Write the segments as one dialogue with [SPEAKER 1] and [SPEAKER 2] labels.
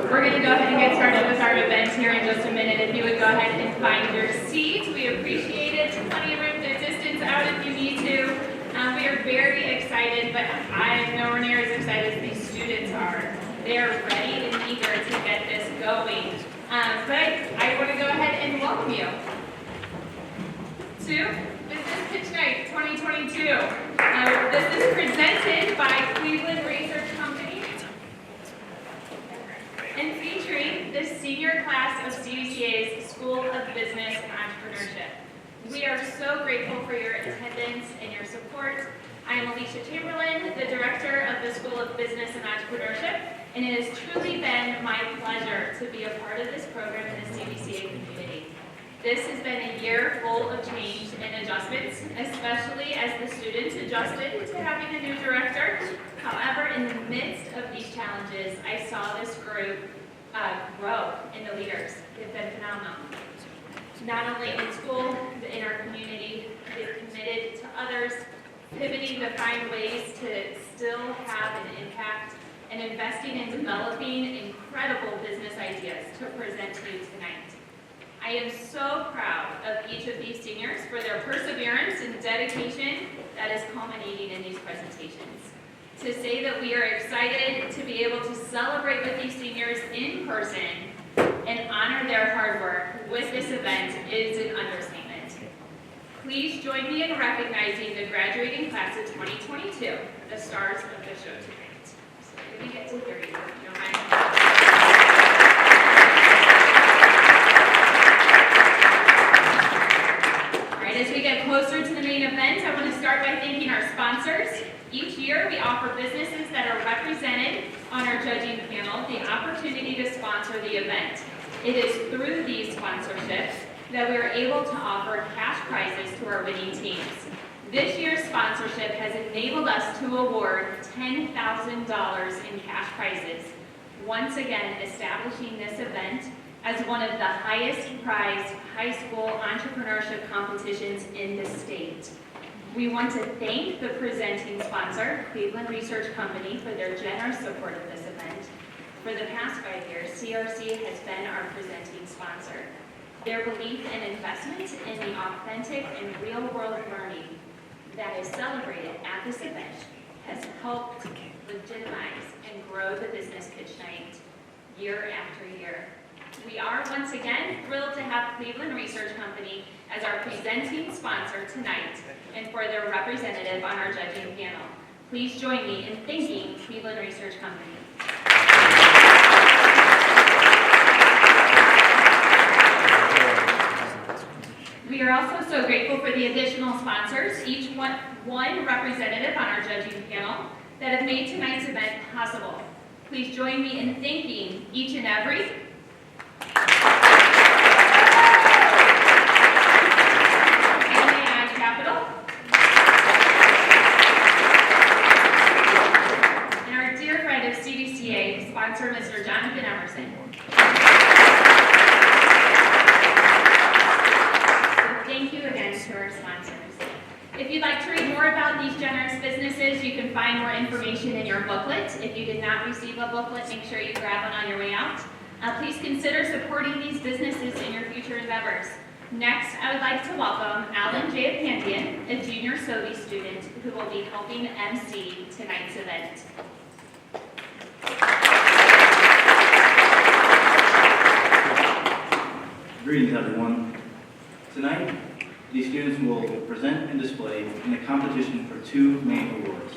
[SPEAKER 1] We're going to go ahead and get started with our event here in just a minute. If you would go ahead and find your seat, we appreciate it. Plenty of room to distance out if you need to. We are very excited, but I am nowhere near as excited as these students are. They are ready and eager to get this going. But I want to go ahead and welcome you to Business Pitch Night 2022. This is presented by Cleveland Research Company and featuring the senior class of CBCA's School of Business and Entrepreneurship. We are so grateful for your attendance and your support. I am Alicia Chamberlain, the director of the School of Business and Entrepreneurship, and it has truly been my pleasure to be a part of this program in the CBCA community. This has been a year full of change and adjustments, especially as the students adjusted to having a new director. However, in the midst of these challenges, I saw this group grow in the leaders. They've been phenomenal. Not only in school, but in our community, they've committed to others, pivoting to find ways to still have an impact, and investing in developing incredible business ideas to present to you tonight. I am so proud of each of these seniors for their perseverance and dedication that is culminating in these presentations. To say that we are excited to be able to celebrate with these seniors in person and honor their hard work with this event is an understatement. Please join me in recognizing the graduating class of 2022, the stars of the show tonight. So let me get to hear you, if you don't mind. All right, as we get closer to the main event, I want to start by thanking our sponsors. Each year, we offer businesses that are represented on our judging panel the opportunity to sponsor the event. It is through these sponsorships that we are able to offer cash prizes to our winning teams. This year's sponsorship has enabled us to award $10,000 in cash prizes, once again establishing this event as one of the highest prized high school entrepreneurship competitions in the state. We want to thank the presenting sponsor, Cleveland Research Company, for their generous support of this event. For the past 5 years, CRC has been our presenting sponsor. Their belief and investment in the authentic and real-world learning that is celebrated at this event has helped legitimize and grow the Business Pitch Night year after year. We are once again thrilled to have Cleveland Research Company as our presenting sponsor tonight and for their representative on our judging panel. Please join me in thanking Cleveland Research Company. We are also so grateful for the additional sponsors, each one representative on our judging panel, that have made tonight's event possible. Please join me in thanking each and every Capital, and our dear friend of CBCA, sponsor Mr. Jonathan Emerson. Thank you again to our sponsors. If you'd like to read more about these generous businesses, you can find more information in your booklet. If you did not receive a booklet, make sure you grab one on your way out. Please consider supporting these businesses in your future endeavors. Next, I would like to welcome Alan J. Pandian, a junior SOBE student who will be helping MC tonight's event.
[SPEAKER 2] Greetings, everyone. Tonight, these students will present and display in a competition for 2 main awards.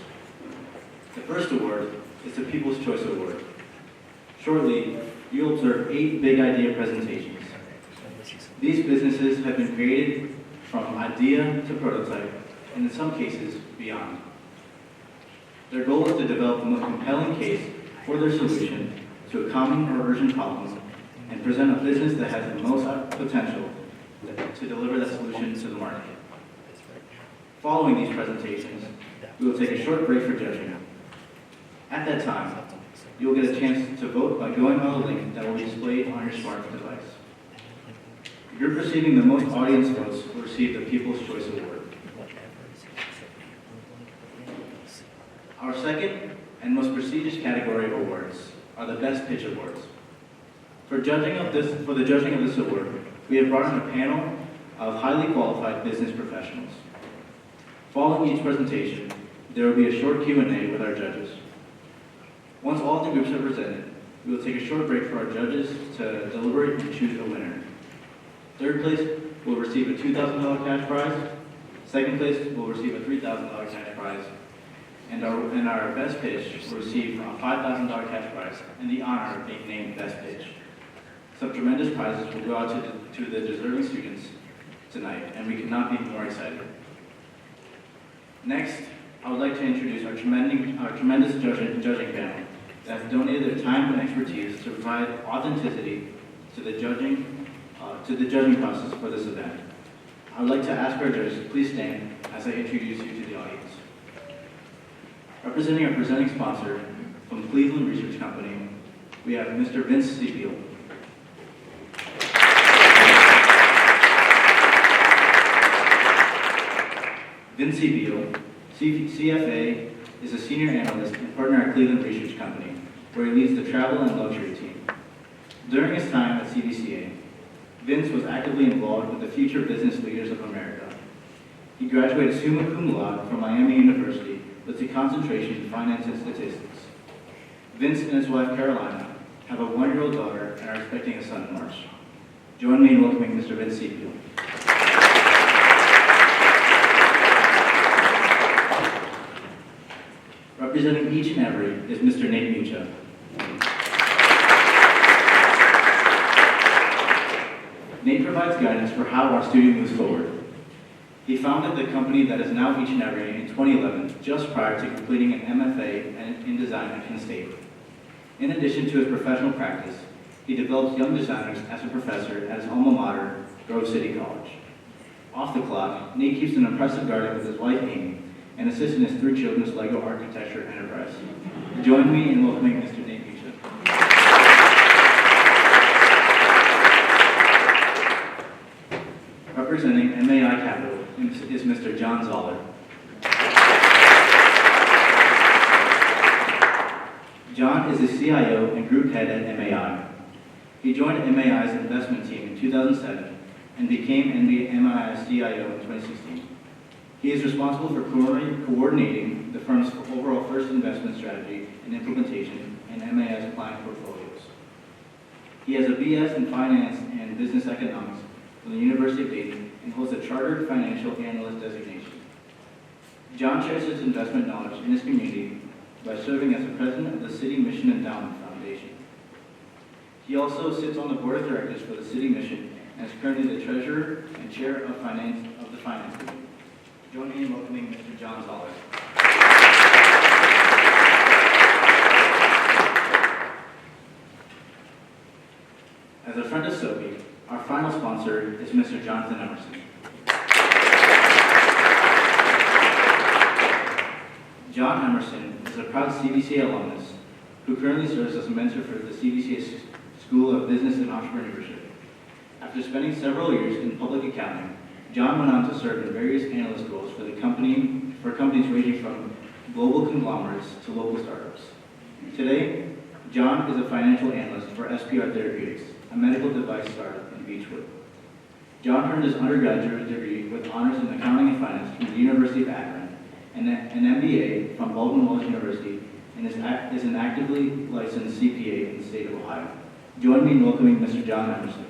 [SPEAKER 2] The first award is the People's Choice Award. Shortly, you'll observe 8 big idea presentations. These businesses have been created from idea to prototype, and in some cases, beyond. Their goal is to develop the most compelling case for their solution to a common or urgent problem and present a business that has the most potential to deliver that solution to the market. Following these presentations, we will take a short break for judging. At that time, you will get a chance to vote by going on the link that will be displayed on your smart device. The group receiving the most audience votes will receive the People's Choice Award. Our second and most prestigious category of awards are the Best Pitch Awards. For the judging of this award, we have brought in a panel of highly qualified business professionals. Following each presentation, there will be a short Q&A with our judges. Once all the groups are presented, we will take a short break for our judges to deliberate and choose a winner. Third place will receive a $2,000 cash prize. Second place will receive a $3,000 cash prize. And our best pitch will receive a $5,000 cash prize and the honor of being named best pitch. Some tremendous prizes will go out to the deserving students tonight, and we could not be more excited. Next, I would like to introduce our tremendous judging panel that has donated their time and expertise to provide authenticity to the judging process for this event. I would like to ask our judges to please stand as I introduce you to the audience. Representing our presenting sponsor from Cleveland Research Company, we have Mr. Vince Sepiel. Vince Sepiel, CFA, is a senior analyst and partner at Cleveland Research Company, where he leads the travel and luxury team. During his time at CBCA, Vince was actively involved with the Future Business Leaders of America. He graduated summa cum laude from Miami University with a concentration in finance and statistics. Vince and his wife Carolina have a 1-year-old daughter and are expecting a son in March. Join me in welcoming Mr. Vince Sepiel. Representing each and every is Mr. Nate Mucha. Nate provides guidance for how our studio moves forward. He founded the company that is now Each and Every in 2011, just prior to completing an MFA in design at Penn State. In addition to his professional practice, he develops young designers as a professor at his alma mater, Grove City College. Off the clock, Nate keeps an impressive garden with his wife Amy and assists in his 3 children's Lego architecture enterprise. Join me in welcoming Mr. Nate Mucha. Representing MAI Capital is Mr. John Zoller. John is the CIO and group head at MAI. He joined MAI's investment team in 2007 and became MAI's CIO in 2016. He is responsible for coordinating the firm's overall first investment strategy and implementation and MAI's client portfolios. He has a BS in Finance and Business Economics from the University of Dayton and holds a Chartered Financial Analyst designation. John shares his investment knowledge in his community by serving as the president of the City Mission Endowment Foundation. He also sits on the board of directors for the City Mission and is currently the treasurer and chair of the finance committee. Join me in welcoming Mr. John Zoller. As a friend of SOBE, our final sponsor is Mr. Jonathan Emerson. John Emerson is a proud CBCA alumnus who currently serves as a mentor for the CBCA School of Business and Entrepreneurship. After spending several years in public accounting, John went on to serve in various analyst roles for companies ranging from global conglomerates to local startups. Today, John is a financial analyst for SPR Therapeutics, a medical device startup in Beechwood. John earned his undergraduate degree with honors in accounting and finance from the University of Akron and an MBA from Baldwin Wallace University, and is an actively licensed CPA in the state of Ohio. Join me in welcoming Mr. John Emerson.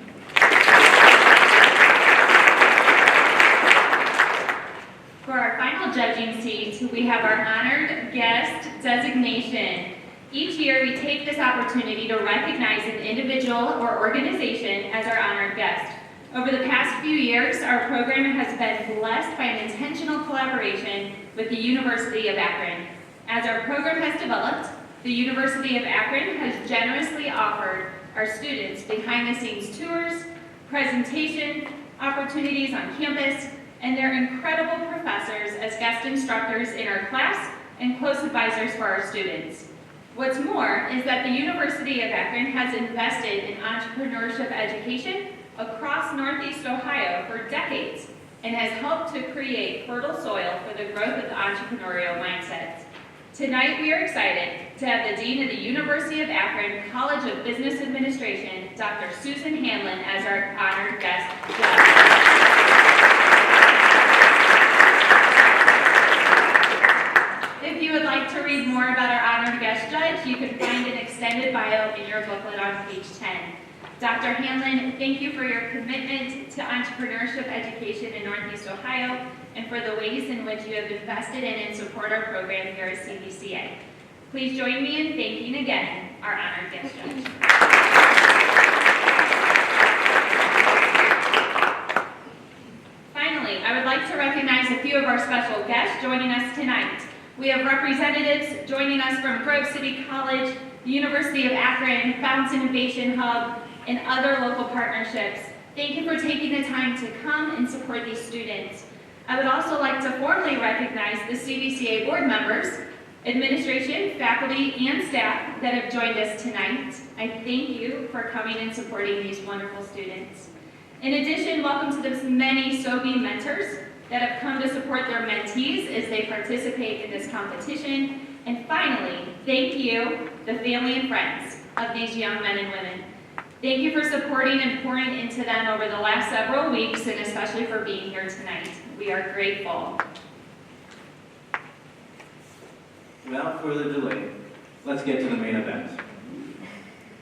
[SPEAKER 1] For our final judging seat, we have our honored guest designation. Each year, we take this opportunity to recognize an individual or organization as our honored guest. Over the past few years, our program has been blessed by an intentional collaboration with the University of Akron. As our program has developed, the University of Akron has generously offered our students behind-the-scenes tours, presentation opportunities on campus, and their incredible professors as guest instructors in our class and close advisors for our students. What's more is that the University of Akron has invested in entrepreneurship education across Northeast Ohio for decades and has helped to create fertile soil for the growth of the entrepreneurial mindsets. Tonight, we are excited to have the Dean of the University of Akron College of Business Administration, Dr. Susan Hanlon, as our honored guest judge. If you would like to read more about our honored guest judge, you can find an extended bio in your booklet on page 10. Dr. Hanlon, thank you for your commitment to entrepreneurship education in Northeast Ohio and for the ways in which you have invested in and support our program here at CBCA. Please join me in thanking again our honored guest judge. Finally, I would like to recognize a few of our special guests joining us tonight. We have representatives joining us from Grove City College, the University of Akron, Fountain Innovation Hub, and other local partnerships. Thank you for taking the time to come and support these students. I would also like to formally recognize the CBCA board members, administration, faculty, and staff that have joined us tonight. I thank you for coming and supporting these wonderful students. In addition, welcome to the many SOBE mentors that have come to support their mentees as they participate in this competition. And finally, thank you, the family and friends of these young men and women. Thank you for supporting and pouring into them over the last several weeks, and especially for being here tonight. We are grateful.
[SPEAKER 2] Without further delay, let's get to the main event.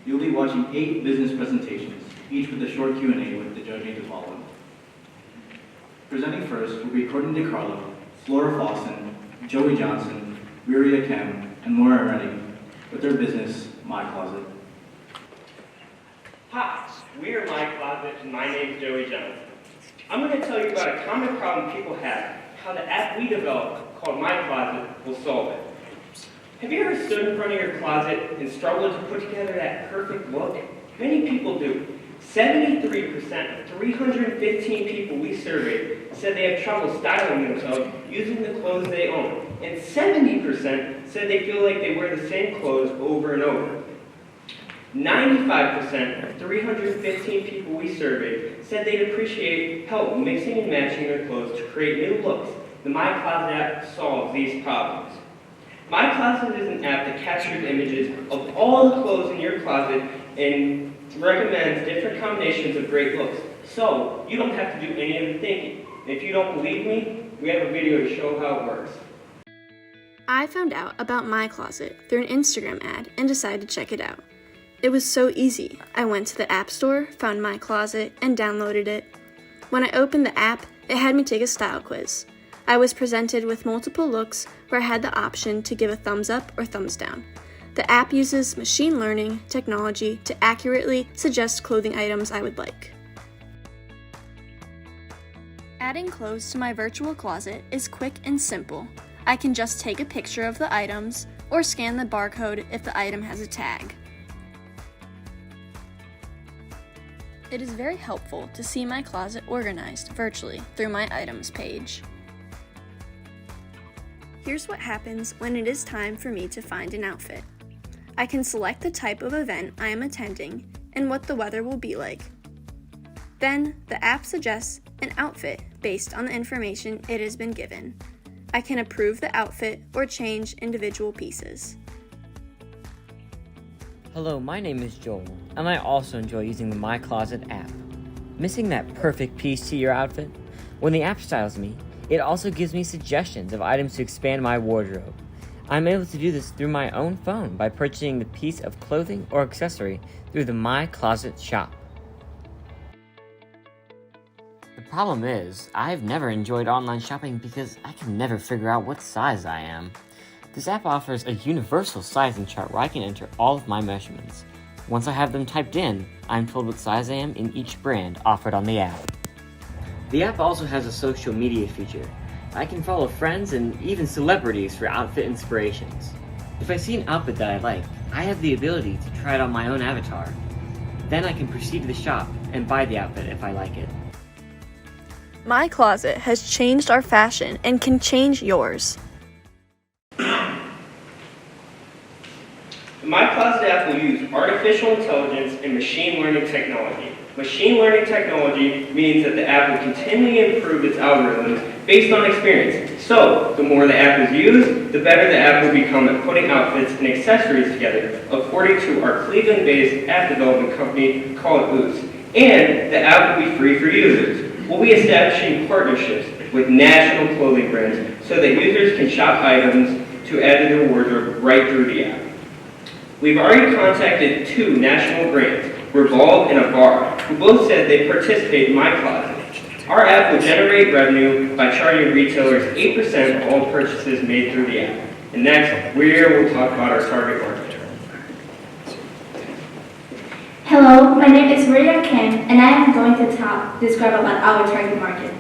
[SPEAKER 2] You'll be watching 8 business presentations, each with a short Q&A with the judging to follow. Presenting first will be Courtney DiCarlo, Flora Fawson, Joey Johnson, Riria Kem, and Laura Redding with their business, My Closet.
[SPEAKER 3] Hi, we are My Closet, and my name is Joey Johnson. I'm going to tell you about a common problem people have, how the app we developed, called My Closet, will solve it. Have you ever stood in front of your closet and struggled to put together that perfect look? Many people do. 73% of 315 people we surveyed said they have trouble styling themselves using the clothes they own. And 70% said they feel like they wear the same clothes over and over. 95% of 315 people we surveyed said they'd appreciate help mixing and matching their clothes to create new looks. The My Closet app solves these problems. My Closet is an app that captures images of all the clothes in your closet and recommends different combinations of great looks. So you don't have to do any of the thinking. If you don't believe me, we have a video to show how it works.
[SPEAKER 4] I found out about My Closet through an Instagram ad and decided to check it out. It was so easy. I went to the App Store, found My Closet, and downloaded it. When I opened the app, it had me take a style quiz. I was presented with multiple looks where I had the option to give a thumbs up or thumbs down. The app uses machine learning technology to accurately suggest clothing items I would like. Adding clothes to my virtual closet is quick and simple. I can just take a picture of the items or scan the barcode if the item has a tag. It is very helpful to see my closet organized virtually through my items page. Here's what happens when it is time for me to find an outfit. I can select the type of event I am attending and what the weather will be like. Then, the app suggests an outfit based on the information it has been given. I can approve the outfit or change individual pieces.
[SPEAKER 5] Hello, my name is Joel, and I also enjoy using the My Closet app. Missing that perfect piece to your outfit? When the app styles me, it also gives me suggestions of items to expand my wardrobe. I'm able to do this through my own phone by purchasing the piece of clothing or accessory through the My Closet shop. The problem is, I've never enjoyed online shopping because I can never figure out what size I am. This app offers a universal sizing chart where I can enter all of my measurements. Once I have them typed in, I'm told what size I am in each brand offered on the app. The app also has a social media feature. I can follow friends and even celebrities for outfit inspirations. If I see an outfit that I like, I have the ability to try it on my own avatar. Then I can proceed to the shop and buy the outfit if I like it.
[SPEAKER 4] My Closet has changed our fashion and can change yours.
[SPEAKER 3] The My Closet app will use artificial intelligence and machine learning technology. Machine learning technology means that the app will continually improve its algorithms based on experience. So, the more the app is used, the better the app will become at putting outfits and accessories together, according to our Cleveland-based app development company called Boost. And the app will be free for users. We'll be establishing partnerships with national clothing brands so that users can shop items to add to their wardrobe right through the app. We've already contacted 2 national brands, Revolve and a bar, who both said they participate in My Closet. Our app will generate revenue by charging retailers 8% of all purchases made through the app. And next, we'll talk about our target market.
[SPEAKER 6] Hello, my name is Maria Kim, and I am going to describe about our target market.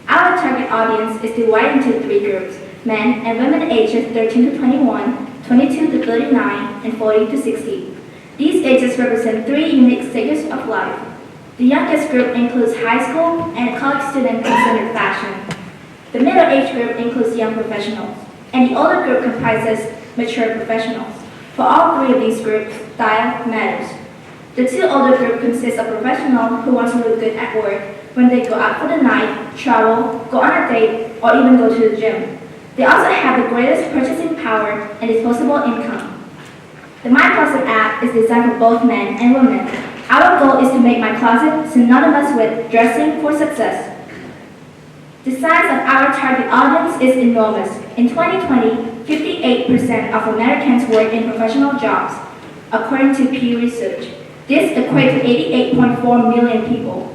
[SPEAKER 6] Our target audience is divided into 3 groups: men and women ages 13 to 21, 22 to 39, and 40 to 60. These ages represent 3 unique stages of life. The youngest group includes high school and college students considered fashion. The middle age group includes young professionals, and the older group comprises mature professionals. For all 3 of these groups, style matters. The 2 older group consists of professionals who want to look good at work when they go out for the night, travel, go on a date, or even go to the gym. They also have the greatest purchasing power and disposable income. The My Closet app is designed for both men and women. Our goal is to make My Closet synonymous with dressing for success. The size of our target audience is enormous. In 2020, 58% of Americans work in professional jobs, according to Pew Research. This equates to 88.4 million people.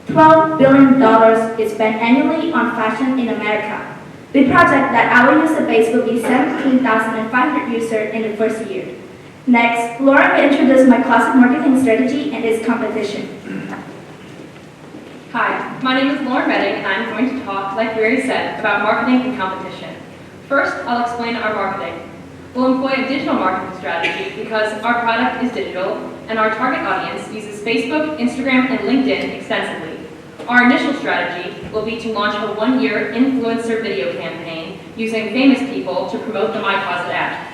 [SPEAKER 6] $12 billion is spent annually on fashion in America. We project that our user base will be 17,500 users in the first year. Next, Lauren will introduce My Closet marketing strategy and its competition.
[SPEAKER 7] Hi, my name is Lauren Redding, and I'm going to talk, like Barry said, about marketing and competition. First, I'll explain our marketing. We'll employ a digital marketing strategy because our product is digital, and our target audience uses Facebook, Instagram, and LinkedIn extensively. Our initial strategy will be to launch a 1-year influencer video campaign using famous people to promote the My Closet app.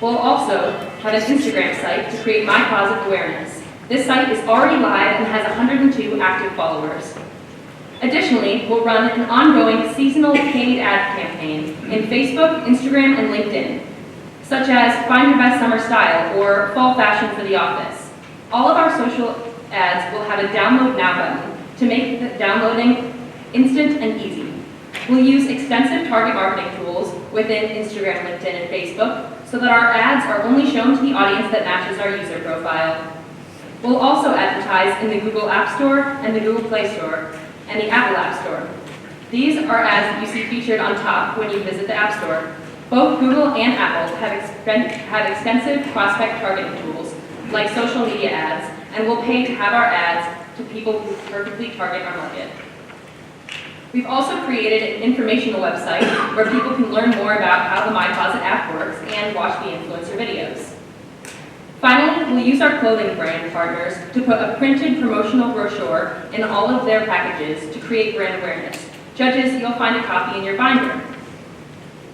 [SPEAKER 7] We'll also have an Instagram site to create My Closet awareness. This site is already live and has 102 active followers. Additionally, we'll run an ongoing seasonal paid ad campaign in Facebook, Instagram, and LinkedIn, such as Find Your Best Summer Style or Fall Fashion for the Office. All of our social ads will have a Download Now button to make the downloading instant and easy. We'll use extensive target marketing tools within Instagram, LinkedIn, and Facebook so that our ads are only shown to the audience that matches our user profile. We'll also advertise in the Google App Store and the Google Play Store and the Apple App Store. These are ads that you see featured on top when you visit the App Store. Both Google and Apple have extensive prospect targeting tools, like social media ads, and will pay to have our ads to people who perfectly target our market. We've also created an informational website where people can learn more about how the My Closet app works and watch the influencer videos. Finally, we'll use our clothing brand partners to put a printed promotional brochure in all of their packages to create brand awareness. Judges, you'll find a copy in your binder.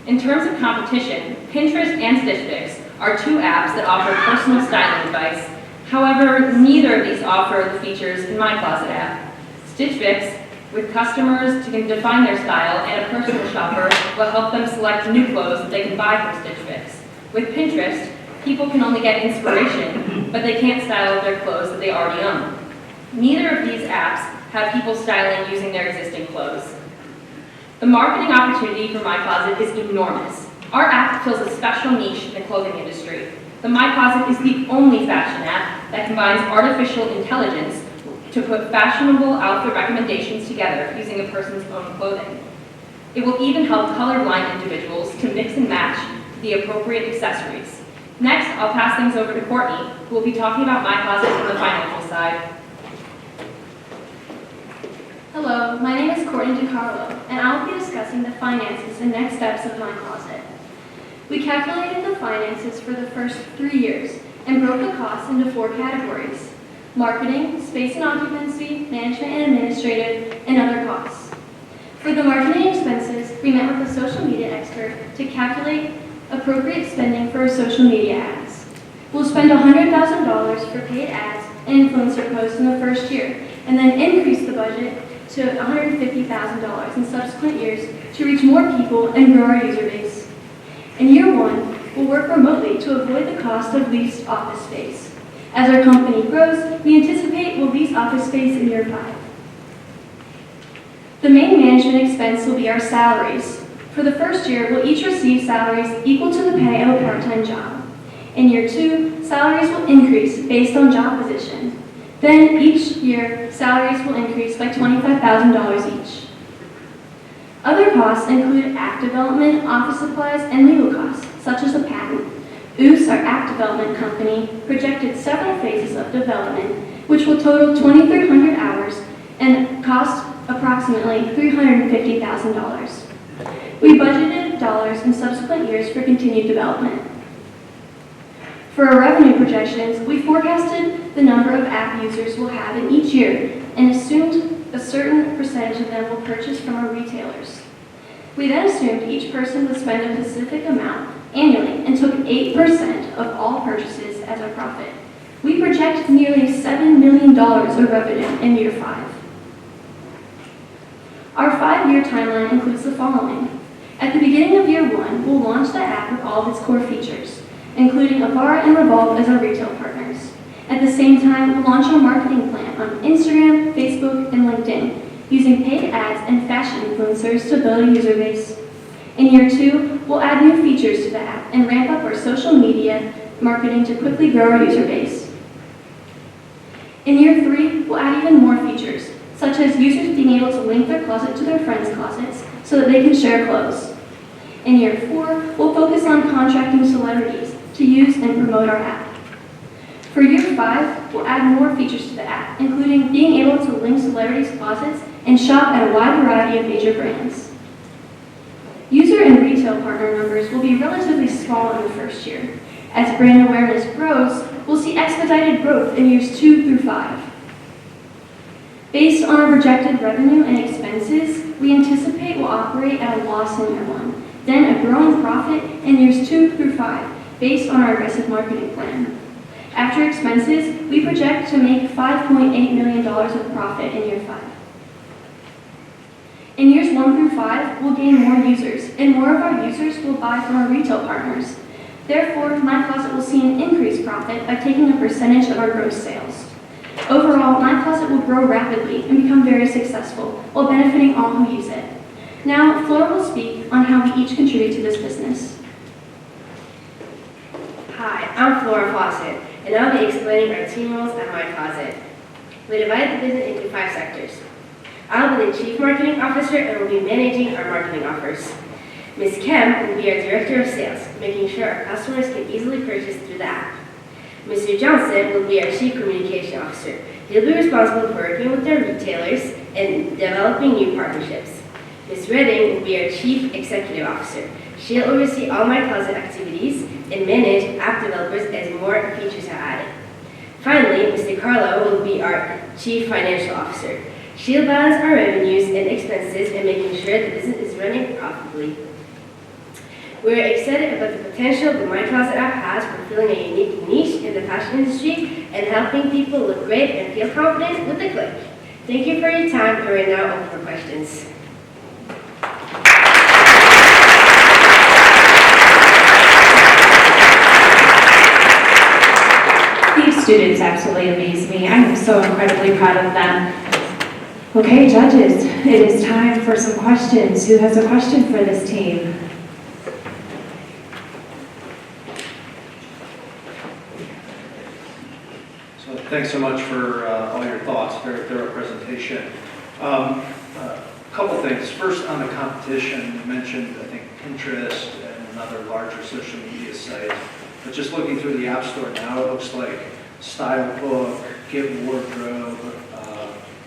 [SPEAKER 7] In terms of competition, Pinterest and Stitch Fix are 2 apps that offer personal styling advice. However, neither of these offer the features in My Closet app. Stitch Fix, with customers to define their style, and a personal shopper will help them select new clothes that they can buy from Stitch Fix. With Pinterest, people can only get inspiration, but they can't style their clothes that they already own. Neither of these apps have people styling using their existing clothes. The marketing opportunity for My Closet is enormous. Our app fills a special niche in the clothing industry. The My Closet is the only fashion app that combines artificial intelligence to put fashionable outfit recommendations together using a person's own clothing. It will even help colorblind individuals to mix and match the appropriate accessories. Next, I'll pass things over to Courtney, who will be talking about My Closet from the financial side.
[SPEAKER 8] Hello, my name is Courtney DiCarlo, and I will be discussing the finances and next steps of My Closet. We calculated the finances for the first 3 years and broke the costs into 4 categories: marketing, space and occupancy, management and administrative, and other costs. For the marketing expenses, we met with a social media expert to calculate appropriate spending for our social media ads. We'll spend $100,000 for paid ads and influencer posts in the first year, and then increase the budget to $150,000 in subsequent years to reach more people and grow our user base. In year one, we'll work remotely to avoid the cost of leased office space. As our company grows, we anticipate we'll lease office space in year 5. The main management expense will be our salaries. For the first year, we'll each receive salaries equal to the pay of a part-time job. In year 2, salaries will increase based on job position. Then each year, salaries will increase by $25,000 each. Other costs include app development, office supplies, and legal costs, such as a patent. OOS, our app development company, projected several phases of development, which will total 2,300 hours and cost approximately $350,000. We budgeted dollars in subsequent years for continued development. For our revenue projections, we forecasted the number of app users we'll have in each year and assumed a certain percentage of them will purchase from our retailers. We then assumed each person would spend a specific amount annually and took 8% of all purchases as our profit. We project nearly $7 million of revenue in year 5. Our 5-year timeline includes the following. At the beginning of year 1, we'll launch the app with all of its core features, including Avara and Revolve as our retail partners. At the same time, we'll launch our marketing plan on Instagram, Facebook, and LinkedIn, using paid ads and fashion influencers to build a user base. In year 2, we'll add new features to the app and ramp up our social media marketing to quickly grow our user base. In year 3, we'll add even more features, such as users being able to link their closet to their friends' closets so that they can share clothes. In year 4, we'll focus on contracting celebrities to use and promote our app. For year 5, we'll add more features to the app, including being able to link celebrities' closets and shop at a wide variety of major brands. User and retail partner numbers will be relatively small in the first year. As brand awareness grows, we'll see expedited growth in years 2 through 5. Based on our projected revenue and expenses, we anticipate we'll operate at a loss in year 1, then a growing profit in years 2 through 5, based on our aggressive marketing plan. After expenses, we project to make $5.8 million of profit in year 5. In years 1 through 5, we'll gain more users, and more of our users will buy from our retail partners. Therefore, My Closet will see an increased profit by taking a percentage of our gross sales. Overall, My Closet will grow rapidly and become very successful, while benefiting all who use it. Now, Flora will speak on how we each contribute to this business.
[SPEAKER 9] Hi, I'm Flora Fawcett, and I'll be explaining our team roles at My Closet. We divide the business into 5 sectors. I'll be the Chief Marketing Officer and will be managing our marketing offers. Ms. Kim will be our Director of Sales, making sure our customers can easily purchase through the app. Mr. Johnson will be our Chief Communication Officer. He'll be responsible for working with our retailers and developing new partnerships. Ms. Redding will be our Chief Executive Officer. She'll oversee all My Closet activities and manage app developers as more features are added. Finally, Mr. Carlo will be our Chief Financial Officer. She'll balance our revenues and expenses and making sure the business is running profitably. We're excited about the potential the My Closet app has for filling a unique niche in the fashion industry and helping people look great and feel confident with a click. Thank you for your time, and we're now open for questions.
[SPEAKER 10] These students absolutely amaze me. I am so incredibly proud of them. Okay, judges, it is time for some questions. Who has a question for this team?
[SPEAKER 11] So thanks so much for all your thoughts. Very thorough presentation. A couple things. First, on the competition, you mentioned, I think, Pinterest and another larger social media site. But just looking through the App Store now, it looks like Style Book, Get Wardrobe,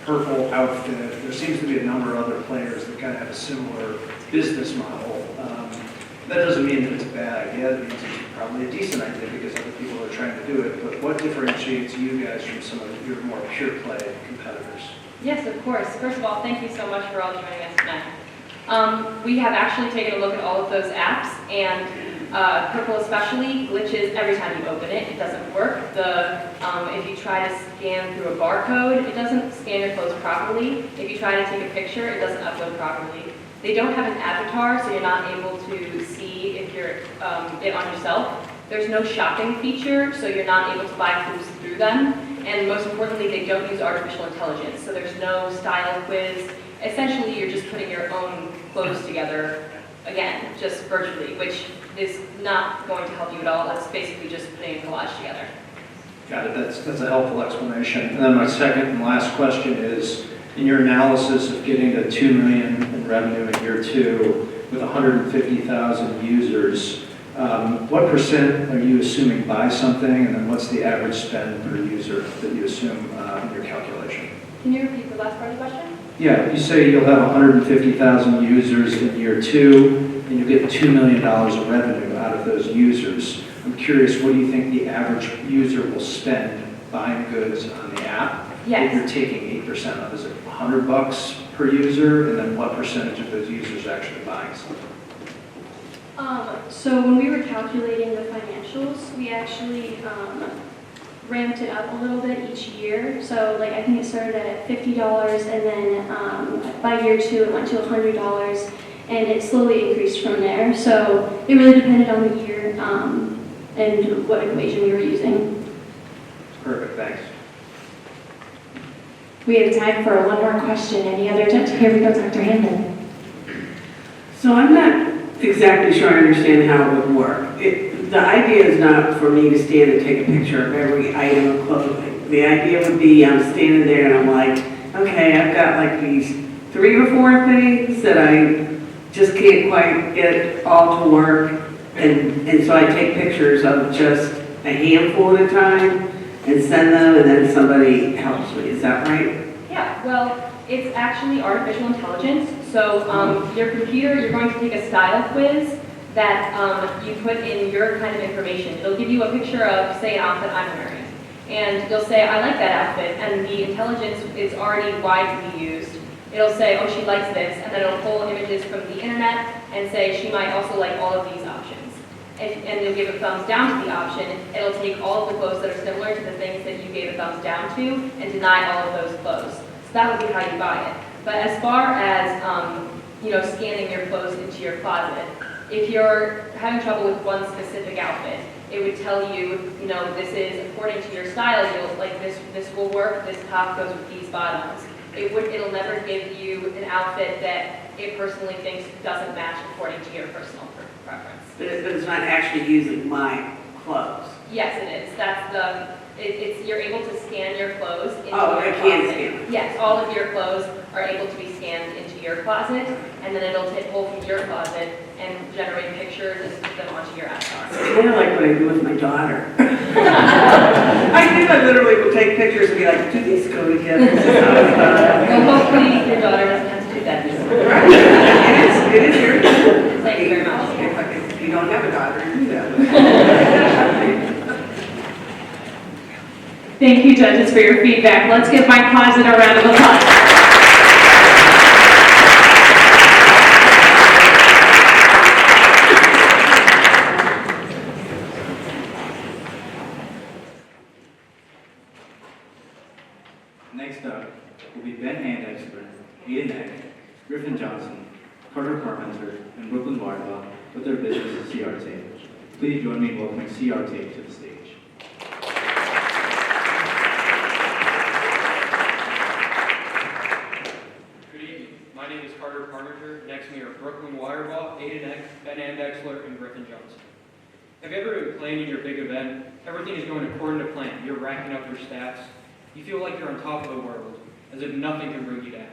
[SPEAKER 11] Purple Outfit. There seems to be a number of other players that kind of have a similar business model. That doesn't mean that it's bad. Yeah, it means it's probably a decent idea because other people are trying to do it. But what differentiates you guys from some of your more pure play competitors?
[SPEAKER 7] Yes, of course. First of all, thank you so much for all joining us tonight. We have actually taken a look at all of those apps, and Purple especially glitches every time you open it. It doesn't work. If you try to scan through a barcode, it doesn't scan your clothes properly. If you try to take a picture, it doesn't upload properly. They don't have an avatar, so you're not able to see if you're it on yourself. There's no shopping feature, so you're not able to buy clothes through them. And most importantly, they don't use artificial intelligence, so there's no style quiz. Essentially, you're just putting your own clothes together, again, just virtually, which is not going to help you at all. That's basically just putting a collage together.
[SPEAKER 11] Got it. That's a helpful explanation. And then my second and last question is, in your analysis of getting to $2 million in revenue in year 2 with 150,000 users, what percent are you assuming buy something, and then what's the average spend per user that you assume in your calculation?
[SPEAKER 7] Can you repeat the last part of the question?
[SPEAKER 11] Yeah, you say you'll have 150,000 users in year 2, and you'll get $2 million of revenue out of those users. I'm curious, what do you think the average user will spend buying goods on the app?
[SPEAKER 7] Yes.
[SPEAKER 11] If you're taking 8% of, is it $100 per user, and then what percentage of those users are actually buying something?
[SPEAKER 8] So when we were calculating the financials, we actually ramped it up a little bit each year. So like I think it started at $50, and then by year 2 it went to $100, and it slowly increased from there. So it really depended on the year and what equation we were using.
[SPEAKER 11] Perfect, thanks.
[SPEAKER 10] We have time for one more question. Any other? Here we go, Dr. Hanlon.
[SPEAKER 12] So I'm not exactly sure I understand how it would work. The idea is not for me to stand and take a picture of every item of clothing. The idea would be I'm standing there and I'm like, okay, I've got like these 3 or 4 things that I just can't quite get all to work. And so I take pictures of just a handful at a time and send them, and then somebody helps me. Is that right?
[SPEAKER 7] Yeah, well, it's actually artificial intelligence. So your computer, you're going to take a style quiz that you put in your kind of information. It'll give you a picture of, say, an outfit I'm wearing. And you'll say, I like that outfit, and the intelligence is already widely used. It'll say, oh, she likes this, and then it'll pull images from the internet and say she might also like all of these options. And you'll give a thumbs down to the option. It'll take all of the clothes that are similar to the things that you gave a thumbs down to and deny all of those clothes. So that would be how you buy it. But as far as scanning your clothes into your closet, if you're having trouble with one specific outfit, it would tell you, this is according to your style. You'll like this will work. This top goes with these bottoms. It'll never give you an outfit that it personally thinks doesn't match according to your personal preference.
[SPEAKER 12] But it's not actually using my clothes.
[SPEAKER 7] Yes, it is. That's you're able to scan your clothes into
[SPEAKER 12] Oh,
[SPEAKER 7] your
[SPEAKER 12] I can
[SPEAKER 7] closet.
[SPEAKER 12] scan.
[SPEAKER 7] Yes, all of your clothes are able to be scanned into your closet, and then it'll pull from your closet and generate pictures and put them onto your avatar.
[SPEAKER 12] It's kind of like what I do with my daughter. I literally will take pictures and be like, do these go together?
[SPEAKER 7] Well, hopefully your daughter doesn't have to do that.
[SPEAKER 12] Right? It is your
[SPEAKER 7] Thank you very much.
[SPEAKER 12] If you don't have a daughter, you do that.
[SPEAKER 10] Thank you, judges, for your feedback. Let's give my closet a round of applause.
[SPEAKER 2] Next up will be Ben Handexler, Aiden Eck, Griffin Johnson, Carter Carpenter, and Brooklyn Warbaugh with their business CR Tape. Please join me in welcoming CR Tape to the stage.
[SPEAKER 13] Good evening. My name is Carter Carpenter. Next to me are Brooklyn Warbaugh, Aiden Eck, Ben Handexler, and Griffin Johnson. Have you ever been planning your big event? Everything is going according to plan. You're racking up your stats. You feel like you're on top of the world, as if nothing can bring you down.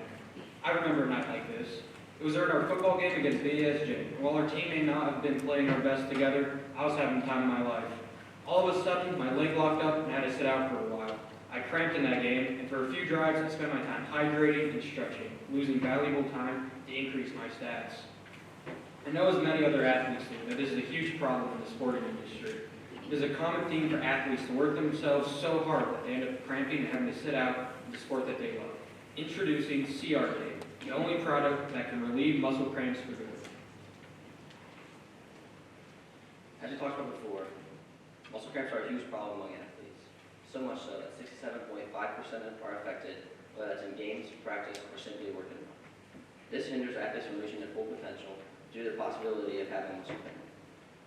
[SPEAKER 13] I remember a night like this. It was during our football game against BSJ. While our team may not have been playing our best together, I was having the time of my life. All of a sudden, my leg locked up and I had to sit out for a while. I cramped in that game, and for a few drives, I spent my time hydrating and stretching, losing valuable time to increase my stats. I know as many other athletes do that this is a huge problem in the sporting industry. It is a common theme for athletes to work themselves so hard that they end up cramping and having to sit out in the sport that they love. Introducing CR Tape, the only product that can relieve muscle cramps for good.
[SPEAKER 14] As we talked about before, muscle cramps are a huge problem among athletes. So much so that 67.5% are affected, whether that's in games, practice, or simply working out. This hinders athletes from reaching their full potential due to the possibility of having muscle cramp.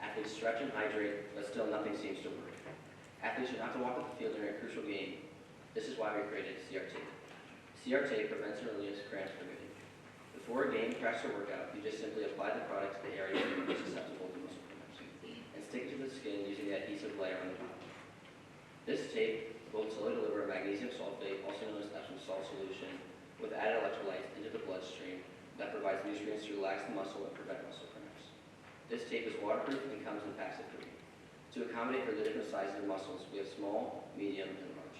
[SPEAKER 14] Athletes stretch and hydrate, but still nothing seems to work. Athletes should not have to walk off the field during a crucial game. This is why we created CRT. CRT prevents and relieves cramps for good. Before a game, practice, or workout, you just simply apply the product to the area where you're most susceptible to muscle cramps and stick it to the skin using the adhesive layer on the top. This tape will slowly deliver a magnesium sulfate, also known as Epsom salt solution, with added electrolytes into the bloodstream that provides nutrients to relax the muscle and prevent muscle cramps. This tape is waterproof and comes in packs of 3. To accommodate for the different sizes of muscles, we have small, medium, and large.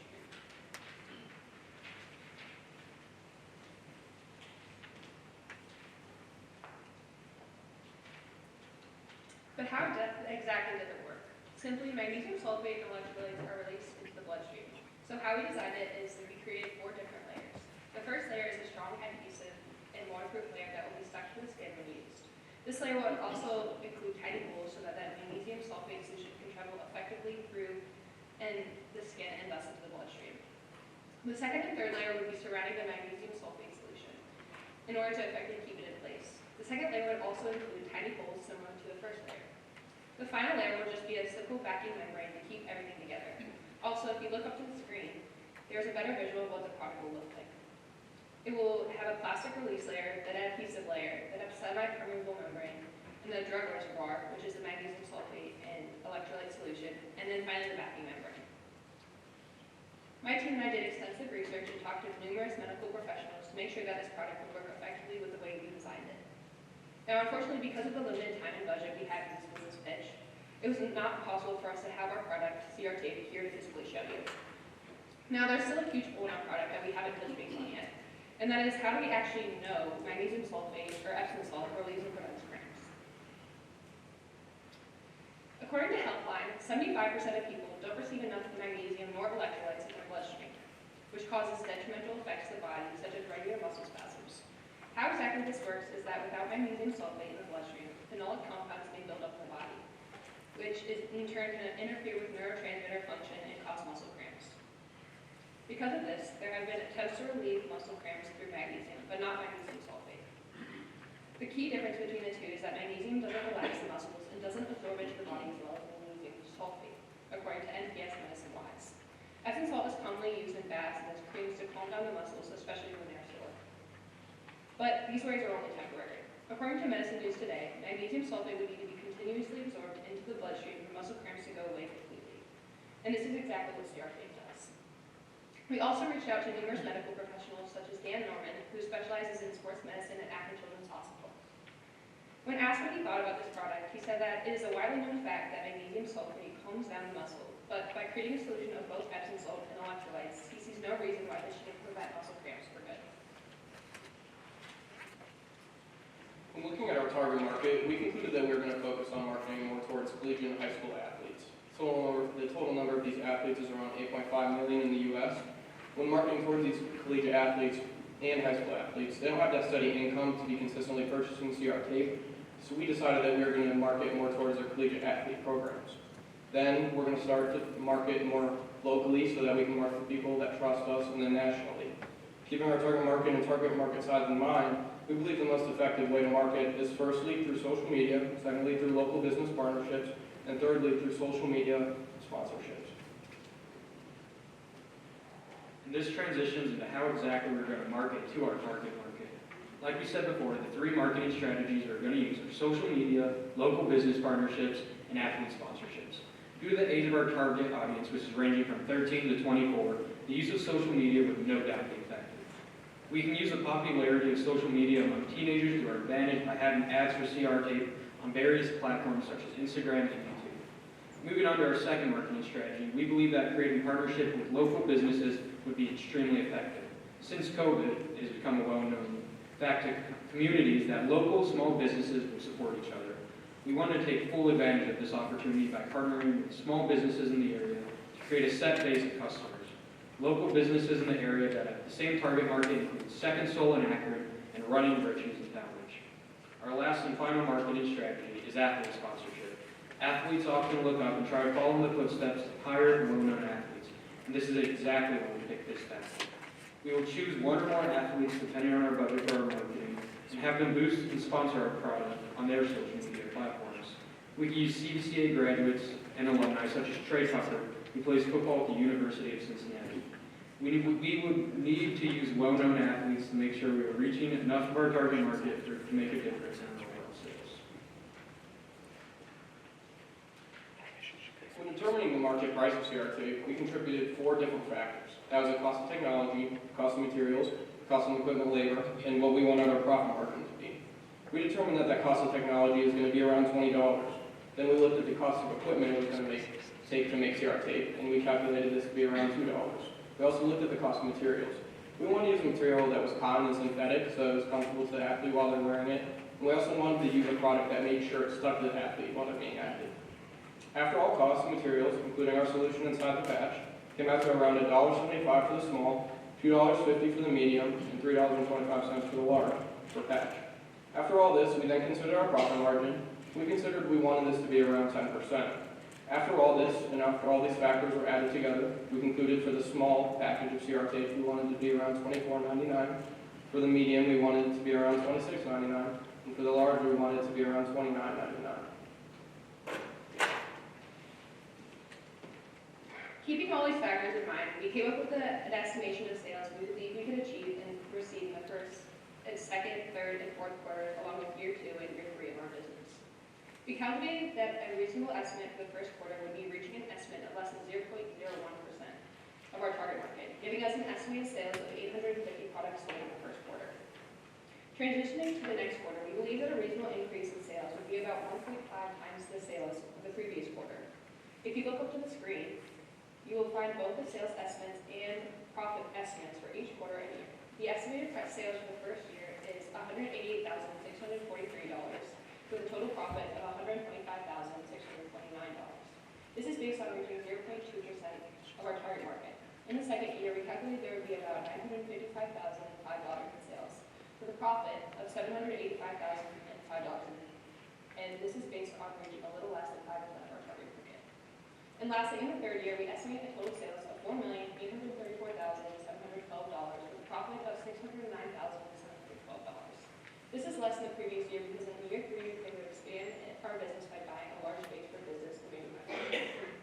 [SPEAKER 7] But how exactly does it work? Simply, magnesium sulfate and electrolytes are released into the bloodstream. So how we designed it is that we created 4 different layers. The first layer is a strong adhesive and waterproof layer that will be stuck to the skin when used. This layer will also include tiny holes so that magnesium sulfate solution can travel effectively through the skin and thus into the bloodstream. The second and third layer would be surrounding the magnesium sulfate solution in order to effectively keep it in place. The second layer would also include tiny holes similar to the first layer. The final layer will just be a simple backing membrane to keep everything together. Also, if you look up to the screen, there's a better visual of what the product will look like. It will have a plastic release layer, then an adhesive layer, then a semi-permeable membrane, and then a drug reservoir, which is the magnesium sulfate and electrolyte solution, and then finally the backing membrane. My team and I did extensive research and talked to numerous medical professionals to make sure that this product would work effectively with the way we designed it. Now, unfortunately, because of the limited time and budget we had for this pitch, it was not possible for us to have our product, CRT, here to physically show you. Now, there's still a huge hole in our product that we haven't touched base on yet, and that is, how do we actually know magnesium sulfate or Epsom salt relieves and prevents cramps? According to Healthline, 75% of people don't receive enough magnesium nor electrolytes in their bloodstream, which causes detrimental effects to the body, such as regular muscle spasms. How exactly this works is that without magnesium sulfate in the bloodstream, phenolic compounds may build up in the body, which is in turn can interfere with neurotransmitter function and cause muscle cramps. Because of this, there have been attempts to relieve muscle cramps through magnesium, but not magnesium sulfate. The key difference between the two is that magnesium doesn't relax the muscles and doesn't absorb into the body as well as magnesium sulfate, according to NPS Medicine Wise. Epsom salt is commonly used in baths and as creams to calm down the muscles, especially when they're sore. But these ways are only temporary. According to Medicine News Today, magnesium sulfate would need to be continuously absorbed into the bloodstream for muscle cramps to go away completely. And this is exactly what CRT does. We also reached out to numerous medical professionals such as Dan Norman, who specializes in sports medicine at Akron Children's Hospital. When asked what he thought about this product, he said that it is a widely known fact that magnesium sulfate calms down the muscle, but by creating a solution of both Epsom salt and electrolytes, he sees no reason why this shouldn't prevent muscle cramps for good.
[SPEAKER 13] When looking at our target market, we concluded that we were going to focus on marketing more towards collegiate and high school athletes. The total number of these athletes is around 8.5 million in the U.S. When marketing towards these collegiate athletes and high school athletes, they don't have that steady income to be consistently purchasing CRT, so we decided that we were going to market more towards their collegiate athlete programs. Then we're going to start to market more locally so that we can market to people that trust us, and then nationally. Keeping our target market and target market size in mind, we believe the most effective way to market is firstly through social media, secondly through local business partnerships, and thirdly through social media sponsorships. And this transitions into how exactly we're going to market to our target market. Like we said before, the 3 marketing strategies we're going to use are social media, local business partnerships, and athlete sponsorships. Due to the age of our target audience, which is ranging from 13 to 24, the use of social media would no doubt be effective. We can use the popularity of social media among teenagers to our advantage by having ads for CRT on various platforms such as Instagram and YouTube. Moving on to our second marketing strategy, we believe that creating partnership with local businesses would be extremely effective. Since COVID, it has become a well-known fact to communities that local small businesses will support each other. We want to take full advantage of this opportunity by partnering with small businesses in the area to create a set base of customers. Local businesses in the area that have the same target market include Second Soul in Akron and Running Virtues in Aldridge. Our last and final marketing strategy is athlete sponsorship. Athletes often look up and try to follow in the footsteps of higher, well-known athletes, and this is exactly why we picked this path. We will choose one or more athletes depending on our budget for our marketing, and have them boost and sponsor our product on their social media platforms. We can use CBCA graduates and alumni such as Trey Tucker, who plays football at the University of Cincinnati. We would need to use well-known athletes to make sure we are reaching enough of our target market to make a difference in our overall sales.
[SPEAKER 15] When determining the market price of CRT, we contributed 4 different factors. That was the cost of technology, cost of materials, cost of equipment labor, and what we wanted our profit margin to be. We determined that cost of technology is going to be around $20. Then we looked at the cost of equipment it was going to take to make CRT, and we calculated this to be around $2. We also looked at the cost of materials. We wanted to use a material that was cotton and synthetic, so it was comfortable to the athlete while they're wearing it. And we also wanted to use a product that made sure it stuck to the athlete while they're being active. After all costs and materials, including our solution inside the patch, came out to around $1.75 for the small, $2.50 for the medium, and $3.25 for the large per patch. After all this, we then considered our profit margin. We considered we wanted this to be around 10%. After all this, and after all these factors were added together, we concluded for the small package of CRT, we wanted it to be around $24.99. For the medium, we wanted it to be around $26.99. And for the large, we wanted it to be around $29.99.
[SPEAKER 7] Keeping all these factors in mind, we came up with an estimation of sales we believe we could achieve and receive in the first, second, third, and fourth quarter, along with year 2 and year 3 of our business. We calculated that a reasonable estimate for the first quarter would be reaching an estimate of less than 0.01% of our target market, giving us an estimated sales of 850 products sold in the first quarter. Transitioning to the next quarter, we believe that a reasonable increase in sales would be about 1.5 times the sales of the previous quarter. If you look up to the screen, you will find both the sales estimates and profit estimates for each quarter and year. The estimated price sales for the first year is $188,643, with a total profit of $125,629. This is based on reaching 0.2% of our target market. In the second year, we calculated there would be about $955,005 in sales, with a profit of $785,005, and this is based on reaching a little less than 5% of our target market. And lastly, in the third year, we estimate the total sales of $4,834,712, with a profit of $609,712. This is less than the previous year because in year 3, we would expand our business by buying a large base for business and manufacturing.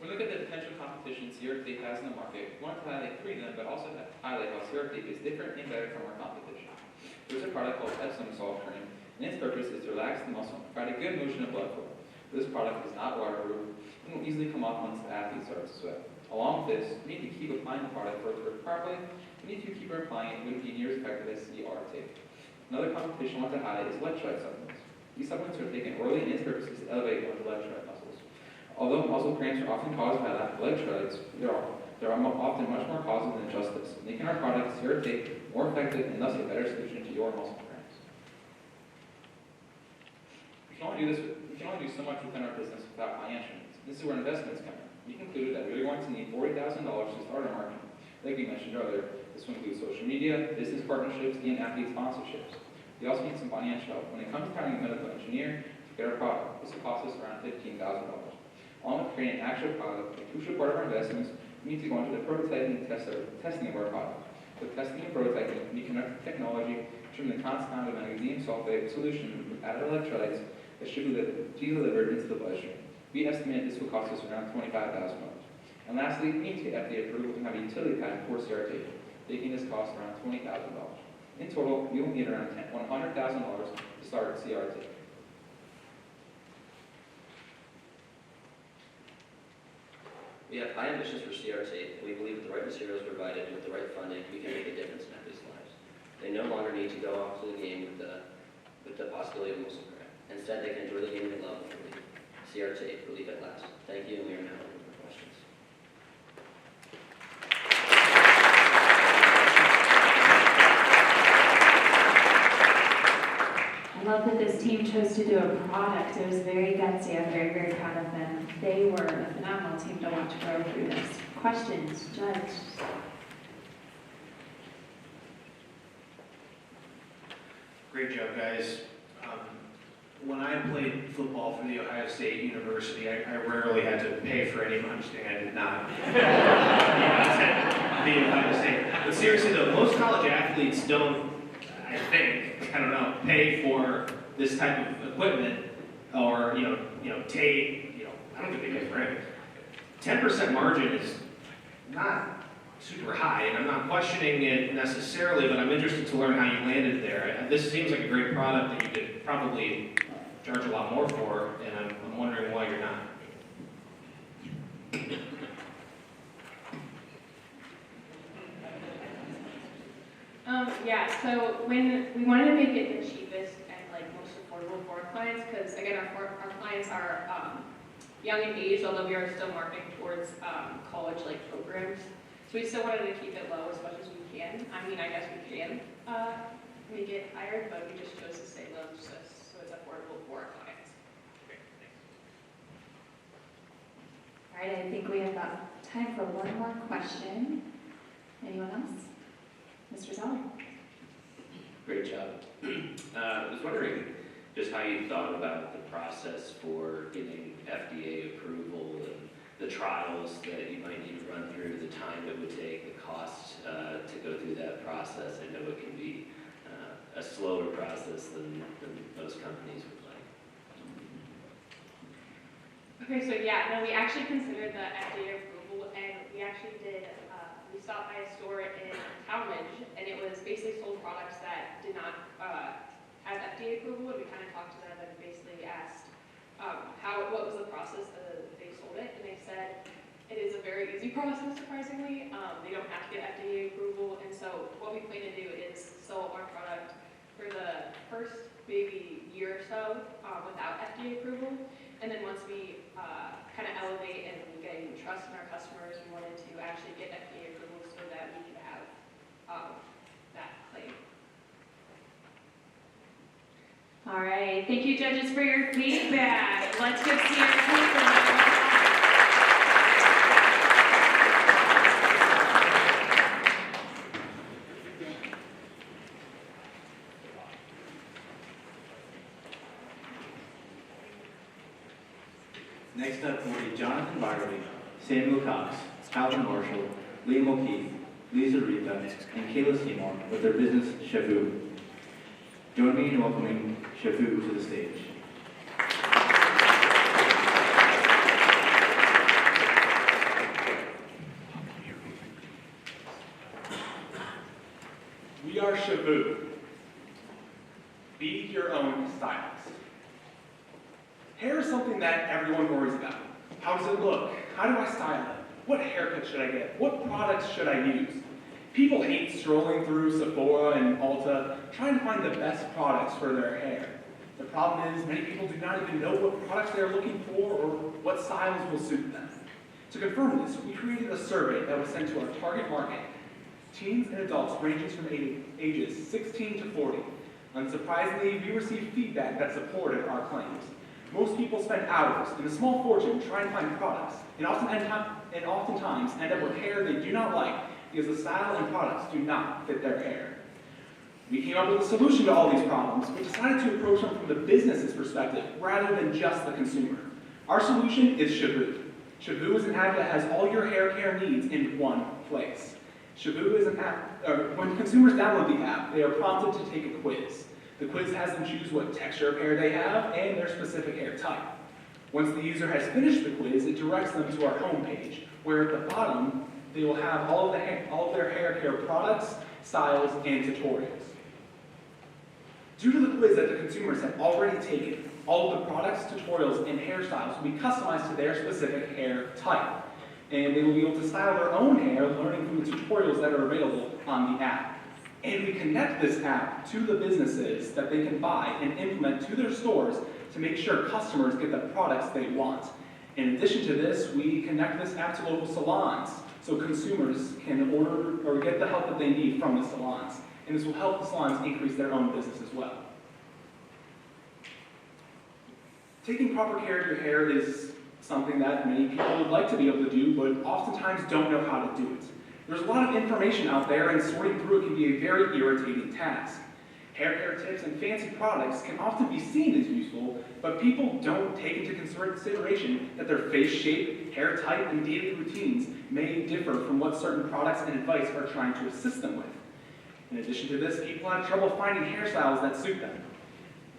[SPEAKER 16] When we look at the potential competition CR tape has in the market, we want to highlight 3 of them, but also highlight how CR tape is different and better from our competition. There's a product called Epsom Salt Cream, and its purpose is to relax the muscle and provide a good motion of blood flow. This product is not waterproof and will easily come off once the athlete starts to sweat. Along with this, we need to keep applying the product for it to work properly. We need to keep applying it. It wouldn't be near as effective as CR tape. Another competition I want to highlight is electrolyte supplements. These supplements are taken orally and its purpose is to elevate one's electrolyte muscles. Although muscle cramps are often caused by lack of electrolytes, there are often much more causes than just this, making our product CR tape more effective and thus a better solution to your muscle cramps. We can only do so much within our business without financial needs. This is where investments come in. We concluded that we were going to need $40,000 to start our marketing. Like we mentioned earlier, this will include social media, business partnerships, and athlete sponsorships. We also need some financial help. When it comes to hiring a medical engineer to get our product, this will cost us around $15,000. Along with creating an actual product, a crucial part of our investments, we need to go into the prototyping and testing of our product. With testing and prototyping, we connect technology from the compound of magnesium sulfate solution with added electrolytes that should be delivered into the bloodstream. We estimate this will cost us around $25,000. And lastly, we need to get FDA approval and have a utility patent for CR tape, making this cost around $20,000. In total, we will need around $100,000 to start CR tape.
[SPEAKER 14] We have high ambitions for CR tape, and we believe with the right materials provided and with the right funding, we can make a difference in athletes' lives. They no longer need to go off to the game with the possibility of muscle cramp. Instead, they can enjoy the game they love with relief. CR tape, relief at last. Thank you, and we are now open for questions.
[SPEAKER 10] I love that this team chose to do a product. It was very gutsy. I'm very, very proud of them. They were a phenomenal team to watch grow through this. Questions, Judge?
[SPEAKER 2] Great
[SPEAKER 11] Great job, guys. When I played football for the Ohio State University, I rarely had to pay for any lunch. I did not be Ohio State. But seriously though, most college athletes don't, I don't know, pay for this type of equipment or, tape, I don't think they pay for it. 10% margin is not super high, and I'm not questioning it necessarily, but I'm interested to learn how you landed there. This seems like a great product that you could probably charge a lot more for, and I'm wondering why you're not.
[SPEAKER 7] Yeah, so when we wanted to make it the cheapest and most affordable for our clients, because again, our clients are young in age, although we are still marketing towards college programs. So we still wanted to keep it low as much as we can. I mean, I guess we can make it higher, but we just chose to stay low so it's affordable for our clients.
[SPEAKER 10] All right, I think we have time for one more question. Anyone else? Mr. Zeller?
[SPEAKER 17] Great job. I was wondering just how you thought about the process for getting FDA approval and the trials that you might need to run through, the time it would take, the cost to go through that process. I know it can be a slower process than most companies would like.
[SPEAKER 1] Okay, so yeah, no, we actually considered the FDA approval, and we actually did, we stopped by a store in Aldridge, and it was basically sold products that did not have FDA approval, and we kind of talked to them and basically asked what was the process that they sold it, and they said it is a very easy process, surprisingly. They don't have to get FDA approval, and so what we plan to do is sell our product for the first maybe year or so without FDA approval, and then once we kind of elevate and we gain trust in our customers, we wanted to actually get FDA approval so that we can have that claim. All right, thank you judges for your feedback. Let's give Sierra Cooper.
[SPEAKER 2] Next up will be Jonathan Byerly, Samuel Cox, Calvin Marshall, Liam O'Keefe, Lisa Rita, and Kayla Seymour with their business, Shavu. Join me in welcoming Shavu to the stage.
[SPEAKER 18] We are Shavu. Be your own stylist. Hair is something that everyone worries about. How does it look? How do I style it? What haircut should I get? What products should I use? People hate strolling through Sephora and Ulta trying to find the best products for their hair. The problem is many people do not even know what products they are looking for or what styles will suit them. To confirm this, we created a survey that was sent to our target market, teens and adults ranging from ages 16 to 40. Unsurprisingly, we received feedback that supported our claims. Most people spend hours and a small fortune trying to find products, and oftentimes end up with hair they do not like because the style and products do not fit their hair. We came up with a solution to all these problems, but decided to approach them from the business's perspective rather than just the consumer. Our solution is Shavu. Shavu is an app that has all your hair care needs in one place. Shavu is an app, when consumers download the app, they are prompted to take a quiz. The quiz has them choose what texture of hair they have and their specific hair type. Once the user has finished the quiz, it directs them to our homepage, where at the bottom, they will have all of their hair care products, styles, and tutorials. Due to the quiz that the consumers have already taken, all of the products, tutorials, and hairstyles will be customized to their specific hair type. And they will be able to style their own hair, learning from the tutorials that are available on the app. And we connect this app to the businesses that they can buy and implement to their stores to make sure customers get the products they want. In addition to this, we connect this app to local salons so consumers can order or get the help that they need from the salons. And this will help the salons increase their own business as well. Taking proper care of your hair is something that many people would like to be able to do, but oftentimes don't know how to do it. There's a lot of information out there, and sorting through it can be a very irritating task. Hair care tips and fancy products can often be seen as useful, but people don't take into consideration that their face shape, hair type, and daily routines may differ from what certain products and advice are trying to assist them with. In addition to this, people have trouble finding hairstyles that suit them.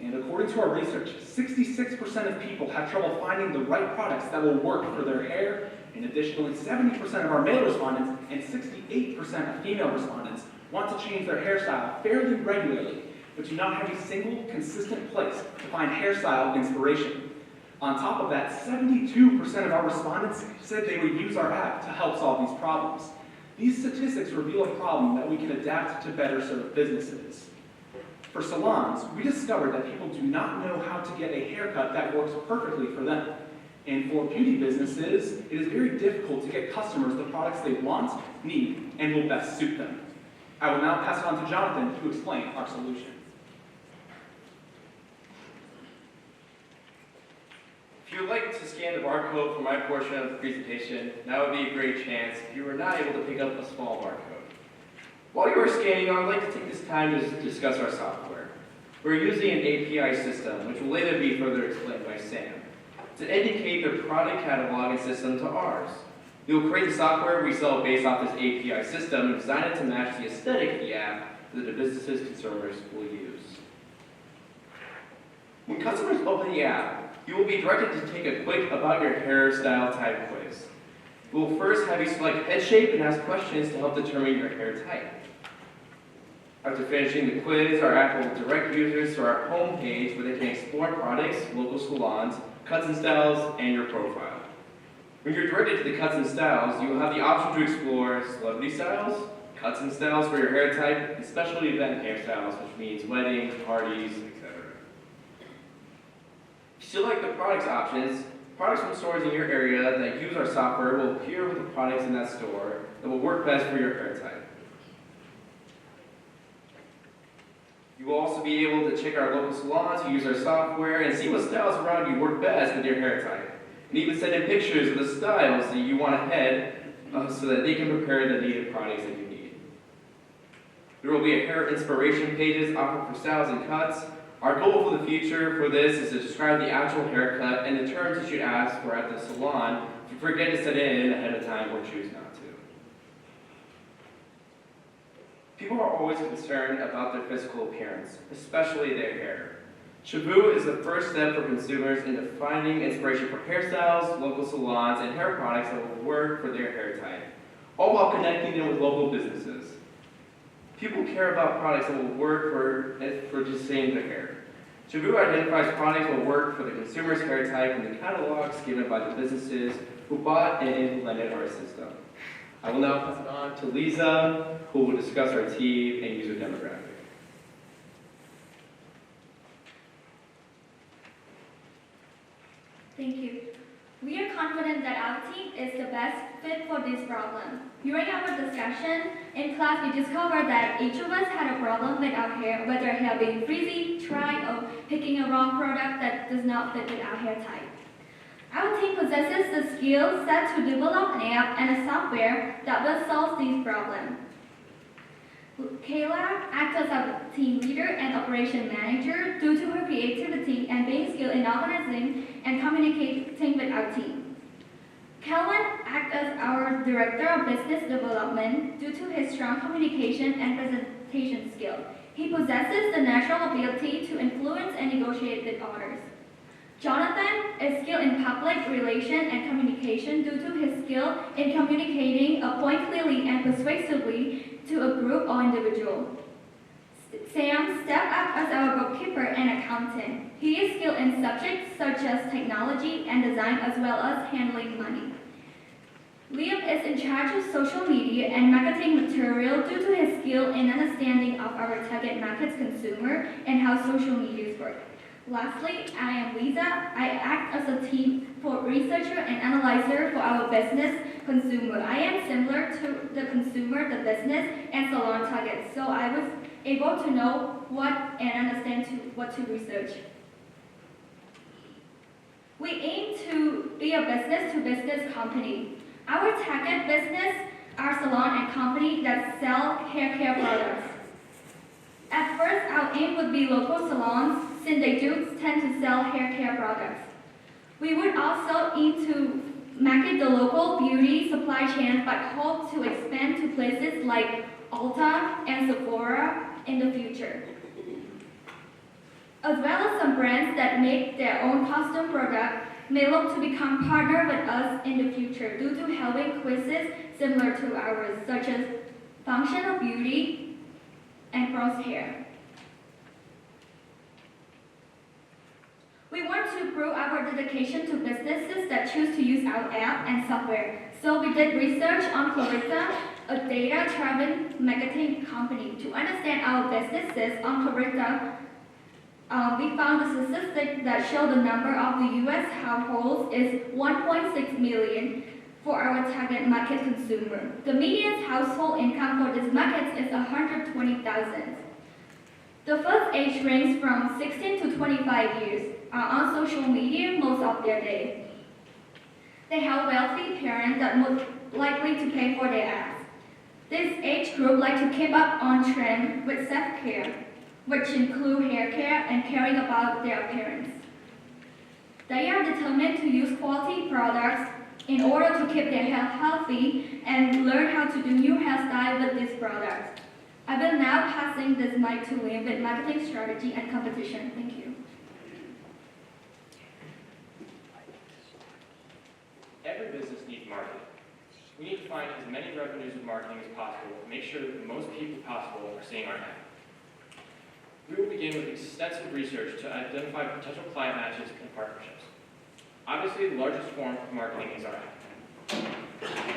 [SPEAKER 18] And according to our research, 66% of people have trouble finding the right products that will work for their hair, and additionally, 70% of our male respondents and 68% of female respondents want to change their hairstyle fairly regularly, but do not have a single consistent place to find hairstyle inspiration. On top of that, 72% of our respondents said they would use our app to help solve these problems. These statistics reveal a problem that we can adapt to better serve businesses. For salons, we discovered that people do not know how to get a haircut that works perfectly for them. And for beauty businesses, it is very difficult to get customers the products they want, need, and will best suit them. I will now pass it on to Jonathan to explain our solution.
[SPEAKER 19] If you would like to scan the barcode for my portion of the presentation, that would be a great chance if you were not able to pick up a small barcode. While you are scanning, I would like to take this time to discuss our software. We're using an API system, which will later be further explained by Sam, to indicate the product catalog and system to ours. We will create the software we sell based off this API system and design it to match the aesthetic of the app that the business's consumers will use. When customers open the app, you will be directed to take a quick about your hairstyle type quiz. We will first have you select head shape and ask questions to help determine your hair type. After finishing the quiz, our app will direct users to our home page where they can explore products, local salons, cuts and styles, and your profile. When you're directed to the cuts and styles, you will have the option to explore celebrity styles, cuts and styles for your hair type, and specialty event hairstyles, which means weddings, parties, etc. If you select the products options, products from stores in your area that use our software will appear with the products in that store that will work best for your hair type. You will also be able to check our local salons who use our software and see what styles around you work best with your hair type. And even send in pictures of the styles that you want ahead so that they can prepare the needed products that you need. There will be a hair inspiration pages offered for styles and cuts. Our goal for the future for this is to describe the actual haircut and the terms you should ask for at the salon if you forget to set it in ahead of time or choose not to. People are always concerned about their physical appearance, especially their hair. Shabu is the first step for consumers into finding inspiration for hairstyles, local salons, and hair products that will work for their hair type, all while connecting them with local businesses. People care about products that will work for just saying their hair. Shabu identifies products that will work for the consumer's hair type in the catalogs given by the businesses who bought and implemented our system. I will now pass it on to Lisa, who will discuss our team and user demographic.
[SPEAKER 6] Thank you. We are confident that our team is the best fit for this problem. During our discussion in class, we discovered that each of us had a problem with our hair, whether hair being frizzy, dry, or picking a wrong product that does not fit with our hair type. Our team possesses the skill set to develop an app and a software that will solve these problems. Kayla acts as our team leader and operation manager due to her creativity and being skilled in organizing and communicating with our team. Kelvin acts as our director of business development due to his strong communication and presentation skill. He possesses the natural ability to influence and negotiate with others. Jonathan is skilled in public relations and communication due to his skill in communicating a point clearly and persuasively to a group or individual. Sam stepped up as our bookkeeper and accountant. He is skilled in subjects such as technology and design as well as handling money. Liam is in charge of social media and marketing material due to his skill in understanding of our target market's consumer and how social media work. Lastly, I am Lisa. I act as a team for researcher and analyzer for our business consumer. I am similar to the consumer, the business, and salon target, so I was able to know what and understand what to research. We aim to be a business-to-business company. Our target business are salon and company that sell hair care products. At first, our aim would be local salons, since they do tend to sell hair care products. We would also aim to market the local beauty supply chain, but hope to expand to places like Ulta and Sephora in the future, as well as some brands that make their own custom product may look to become partner with us in the future due to having quizzes similar to ours, such as functional beauty and crosshair. We want to prove our dedication to businesses that choose to use our app and software. So we did research on Clarita, a data-driven marketing company. To understand our businesses on Clarita, we found the statistic that show the number of the U.S. households is 1.6 million for our target market consumer. The median household income for these markets is $120,000. The first age range from 16 to 25 years are on social media most of their day. They have wealthy parents that most likely to pay for their apps. This age group like to keep up on trend with self-care, which include hair care and caring about their appearance. They are determined to use quality products in order to keep their health healthy and learn how to do new hairstyles with these products. I will now passing this mic to Liam with marketing strategy and competition. Thank you.
[SPEAKER 13] Every business needs marketing. We need to find as many revenues of marketing as possible to make sure that the most people possible are seeing our ad. We will begin with extensive research to identify potential client matches and partnerships. Obviously, the largest form of marketing is our app.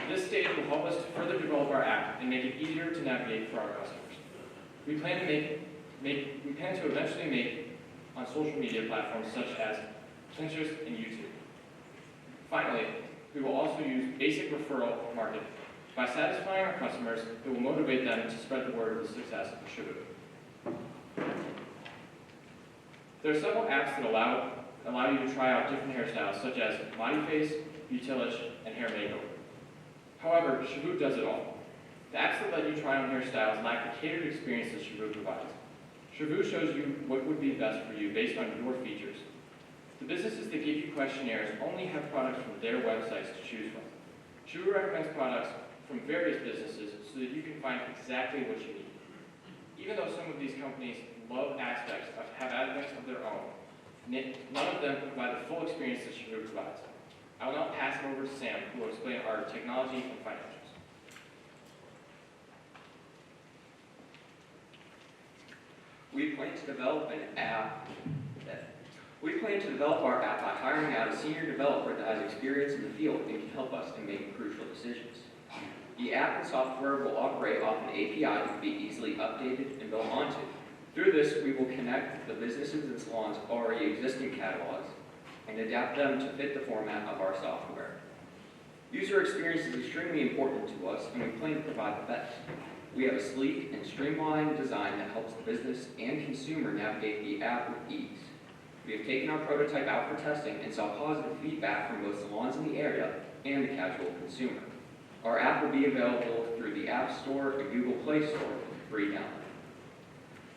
[SPEAKER 13] This stage will help us to further develop our app and make it easier to navigate for our customers. We plan to eventually make on social media platforms such as Pinterest and YouTube. Finally, we will also use basic referral marketing. By satisfying our customers, it will motivate them to spread the word of the success of SOBE. There are several apps that allow you to try out different hairstyles, such as Bodyface, Beautilish, and Hair Makeover. However, SOBE does it all. The apps that let you try on hairstyles lack the catered experience that SOBE provides. SOBE shows you what would be best for you based on your features. The businesses that give you questionnaires only have products from their websites to choose from. SOBE recommends products from various businesses so that you can find exactly what you need. Even though some of these companies have aspects of their own, none of them provide the full experience that SOBE provides. I will now pass it over to Sam, who will explain our technology and financials.
[SPEAKER 20] We plan to develop our app by hiring out a senior developer that has experience in the field and can help us in making crucial decisions. The app and software will operate off an API that can be easily updated and built onto. Through this, we will connect the businesses and salons already existing catalogs and adapt them to fit the format of our software. User experience is extremely important to us, and we plan to provide the best. We have a sleek and streamlined design that helps the business and consumer navigate the app with ease. We have taken our prototype out for testing and saw positive feedback from both salons in the area and the casual consumer. Our app will be available through the App Store and Google Play Store for free download.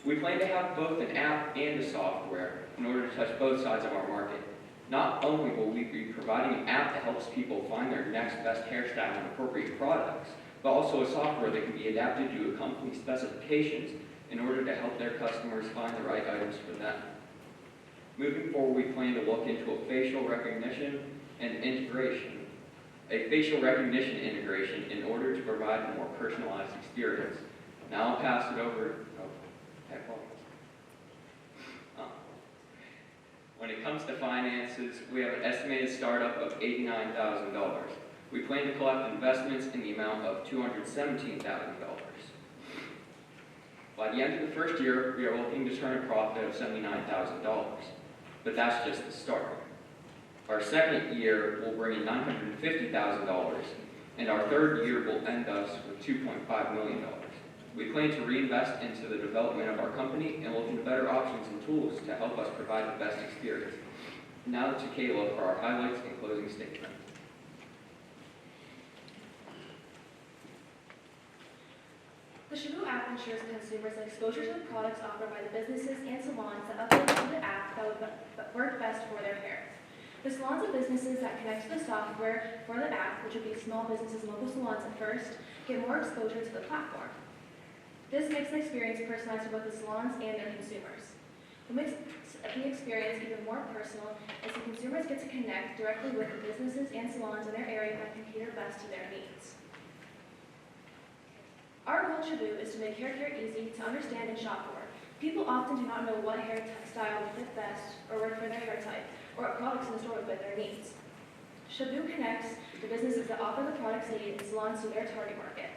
[SPEAKER 20] We plan to have both an app and a software in order to touch both sides of our market. Not only will we be providing an app that helps people find their next best hairstyle and appropriate products, but also a software that can be adapted to a company's specifications in order to help their customers find the right items for them. Moving forward, we plan to look into a facial recognition integration in order to provide a more personalized experience. Now I'll pass it over. When it comes to finances, we have an estimated startup of $89,000. We plan to collect investments in the amount of $217,000. By the end of the first year, we are looking to turn a profit of $79,000. But that's just the start. Our second year will bring in $950,000, and our third year will end us with $2.5 million. We plan to reinvest into the development of our company and look into better options and tools to help us provide the best experience. Now to Kayla for our highlights and closing statement.
[SPEAKER 8] The SOBE app
[SPEAKER 6] app ensures consumers have exposure to the products offered by the businesses and salons that upload to the app that would work best for their hair. The salons and businesses that connect to the software for the app, which would be small businesses and local salons at first, get more exposure to the platform. This makes the experience personalized for both the salons and their consumers. What makes the experience even more personal is the consumers get to connect directly with the businesses and salons in their area that can cater best to their needs. Our goal at SOBE is to make hair care easy to understand and shop for. People often do not know what hairstyle would fit best or work for their hair type, or what products in the store would fit their needs. SOBE connects the businesses that offer the products they need and salons to their target market.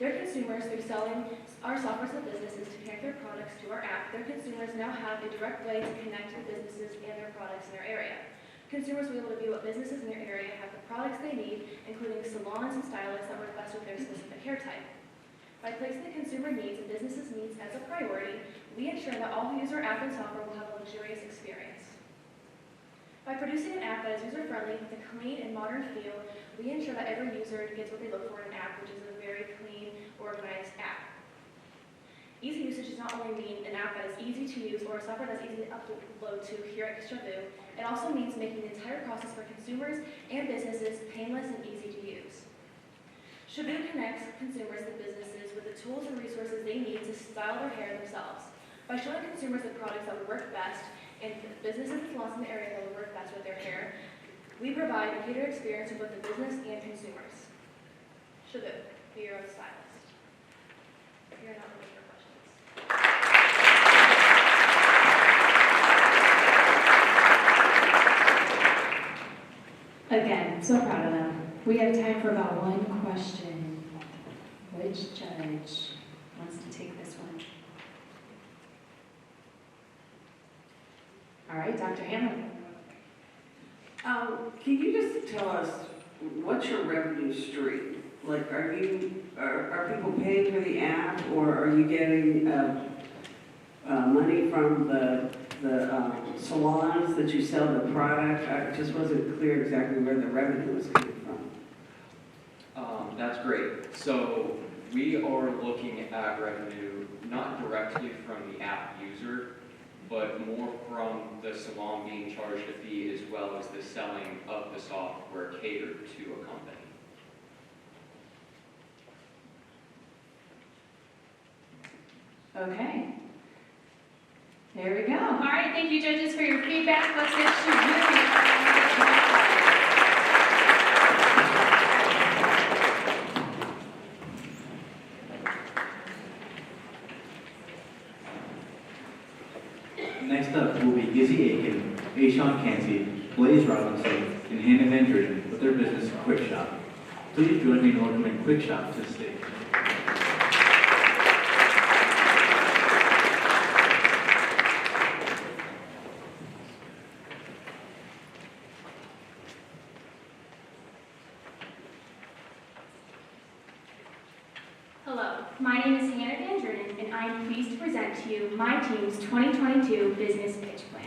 [SPEAKER 6] Their consumers, through selling our software to the businesses to connect their products to our app, their consumers now have a direct way to connect the businesses and their products in their area. Consumers will be able to view what businesses in their area have the products they need, including salons and stylists that work best with their specific hair type. By placing the consumer needs and businesses' needs as a priority, we ensure that all who use our app and software will have a luxurious experience. By producing an app that is user-friendly with a clean and modern feel, we ensure that every user gets what they look for in an app, which is a very clean, organized app. Easy usage does not only mean an app that is easy to use or a software that's easy to upload to here at SOBE, it also means making the entire process for consumers and businesses painless and easy to use. SOBE connects consumers and businesses with the tools and resources they need to style their hair themselves. By showing consumers the products that would work best and businesses and salons in the area that would work best with their hair, we provide a catered experience for both the business and consumers. SOBE, be your own stylist. We are not looking for questions.
[SPEAKER 10] Again, so proud of them. We have time for about one question. Which judge wants to take this one? All right, Dr. Hanlon.
[SPEAKER 12] Can you just tell us what's your revenue stream? Like, are people paying for the app, or are you getting money from the salons that you sell the product? I just wasn't clear exactly where the revenue was coming from.
[SPEAKER 20] That's great. So we are looking at revenue not directly from the app user, but more from the salon being charged a fee as well as the selling of the software catered to a company.
[SPEAKER 10] Okay. There we go.
[SPEAKER 7] All right, thank you, judges, for your feedback. Let's get SOBE.
[SPEAKER 2] Next up will be Izzy Aiken, Ashawn Cansey, Blaze Robinson, and Hannah Van Druden with their business Quick Shop. Please join me in welcoming Quick Shop to the stage.
[SPEAKER 6] Hello, my name is Hannah Van Druden, and I am pleased to present to you my team's 2022 Business Pitch Plan.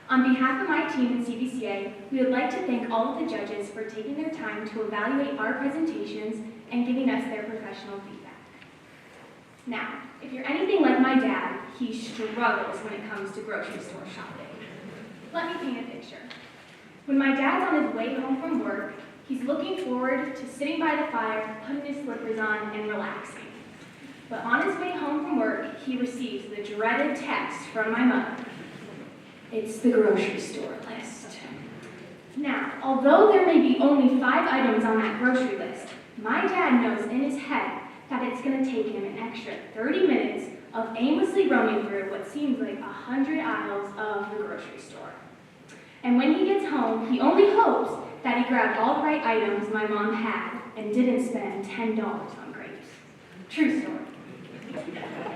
[SPEAKER 6] On behalf of my team at CBCA, we would like to thank all of the judges for taking their time to evaluate our presentations and giving us their professional feedback. Now, if you're anything like my dad, he struggles when it comes to grocery store shopping. Let me paint a picture. When my dad's on his way home from work, he's looking forward to sitting by the fire, putting his slippers on, and relaxing. But on his way home from work, he receives the dreaded text from my mother. It's the grocery store list. Now, although there may be only 5 items on that grocery list, my dad knows in his head that it's going to take him an extra 30 minutes of aimlessly roaming through what seems like 100 aisles of the grocery store. And when he gets home, he only hopes that he grabbed all the right items my mom had and didn't spend $10 on grapes. True story.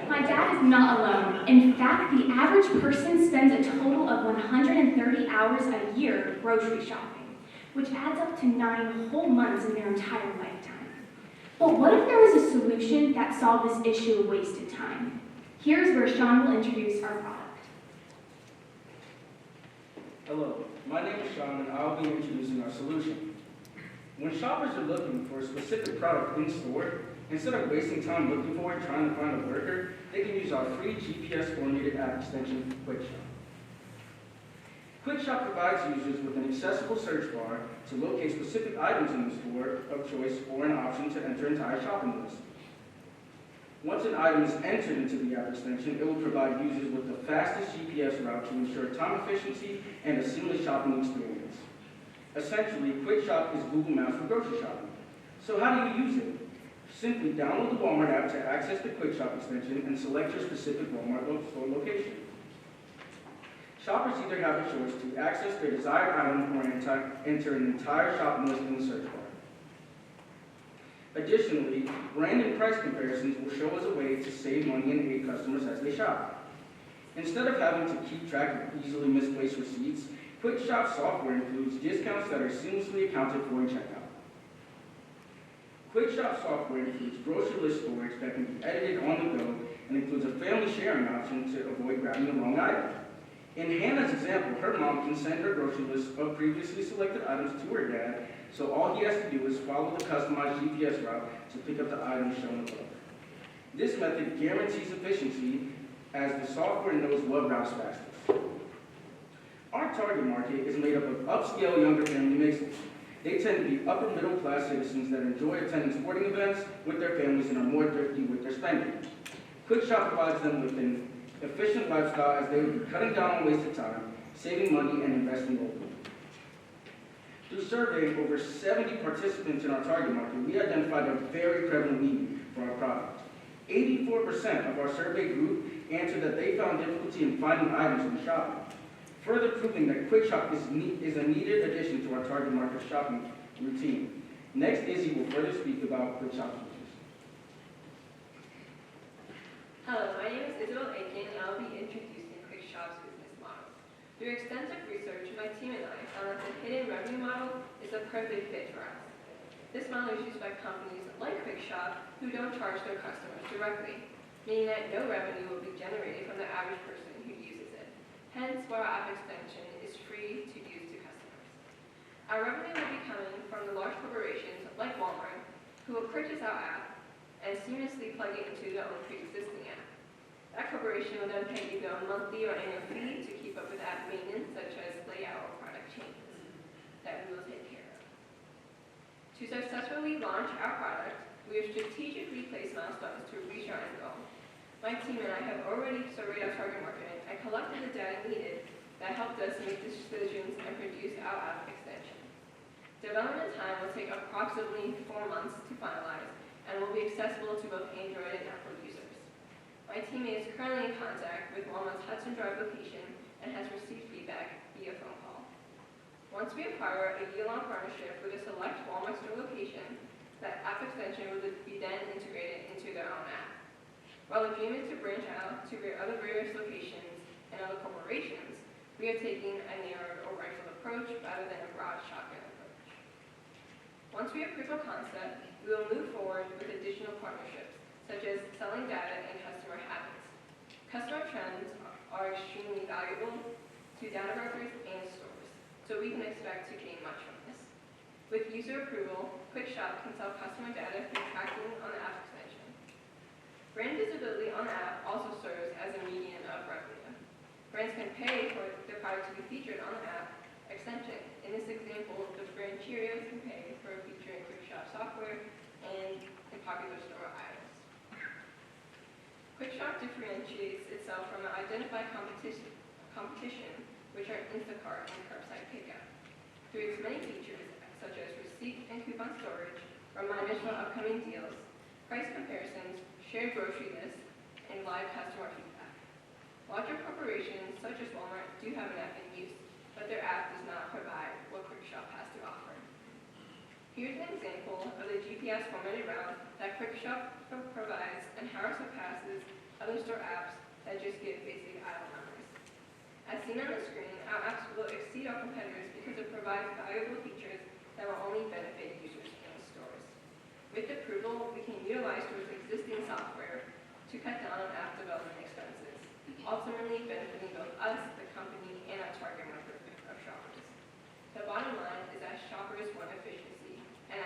[SPEAKER 6] My dad is not alone. In fact, the average person spends a total of 130 hours a year grocery shopping, which adds up to 9 whole months in their entire lifetime. But what if there was a solution that solved this issue of wasted time? Here's where Sean will introduce our product.
[SPEAKER 21] Hello, my name is Sean, and I'll be introducing our solution. When shoppers are looking for a specific product in store, instead of wasting time looking for it trying to find a worker, they can use our free GPS-coordinated app extension, QuickShop. QuickShop provides users with an accessible search bar to locate specific items in the store of choice or an option to enter entire shopping lists. Once an item is entered into the app extension, it will provide users with the fastest GPS route to ensure time efficiency and a seamless shopping experience. Essentially, QuickShop is Google Maps for grocery shopping. So how do you use it? Simply download the Walmart app to access the QuickShop extension and select your specific Walmart store location. Shoppers either have a choice to access their desired item or enter an entire shopping list in the search bar. Additionally, brand and price comparisons will show us a way to save money and aid customers as they shop. Instead of having to keep track of easily misplaced receipts, QuickShop software includes discounts that are seamlessly accounted for in checkout. QuickShop software includes grocery list storage that can be edited on the go and includes a family sharing option to avoid grabbing the wrong item. In Hannah's example, her mom can send her grocery list of previously selected items to her dad, so all he has to do is follow the customized GPS route to pick up the items shown above. This method guarantees efficiency as the software knows what routes fastest. Our target market is made up of upscale younger family mixes. They tend to be upper middle class citizens that enjoy attending sporting events with their families and are more thrifty with their spending. QuickShop provides them with an efficient lifestyle as they would be cutting down on wasted time, saving money, and investing locally. Through surveying over 70 participants in our target market, we identified a very prevalent need for our product. 84% of our survey group answered that they found difficulty in finding items when shopping, further proving that QuickShop is a needed addition to our target market shopping routine. Next, Izzy will further speak about QuickShop features.
[SPEAKER 22] Hello, my name is Isabel Aiken, and I'll be introducing QuickShop's business model. Through extensive research, my team and I found that the hidden revenue model is a perfect fit for us. This model is used by companies like QuickShop who don't charge their customers directly, meaning that no revenue will be generated from the average person who uses it. Hence, why our app extension is free to use to customers. Our revenue will be coming from the large corporations like Walmart, who will purchase our app and seamlessly plug it into their own pre-existing app. That corporation will then pay either a monthly or annual fee to keep up with app maintenance, such as layout or product changes, that we will take care of. To successfully launch our product, we have strategically placed milestones to reach our end goal. My team and I have already surveyed our target market and collected the data needed that helped us make decisions and produce our app extension. Development time will take approximately 4 months to finalize and will be accessible to both Android and Apple users. My teammate is currently in contact with Walmart's Hudson Drive location and has received feedback via phone call. Once we acquire a year-long partnership with a select Walmart store location, that app extension will be then integrated into their own app. While the dream is to branch out to other various locations and other corporations, we are taking a narrowed or rifled approach rather than a broad shotgun approach. Once we have proof of concept, we will move forward with additional partnerships, such as selling data and customer habits. Customer trends are extremely valuable to data brokers and stores, so we can expect to gain much from this. With user approval, QuickShop can sell customer data through tracking on the app extension. Brand visibility on the app also serves as a medium of revenue. Brands can pay for their product to be featured on the app extension. In this example, the brand Cheerios can pay for a feature in QuickShop software and in popular store items. QuickShop differentiates itself from an identified competition, which are Instacart and curbside pickup, through its many features such as receipt and coupon storage, reminders for upcoming deals, price comparisons, shared grocery lists, and live customer feedback. Larger corporations such as Walmart do have an app in use, but their app does not provide what QuickShop has to offer. Here's an example of the GPS formatted route that QuickShop provides and how it surpasses other store apps that just give basic aisle numbers. As seen on the screen, our apps will exceed our competitors because it provides valuable features that will only benefit users in the stores. With approval, we can utilize stores' existing software to cut down on app development expenses, ultimately benefiting both us, the company, and our target market of shoppers. The bottom line is that shoppers want efficiency, and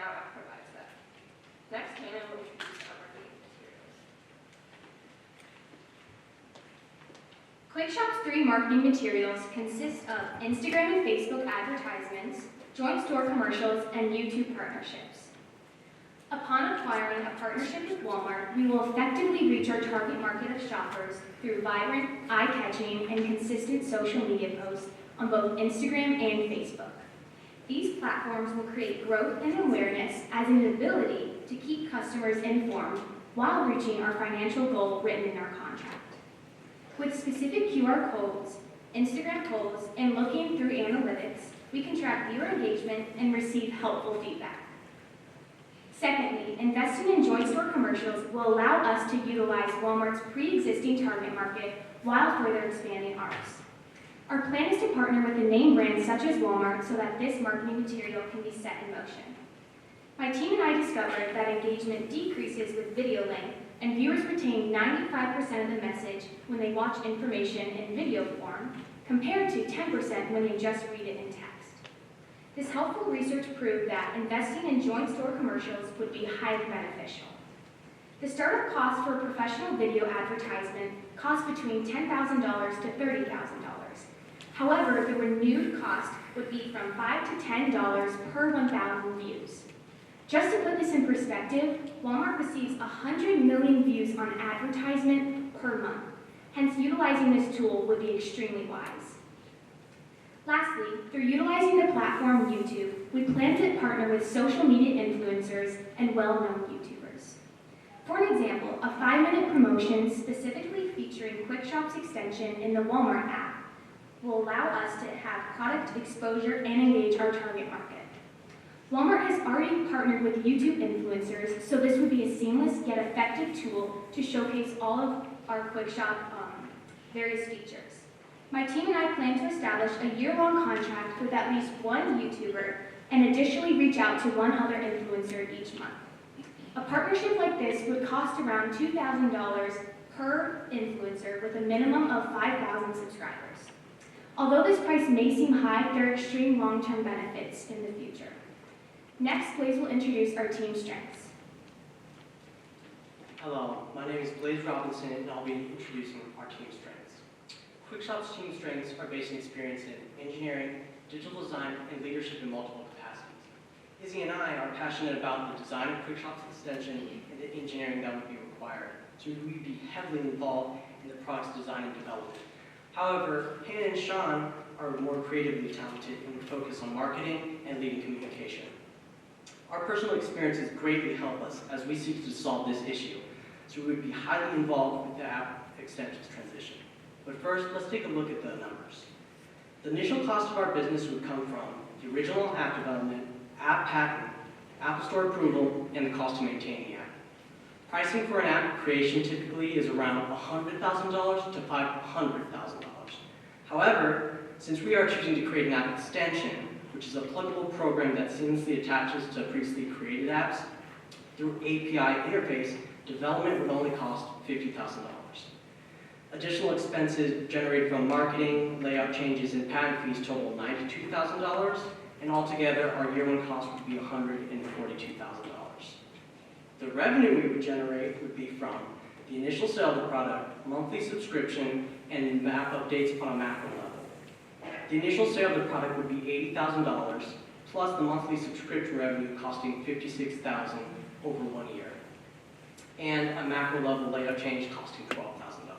[SPEAKER 6] QuickShop's 3 marketing materials consist of Instagram and Facebook advertisements, joint store commercials, and YouTube partnerships. Upon acquiring a partnership with Walmart, we will effectively reach our target market of shoppers through vibrant, eye-catching, and consistent social media posts on both Instagram and Facebook. These platforms will create growth and awareness as an ability to keep customers informed while reaching our financial goal written in our contract. With specific QR codes, Instagram polls, and looking through analytics, we can track viewer engagement and receive helpful feedback. Secondly, investing in joint store commercials will allow us to utilize Walmart's pre-existing target market while further expanding ours. Our plan is to partner with a name brand such as Walmart so that this marketing material can be set in motion. My team and I discovered that engagement decreases with video length, and viewers retain 95% of the message when they watch information in video form, compared to 10% when they just read it in text. This helpful research proved that investing in joint store commercials would be highly beneficial. The startup cost for a professional video advertisement costs between $10,000 to $30,000. However, the renewed cost would be from $5 to $10 per 1,000 views. Just to put this in perspective, Walmart receives 100 million views on advertisement per month. Hence, utilizing this tool would be extremely wise. Lastly, through utilizing the platform YouTube, we plan to partner with social media influencers and well-known YouTubers. For an example, a 5-minute promotion specifically featuring QuickShop's extension in the Walmart app will allow us to have product exposure and engage our target market. Walmart has already partnered with YouTube influencers, so this would be a seamless yet effective tool to showcase all of our QuickShop various features. My team and I plan to establish a year-long contract with at least one YouTuber and additionally reach out to one other influencer each month. A partnership like this would cost around $2,000 per influencer with a minimum of 5,000 subscribers. Although this price may seem high, there are extreme long-term benefits in the future. Next, Blaze will introduce our team strengths.
[SPEAKER 4] Hello, my name is Blaze Robinson, and I'll be introducing our team strengths. QuickShop's team strengths are based on experience in engineering, digital design, and leadership in multiple capacities. Izzy and I are passionate about the design of QuickShop's extension and the engineering that would be required, so we would be heavily involved in the product's design and development. However, Hannah and Sean are more creatively talented and would focus on marketing and leading communication. Our personal experiences greatly help us as we seek to solve this issue, so we would be highly involved with the app extensions transition. But first, let's take a look at the numbers. The initial cost of our business would come from the original app development, app patent, Apple Store approval, and the cost to maintain the app. Pricing for an app creation typically is around $100,000 to $500,000. However, since we are choosing to create an app extension, which is a pluggable program that seamlessly attaches to previously created apps, through API interface, development would only cost $50,000. Additional expenses generated from marketing, layout changes, and patent fees total $92,000, and altogether our year-one cost would be $142,000. The revenue we would generate would be from the initial sale of the product, monthly subscription, and map updates on a macro level. The initial sale of the product would be $80,000, plus the monthly subscription revenue costing $56,000 over 1 year, and a macro level layout change costing $12,000.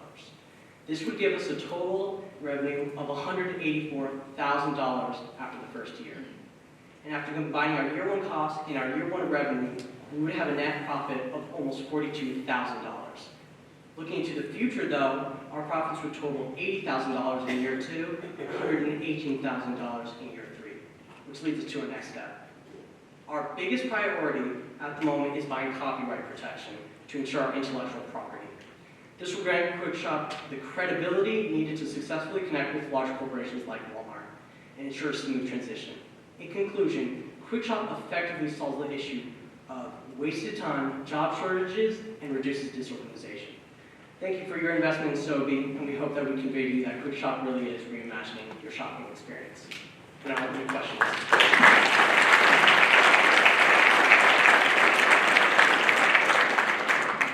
[SPEAKER 4] This would give us a total revenue of $184,000 after the first year. And after combining our year one costs and our year one revenue, we would have a net profit of almost $42,000. Looking into the future though, our profits would total $80,000 in year 2 and $118,000 in year 3, which leads us to our next step. Our biggest priority at the moment is buying copyright protection to ensure our intellectual property. This will grant QuickShop the credibility needed to successfully connect with large corporations like Walmart and ensure a smooth transition. In conclusion, QuickShop effectively solves the issue of wasted time, job shortages, and reduces disorganization. Thank you for your investment in SOBE, and we hope that we convey to you that QuickShop really is reimagining your shopping experience. And I have any questions.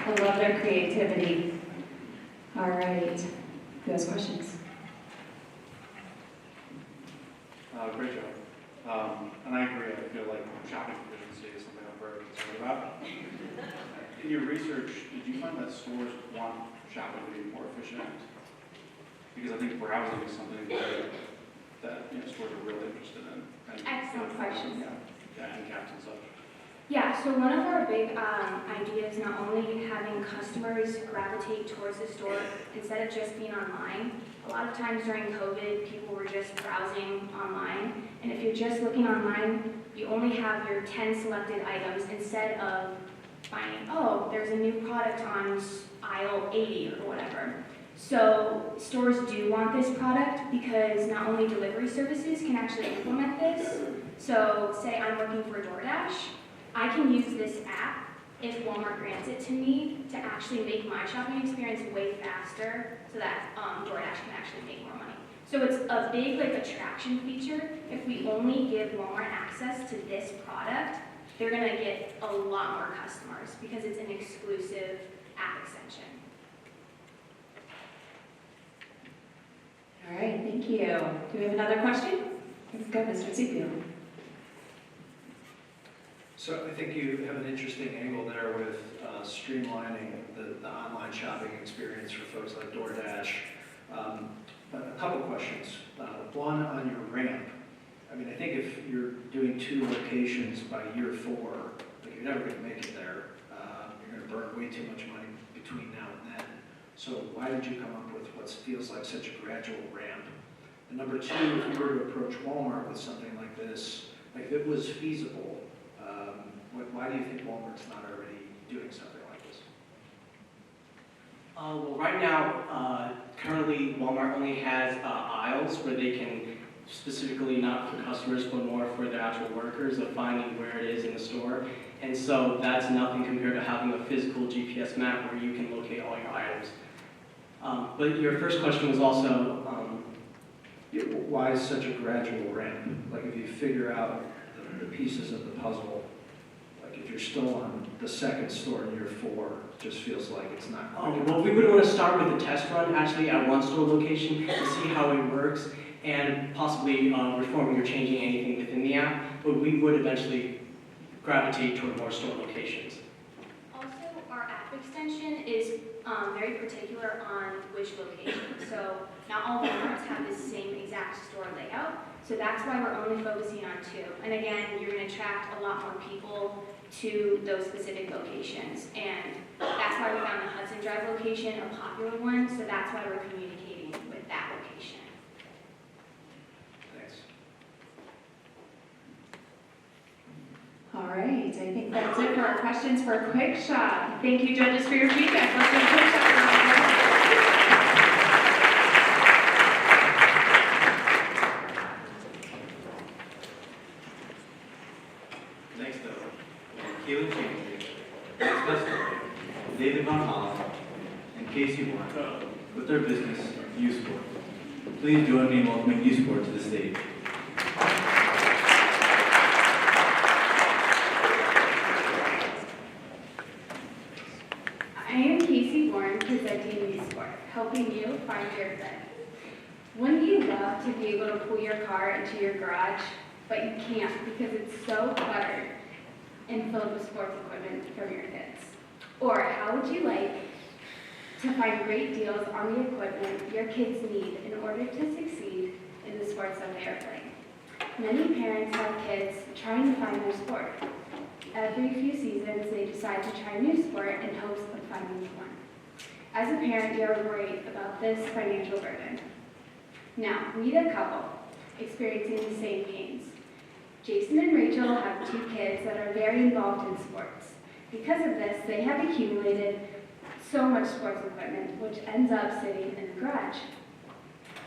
[SPEAKER 10] I love their creativity. All right. Who has questions?
[SPEAKER 11] Great job. And I agree, I feel like shopping efficiency is something I'm very concerned about. In your research, did you find that stores want shopping to be more efficient? Because I think browsing is something that stores are really interested in. And
[SPEAKER 6] Excellent question.
[SPEAKER 11] Yeah, and caps and such.
[SPEAKER 6] Yeah, so one of our big ideas, not only having customers gravitate towards the store instead of just being online. A lot of times during COVID, people were just browsing online. And if you're just looking online, you only have your 10 selected items instead of finding, oh, there's a new product on aisle 80 or whatever. So stores do want this product because not only delivery services can actually implement this. So say I'm looking for DoorDash, I can use this app if Walmart grants it to me to actually make my shopping experience way faster so that DoorDash can actually make more money. So it's a big attraction feature. If we only give Walmart access to this product, they're gonna get a lot more customers because it's an exclusive app extension.
[SPEAKER 10] All right, thank you. Do we have another question? Let's go, Mr. Zipio.
[SPEAKER 11] So I think you have an interesting angle there with streamlining the online shopping experience for folks like DoorDash. A couple questions. One on your ramp. I mean, I think if you're doing 2 locations by year 4, you're never going to make it there. You're going to burn way too much money between now and then. So why did you come up with what feels like such a gradual ramp? And number 2, if you were to approach Walmart with something like this, if it was feasible, why do you think Walmart's not already doing something like this?
[SPEAKER 4] Well, right now, currently Walmart only has aisles where they can specifically not for customers but more for the actual workers of finding where it is in the store. And so that's nothing compared to having a physical GPS map where you can locate all your items. But your first question was also...
[SPEAKER 11] why is such a gradual ramp? Like if you figure out the pieces of the puzzle, like if you're still on the second store in year 4, it just feels like it's not quick
[SPEAKER 4] well, we would want to start with a test run actually at one store location to see how it works and possibly reforming or changing anything within the app, but we would eventually gravitate toward more store locations.
[SPEAKER 6] Also, our app extension is very particular on which location. So not all Walmarts have the same exact store layout. So that's why we're only focusing on 2. And again, you're going to attract a lot more people to those specific locations. And that's why we found the Hudson Drive location a popular one. So that's why we're communicating with that location.
[SPEAKER 11] Thanks.
[SPEAKER 10] All right, I think that's it for our questions for Quick Shot. Thank you, judges, for your feedback. Let's do a Quick Shot round.
[SPEAKER 2] Next up, Keelan Chamberlain, David Von Holland, and Casey Warren with their business, Esports. Please join me in welcoming Esports to the stage.
[SPEAKER 6] I am Casey Warren presenting Esports, helping you find your fit. Wouldn't you love to be able to pull your car into your garage, but you can't because it's so cluttered and filled with sports equipment from your kids? Or how would you like to find great deals on the equipment your kids need in order to succeed in the sports that they are playing? Many parents have kids trying to find their sport. Every few seasons, they decide to try a new sport in hopes of finding one. As a parent, you're worried about this financial burden. Now, meet a couple experiencing the same pains. Jason and Rachel have 2 kids that are very involved in sports. Because of this, they have accumulated so much sports equipment, which ends up sitting in the garage.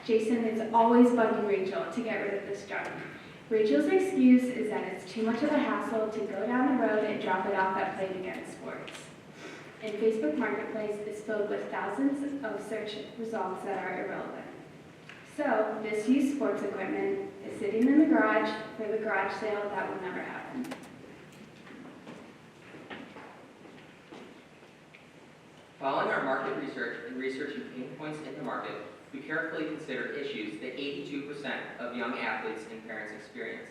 [SPEAKER 6] Jason is always bugging Rachel to get rid of this junk. Rachel's excuse is that it's too much of a hassle to go down the road and drop it off at Play It Again Sports. And Facebook Marketplace is filled with thousands of search results that are irrelevant. So this used sports equipment is sitting in the garage for the garage sale that will never happen.
[SPEAKER 14] Following our market research and researching pain points in the market, We carefully consider issues that 82% of young athletes and parents experience.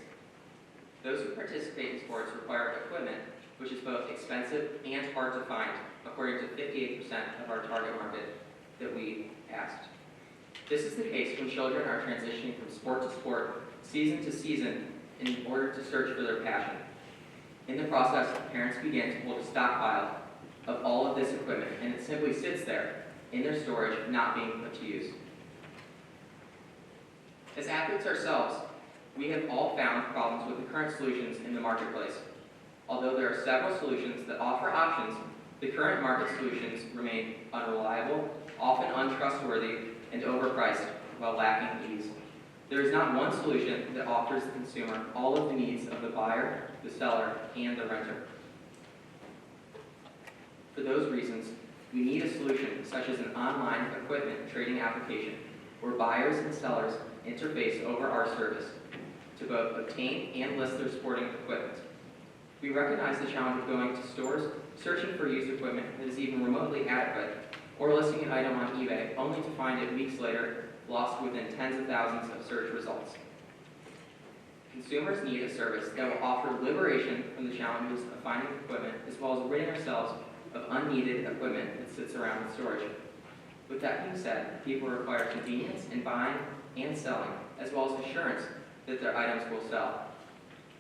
[SPEAKER 14] Those who participate in sports require equipment which is both expensive and hard to find, according to 58% of our target market that we asked. This is the case when children are transitioning from sport to sport, season to season, in order to search for their passion. In the process, parents begin to hold a stockpile of all of this equipment, and it simply sits there in their storage, not being put to use. As athletes ourselves, we have all found problems with the current solutions in the marketplace. Although there are several solutions that offer options, the current market solutions remain unreliable, often untrustworthy, and overpriced while lacking ease. There is not one solution that offers the consumer all of the needs of the buyer, the seller, and the renter. For those reasons, we need a solution such as an online equipment trading application where buyers and sellers interface over our service to both obtain and list their sporting equipment. We recognize the challenge of going to stores, searching for used equipment that is even remotely adequate, or listing an item on eBay only to find it weeks later lost within tens of thousands of search results. Consumers need a service that will offer liberation from the challenges of finding equipment, as well as ridding ourselves of unneeded equipment that sits around in storage. With that being said, people require convenience in buying and selling, as well as assurance that their items will sell.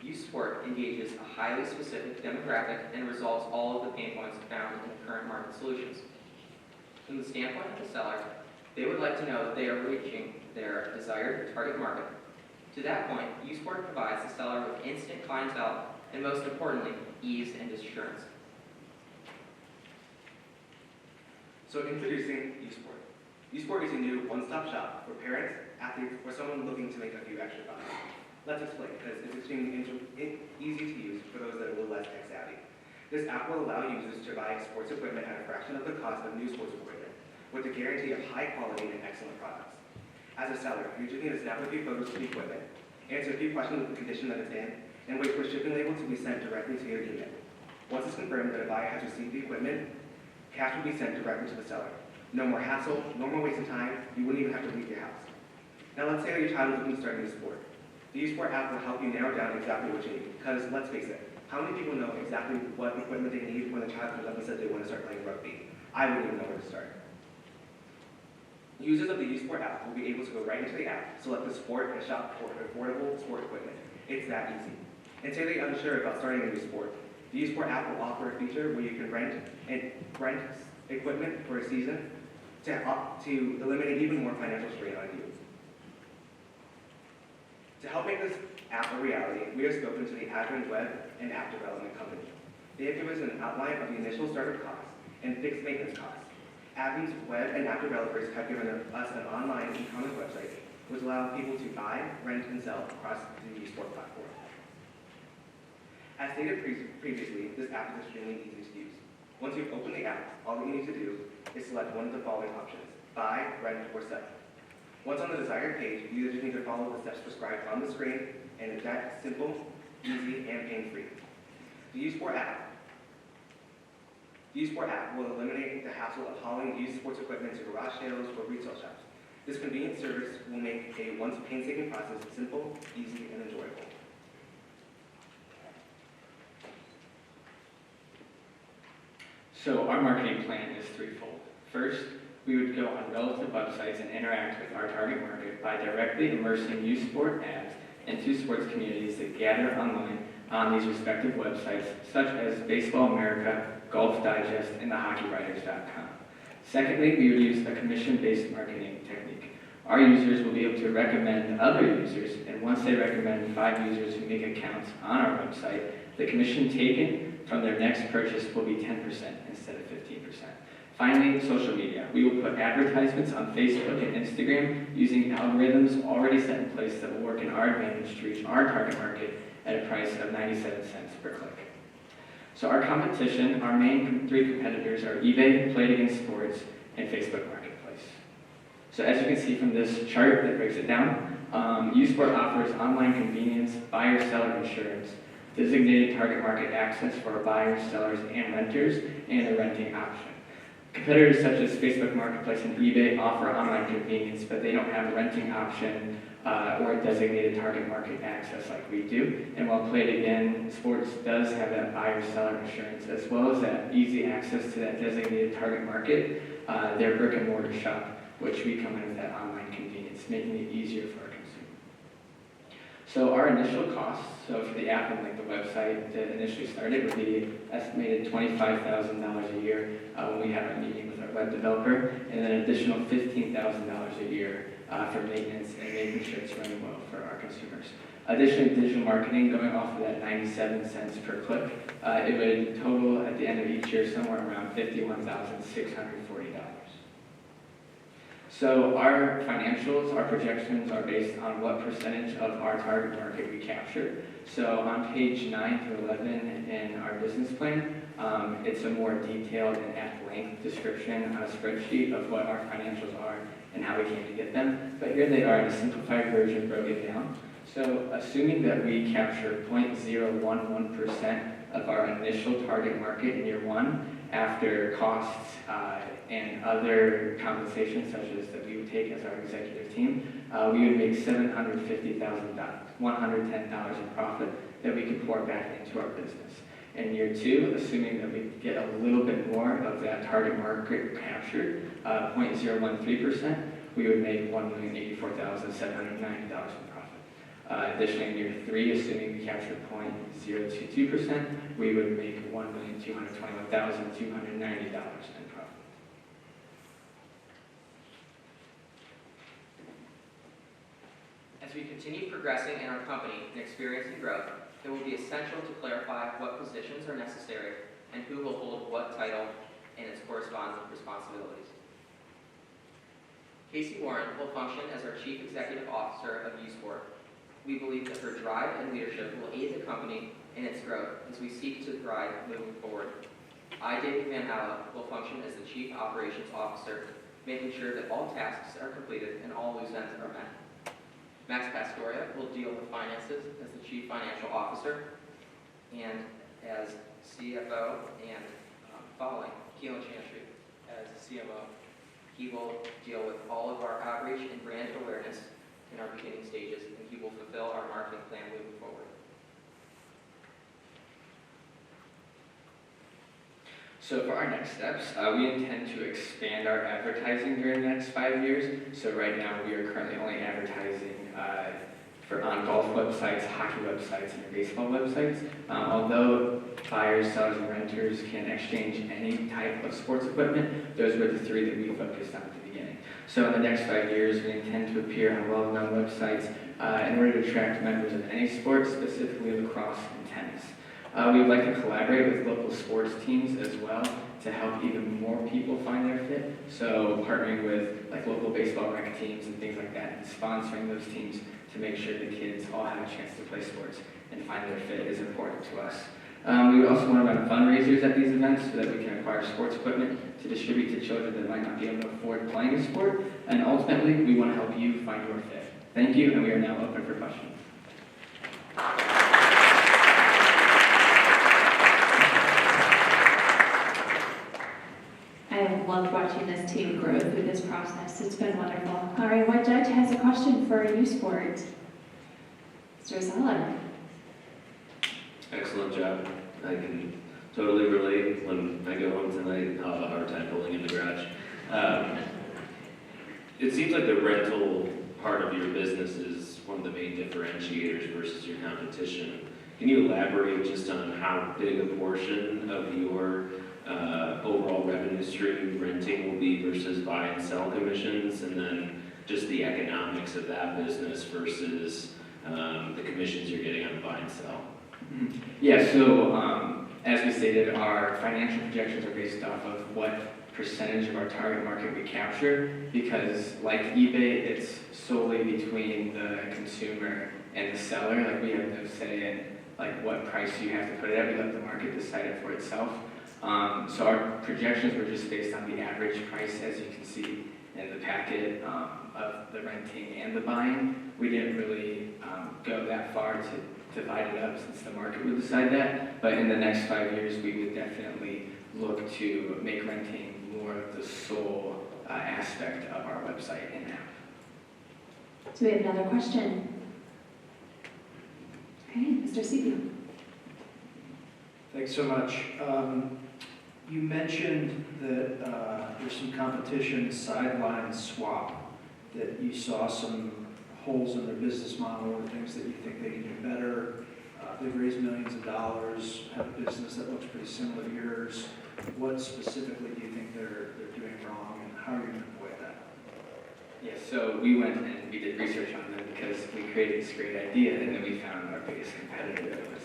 [SPEAKER 14] Youth sport engages a highly specific demographic and resolves all of the pain points found in the current market solutions. From the standpoint of the seller, they would like to know that they are reaching their desired target market. To that point, youth sport provides the seller with instant clientele and, most importantly, ease and assurance.
[SPEAKER 3] So introducing Esports. Esports is a new one-stop shop for parents, athletes, or someone looking to make a few extra bucks. Let's explain, because it's extremely easy to use for those that are a little less tech savvy. This app will allow users to buy sports equipment at a fraction of the cost of new sports equipment, with the guarantee of high quality and excellent products. As a seller, you just need to snap a few photos of the equipment, answer a few questions of the condition that it's in, and wait for a shipping label to be sent directly to your email. Once it's confirmed that a buyer has received the equipment, cash will be sent directly to the seller. No more hassle, no more waste of time, you wouldn't even have to leave your house. Now let's say that your child is looking to start a new sport. The eSport app will help you narrow down exactly what you need, because let's face it, how many people know exactly what equipment they need when the child comes up and says they want to start playing rugby? I wouldn't even know where to start. Users of the eSport app will be able to go right into the app, select the sport, and shop for affordable sport equipment. It's that easy. And say they're unsure about starting a new sport. The eSport app will offer a feature where you can rent equipment for a season to eliminate even more financial strain on you. To help make this app a reality, we have spoken to the Akron Web and App Development Company. They have given us an outline of the initial startup costs and fixed maintenance costs. Akron's web and app developers have given us an online e-commerce website, which allows people to buy, rent, and sell across the eSport platform. As stated previously, this app is extremely easy to use. Once you've opened the app, all you need to do is select one of the following options: buy, rent, or sell. Once on the desired page, you just need to follow the steps prescribed on the screen, and it's that simple, easy, and pain-free. The eSport app will eliminate the hassle of hauling used sports equipment to garage sales or retail shops. This convenient service will make a once painstaking process simple, easy, and enjoyable.
[SPEAKER 5] So our marketing plan is threefold. First, we would go on relative websites and interact with our target market by directly immersing youth sport ads into sports communities that gather online on these respective websites, such as Baseball America, Golf Digest, and thehockeywriters.com. Secondly, we would use a commission-based marketing technique. Our users will be able to recommend other users, and once they recommend 5 users who make accounts on our website, the commission taken from their next purchase will be 10% instead of 15%. Finally, social media. We will put advertisements on Facebook and Instagram using algorithms already set in place that will work in our advantage to reach our target market at a price of 97 cents per click. So our competition, our main 3 competitors are eBay, Play It Again Sports, and Facebook Marketplace. So as you can see from this chart that breaks it down, Usport offers online convenience, buyer-seller insurance, designated target market access for our buyers, sellers, and renters, and a renting option. Competitors such as Facebook Marketplace and eBay offer online convenience, but they don't have a renting option or designated target market access like we do. And while Play It Again Sports does have that buyer-seller assurance as well as that easy access to that designated target market, their brick-and-mortar shop, which we come in with that online convenience, making it easier for our consumer. So our initial costs, so for the app and like the website that initially started, would be estimated $25,000 a year when we have a meeting with our web developer, and then an additional $15,000 a year for maintenance and making sure it's running well for our consumers. Additionally, digital marketing, going off of that 97 cents per click, it would total at the end of each year somewhere around $51,640. So our financials, our projections are based on what percentage of our target market we capture. So on page 9 through 11 in our business plan, it's a more detailed and at-length description on a spreadsheet of what our financials are and how we came to get them. But here they are in a simplified version broken down. So assuming that we capture 0.011% of our initial target market in year 1, after costs and other compensations such as that we would take as our executive team, we would make $750,000, $110 in profit that we could pour back into our business. In year 2, assuming that we get a little bit more of that target market captured, 0.013%, we would make $1,084,790 in profit. Additionally, in year 3, assuming we capture 0.022%, we would make $1,221,290 in profit.
[SPEAKER 20] As we continue progressing in our company and experiencing growth, it will be essential to clarify what positions are necessary and who will hold what title and its corresponding responsibilities. Casey Warren will function as our Chief Executive Officer of Esports. We believe that her drive and leadership will aid the company in its growth as we seek to thrive moving forward. I, David Van Halla, will function as the Chief Operations Officer, making sure that all tasks are completed and all loose ends are met. Max Pastoria will deal with finances as the Chief Financial Officer, and as CFO, and following Keelan Chantry as CMO. He will deal with all of our outreach and brand awareness in our beginning stages, and he will fulfill our marketing plan moving forward.
[SPEAKER 5] So for our next steps, we intend to expand our advertising during the next 5 years. So right now we are currently only advertising on golf websites, hockey websites, and baseball websites. Although buyers, sellers, and renters can exchange any type of sports equipment, those were the 3 that we focused on at the beginning. So in the next 5 years, we intend to appear on well-known websites in order to attract members of any sport, specifically lacrosse and tennis. We would like to collaborate with local sports teams as well to help even more people find their fit. So partnering with like local baseball rec teams and things like that and sponsoring those teams to make sure the kids all have a chance to play sports and find their fit is important to us. We would also want to run fundraisers at these events so that we can acquire sports equipment to distribute to children that might not be able to afford playing a sport. And ultimately, we want to help you find your fit. Thank you, and we are now open for questions.
[SPEAKER 10] I have loved watching this team grow through this process. It's been wonderful. All right, what judge has a question for Esports? Mr. Zeller.
[SPEAKER 17] Excellent job. I can totally relate. When I go home tonight, I'll have a hard time pulling in the garage. It seems like the rental part of your business is one of the main differentiators versus your competition. Can you elaborate just on how big a portion of your overall revenue stream renting will be versus buy and sell commissions, and then just the economics of that business versus the commissions you're getting on the buy and sell?
[SPEAKER 5] Yeah, so as we stated, our financial projections are based off of what percentage of our target market we capture, because like eBay, it's solely between the consumer and the seller. Like we have no say in like what price you have to put it at. We let the market decide it for itself. So our projections were just based on the average price, as you can see in the packet, of the renting and the buying. We didn't really go that far to divide it up since the market would decide that. But in the next 5 years, we would definitely look to make renting more of the sole aspect of our website and app.
[SPEAKER 10] Do we have another question? Okay, Mr. Sepia.
[SPEAKER 11] Thanks so much. You mentioned that there's some competition, Sideline Swap, that you saw some holes in their business model or things that you think they can do better. They've raised millions of dollars, have a business that looks pretty similar to yours. What specifically do you think they're doing wrong, and how are you going to avoid that?
[SPEAKER 5] Yeah, so we went and we did research on them because we created this great idea, and then we found our biggest competitor that was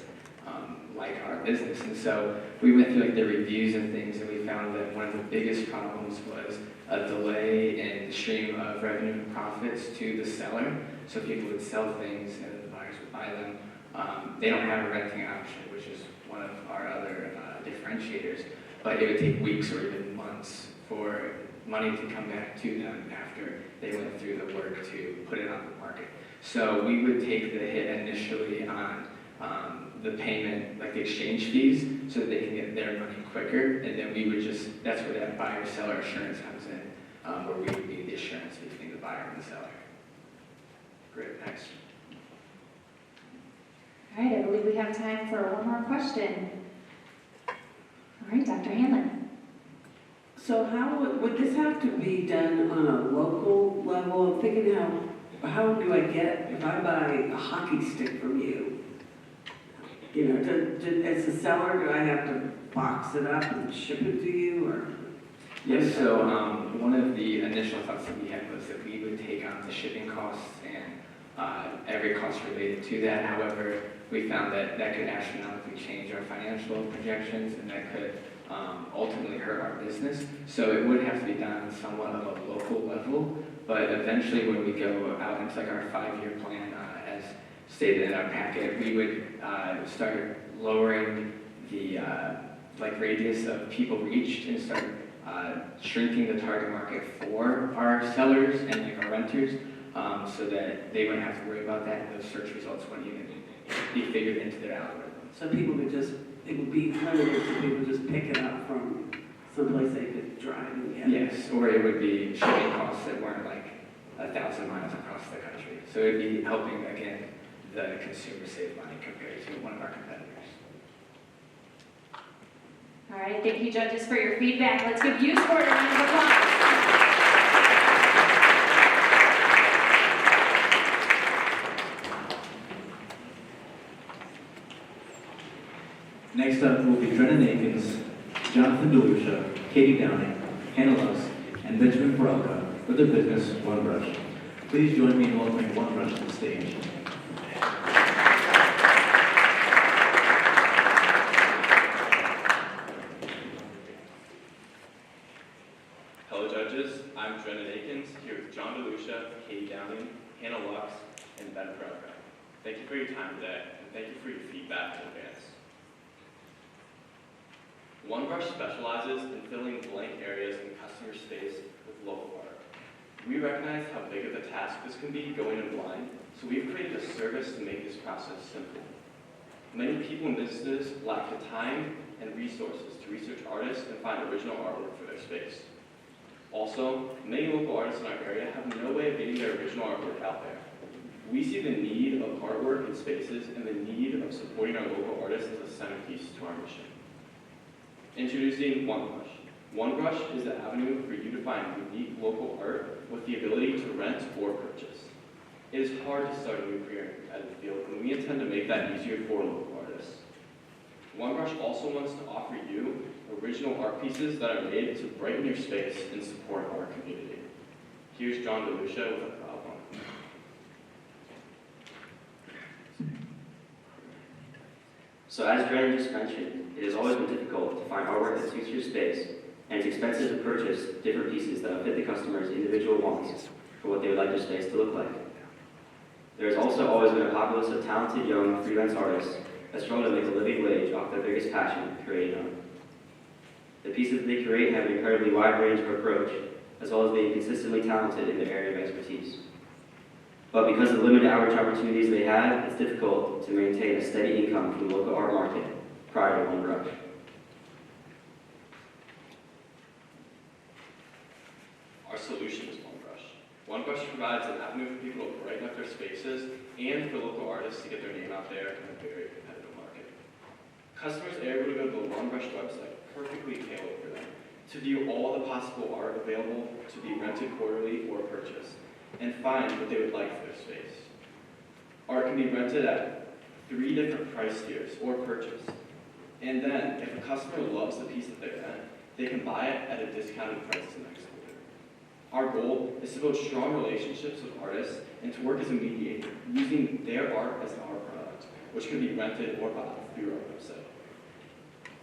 [SPEAKER 5] like our business. And so we went through like the reviews and things, and we found that one of the biggest problems was a delay in the stream of revenue and profits to the seller. So people would sell things and then the buyers would buy them. They don't have a renting option, which is one of our other differentiators, but it would take weeks or even months for money to come back to them after they went through the work to put it on the market. So we would take the hit initially on the payment, like the exchange fees, so that they can get their money quicker, and then we would just, that's where that buyer-seller assurance comes in, where we would be the assurance between the buyer and the seller.
[SPEAKER 11] Great, thanks.
[SPEAKER 10] All right, I believe we have time for one more question. All right, Dr. Hanlon.
[SPEAKER 12] So how would this have to be done on a local level? I'm thinking how do I get, if I buy a hockey stick from you, you know, as a seller, do I have to box it up and ship it to you, or?
[SPEAKER 5] Yes, so one of the initial thoughts that we had was that we would take on the shipping costs and every cost related to that. However, we found that that could astronomically change our financial projections, and that could ultimately hurt our business. So it would have to be done on somewhat of a local level, but eventually when we go out into like our 5-year plan, as stated in our packet, we would start lowering the radius of people reached and start shrinking the target market for our sellers and like our renters, so that they wouldn't have to worry about that, and those search results wouldn't even be figured into their algorithm.
[SPEAKER 12] So people could just, it would be limited to people just pick it up from someplace they could drive and get it.
[SPEAKER 5] Yes, or it would be shipping costs that weren't like 1,000 miles across the country. So it would be helping, again, the consumer save money compared to one of our competitors.
[SPEAKER 7] All right, thank you, judges, for your feedback. Let's give Usport a round of applause.
[SPEAKER 2] Next up will be Drennan Akins, Jonathan DeLucia, Katie Downing, Hannah Luss, and Benjamin Peralta with their business, One Brush. Please join me in welcoming One Brush to the stage.
[SPEAKER 9] Hello judges, I'm Drennan Akins, here with John DeLucia, Katie Downing, Hannah Lux, and Ben Peralta. Thank you for your time today, and thank you for your feedback in advance. OneBrush specializes in filling blank areas in customer space with local art. We recognize how big of a task this can be going in blind, so we've created a service to make this process simple. Many people and businesses lack the time and resources to research artists and find original artwork for their space. Also, many local artists in our area have no way of getting their original artwork out there. We see the need of artwork in spaces and the need of supporting our local artists as a centerpiece to our mission. Introducing OneBrush. OneBrush is the avenue for you to find unique local art with the ability to rent or purchase. It is hard to start a new career in the competitive field, and we intend to make that easier for local artists. OneBrush also wants to offer you original art pieces that are made to brighten your space and support our community. Here's John DeLucia with a problem.
[SPEAKER 15] So as Drennan just mentioned, it has always been difficult to find artwork that suits your space, and it's expensive to purchase different pieces that will fit the customer's individual wants for what they would like their space to look like. There has also always been a populace of talented young freelance artists that struggle to make a living wage off their biggest passion, creating art. The pieces that they create have an incredibly wide range of approach, as well as being consistently talented in their area of expertise. But because of the limited outreach opportunities they have, it's difficult to maintain a steady income from the local art market prior to OneBrush.
[SPEAKER 9] solution is OneBrush. OneBrush provides an avenue for people to brighten up their spaces and for local artists to get their name out there in a very competitive market. Customers are able to go to the OneBrush website, perfectly tailored for them, to view all the possible art available to be rented quarterly or purchased, and find what they would like for their space. Art can be rented at 3 different price tiers or purchased. And then, if a customer loves the piece that they rent, they can buy it at a discounted price the next quarter. Our goal is to build strong relationships with artists and to work as a mediator, using their art as our product, which can be rented or bought through our website.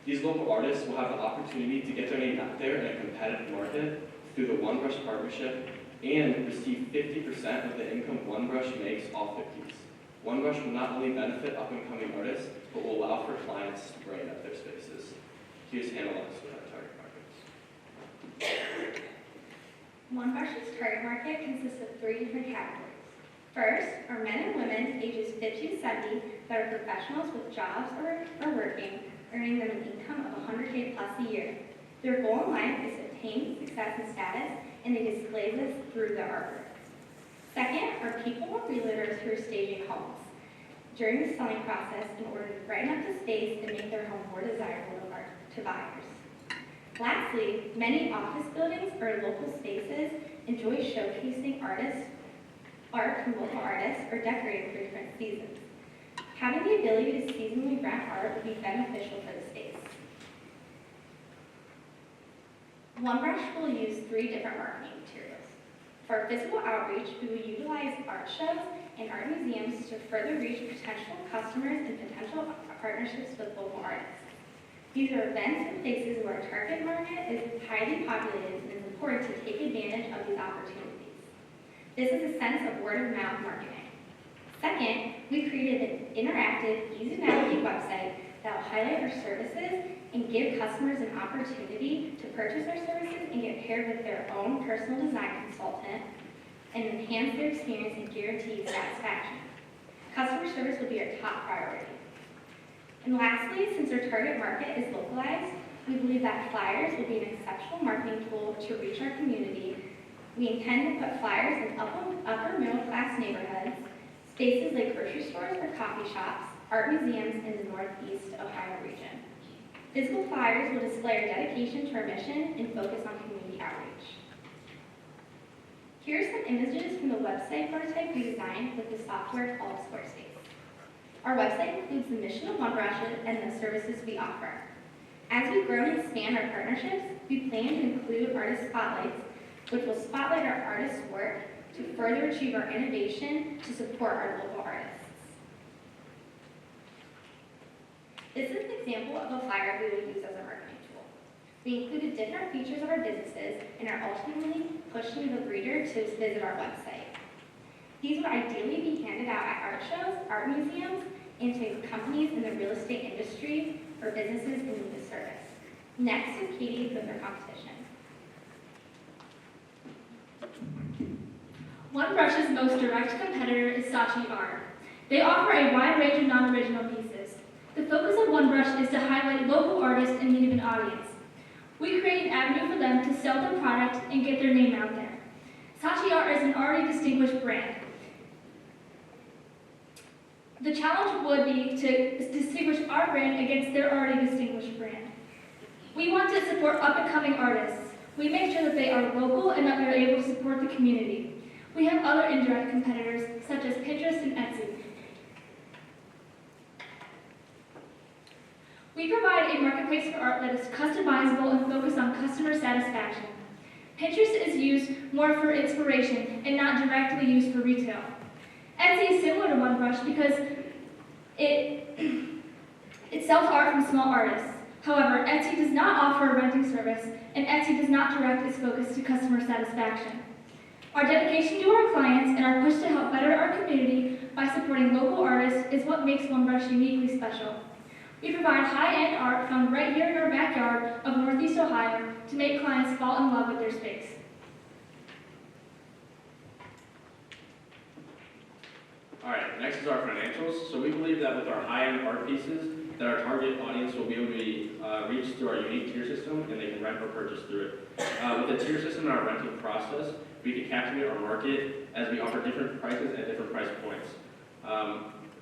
[SPEAKER 9] These local artists will have the opportunity to get their name out there in a competitive market through the OneBrush partnership and receive 50% of the income OneBrush makes off the piece. OneBrush will not only benefit up-and-coming artists, but will allow for clients to brighten up their spaces. Here's Hanlon with our target markets.
[SPEAKER 6] OneBrush's target market consists of 3 different categories. First are men and women ages 50 to 70 that are professionals with jobs or working, earning them an income of $100K plus a year. Their goal in life is to attain success and status, and they display this through their artwork. Second are people or realtors who are staging homes during the selling process in order to brighten up the space and make their home more desirable to buyers. Lastly, many office buildings or local spaces enjoy showcasing art from local artists or decorating for different seasons. Having the ability to seasonally rent art would be beneficial for the space. OneBrush will use 3 different marketing materials. For physical outreach, we will utilize art shows and art museums to further reach potential customers and potential partnerships with local artists. These are events and places where our target market is highly populated and it's important to take advantage of these opportunities. This is a sense of word-of-mouth marketing. Second, we created an interactive, user-navigate website that will highlight our services and give customers an opportunity to purchase our services and get paired with their own personal design consultant and enhance their experience and guarantee satisfaction. Customer service will be our top priority. And lastly, since our target market is localized, we believe that flyers will be an exceptional marketing tool to reach our community. We intend to put flyers in upper middle class neighborhoods, spaces like grocery stores or coffee shops, art museums in the Northeast Ohio region. Physical flyers will display our dedication to our mission and focus on community outreach. Here are some images from the website prototype we designed with the software called Squarespace. Our website includes the mission of OneBrush and the services we offer. As we grow and expand our partnerships, we plan to include artist spotlights, which will spotlight our artists' work to further achieve our innovation to support our local artists. This is an example of a flyer we will use as a marketing tool. We included different features of our businesses and are ultimately pushing the reader to visit our website. These would ideally be handed out at art shows, art museums, and to companies in the real estate industry or businesses in need of service. Next is Katie with her competition.
[SPEAKER 1] OneBrush's most direct competitor is Saatchi Art. They offer a wide range of non-original pieces. The focus of OneBrush is to highlight local artists in need of an audience. We create an avenue for them to sell their product and get their name out there. Saatchi Art is an already distinguished brand. The challenge would be to distinguish our brand against their already distinguished brand. We want to support up-and-coming artists. We make sure that they are local and that they're able to support the community. We have other indirect competitors, such as Pinterest and Etsy. We provide a marketplace for art that is customizable and focused on customer satisfaction. Pinterest is used more for inspiration and not directly used for retail. Etsy is similar to OneBrush because it sells art from small artists. However, Etsy does not offer a renting service, and Etsy does not direct its focus to customer satisfaction. Our dedication to our clients and our push to help better our community by supporting local artists is what makes OneBrush uniquely special. We provide high-end art found right here in our backyard of Northeast Ohio to make clients fall in love with their space.
[SPEAKER 16] All right, next is our financials. So we believe that with our high-end art pieces,
[SPEAKER 9] that our target audience will be able to be reached through our unique tier system, and they can rent or purchase through it. With the tier system and our renting process, we can captivate our market as we offer different prices at different price points.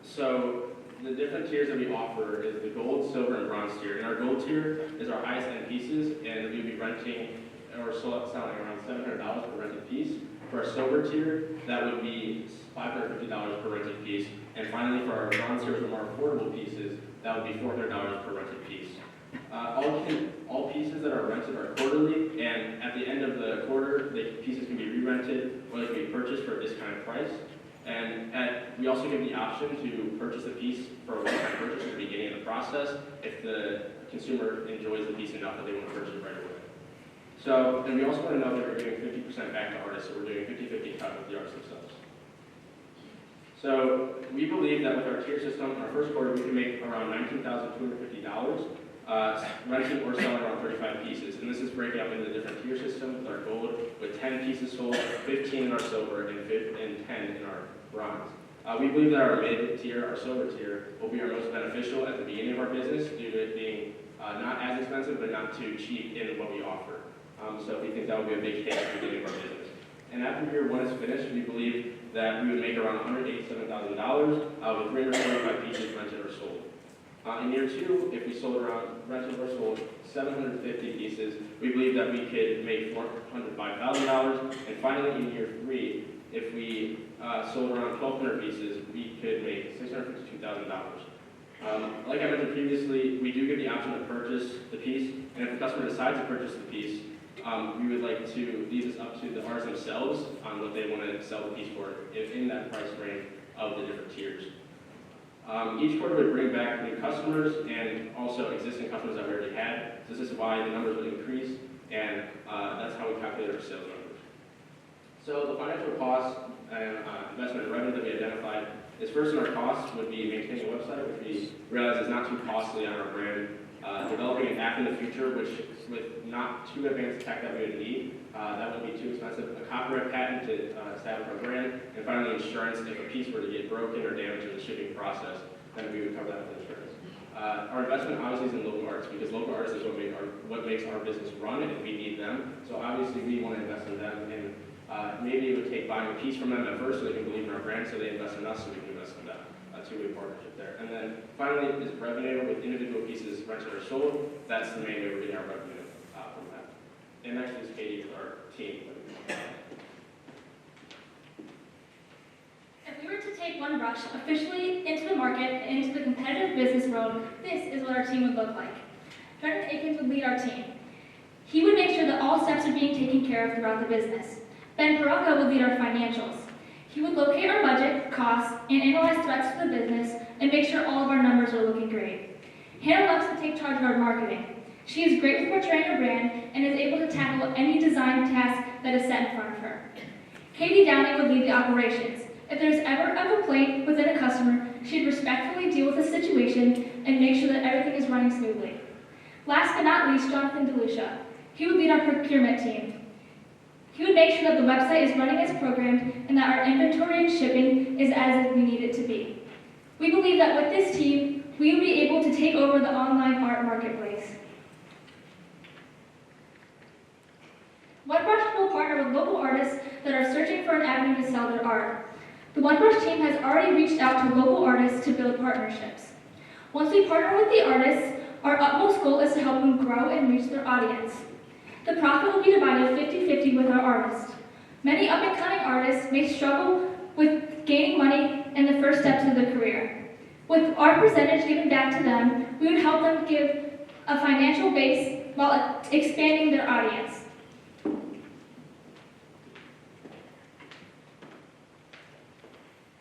[SPEAKER 9] So the different tiers that we offer is the gold, silver, and bronze tier. And our gold tier is our highest end pieces, and we'll be renting or selling around $700 per rented piece. For our silver tier, that would be $550 per rented piece. And finally, for our bronze tier, the more affordable pieces, that would be $400 per rented piece. All pieces that are rented are quarterly, and at the end of the quarter, the pieces can be re-rented or they can be purchased for a discounted price. And we also give the option to purchase a piece for a one-time purchase at the beginning of the process if the consumer enjoys the piece enough that they want to purchase it right away. So, and we also want to know that we're giving 50% back to artists, so we're doing 50-50 cut with the artists themselves. So we believe that with our tier system, in our first quarter, we can make around $19,250, renting or selling around 35 pieces. And this is breaking up into the different tier systems with our gold, with 10 pieces sold, 15 in our silver, and 10 in our bronze. We believe that our mid-tier, our silver tier, will be our most beneficial at the beginning of our business due to it being not as expensive, but not too cheap in what we offer. So we think that will be a big hit at the beginning of our business. And after year one is finished, we believe that we would make around $187,000 with 345 pieces rented or sold. In year two, if we sold around rented or sold 750 pieces, we believe that we could make $405,000. And finally, in year three, if we sold around 1,200 pieces, we could make $652,000. Like I mentioned previously, we do give the option to purchase the piece, and if the customer decides to purchase the piece, we would like to leave this up to the artists themselves on what they want to sell the piece for in that price range of the different tiers. Each quarter would bring back new customers and also existing customers that we already had. So this is why the numbers would increase, and that's how we calculate our sales numbers. So the financial costs and investment and revenue that we identified is first in our costs would be maintaining a website, which we realize is not too costly on our brand. Developing an app in the future, which with not too advanced tech that we would need, that would be too expensive. A copyright patent to establish our brand, and finally insurance if a piece were to get broken or damaged in the shipping process, then we would cover that with insurance. Our investment obviously is in local artists because local artists is what makes our business run, and we need them. So obviously we want to invest in them, and maybe it would take buying a piece from them at first so they can believe in our brand, so they invest in us so we can invest in them. Two-way partnership there. And then finally is revenue with individual pieces rented or sold. That's the main way we're getting our revenue from that. And next is Katie with our team.
[SPEAKER 1] If we were to take One Brush officially into the market and into the competitive business world, this is what our team would look like. Brendan Akins would lead our team. He would make sure that all steps are being taken care of throughout the business. Ben Paracca would lead our financials. He would locate our budget, costs, and analyze threats to the business and make sure all of our numbers are looking great. Hannah loves to take charge of our marketing. She is great with portraying her brand and is able to tackle any design task that is set in front of her. Katie Downing would lead the operations. If there's ever a complaint within a customer, she'd respectfully deal with the situation and make sure that everything is running smoothly. Last but not least, Jonathan DeLucia. He would lead our procurement team. He would make sure that the website is running as programmed and that our inventory and shipping is as we need it to be. We believe that with this team, we will be able to take over the online art marketplace. One Brush will partner with local artists that are searching for an avenue to sell their art. The One Brush team has already reached out to local artists to build partnerships. Once we partner with the artists, our utmost goal is to help them grow and reach their audience. The profit will be divided 50-50 with our artists. Many up-and-coming artists may struggle with gaining money in the first steps of their career. With our percentage given back to them, we would help them give a financial base while expanding their audience.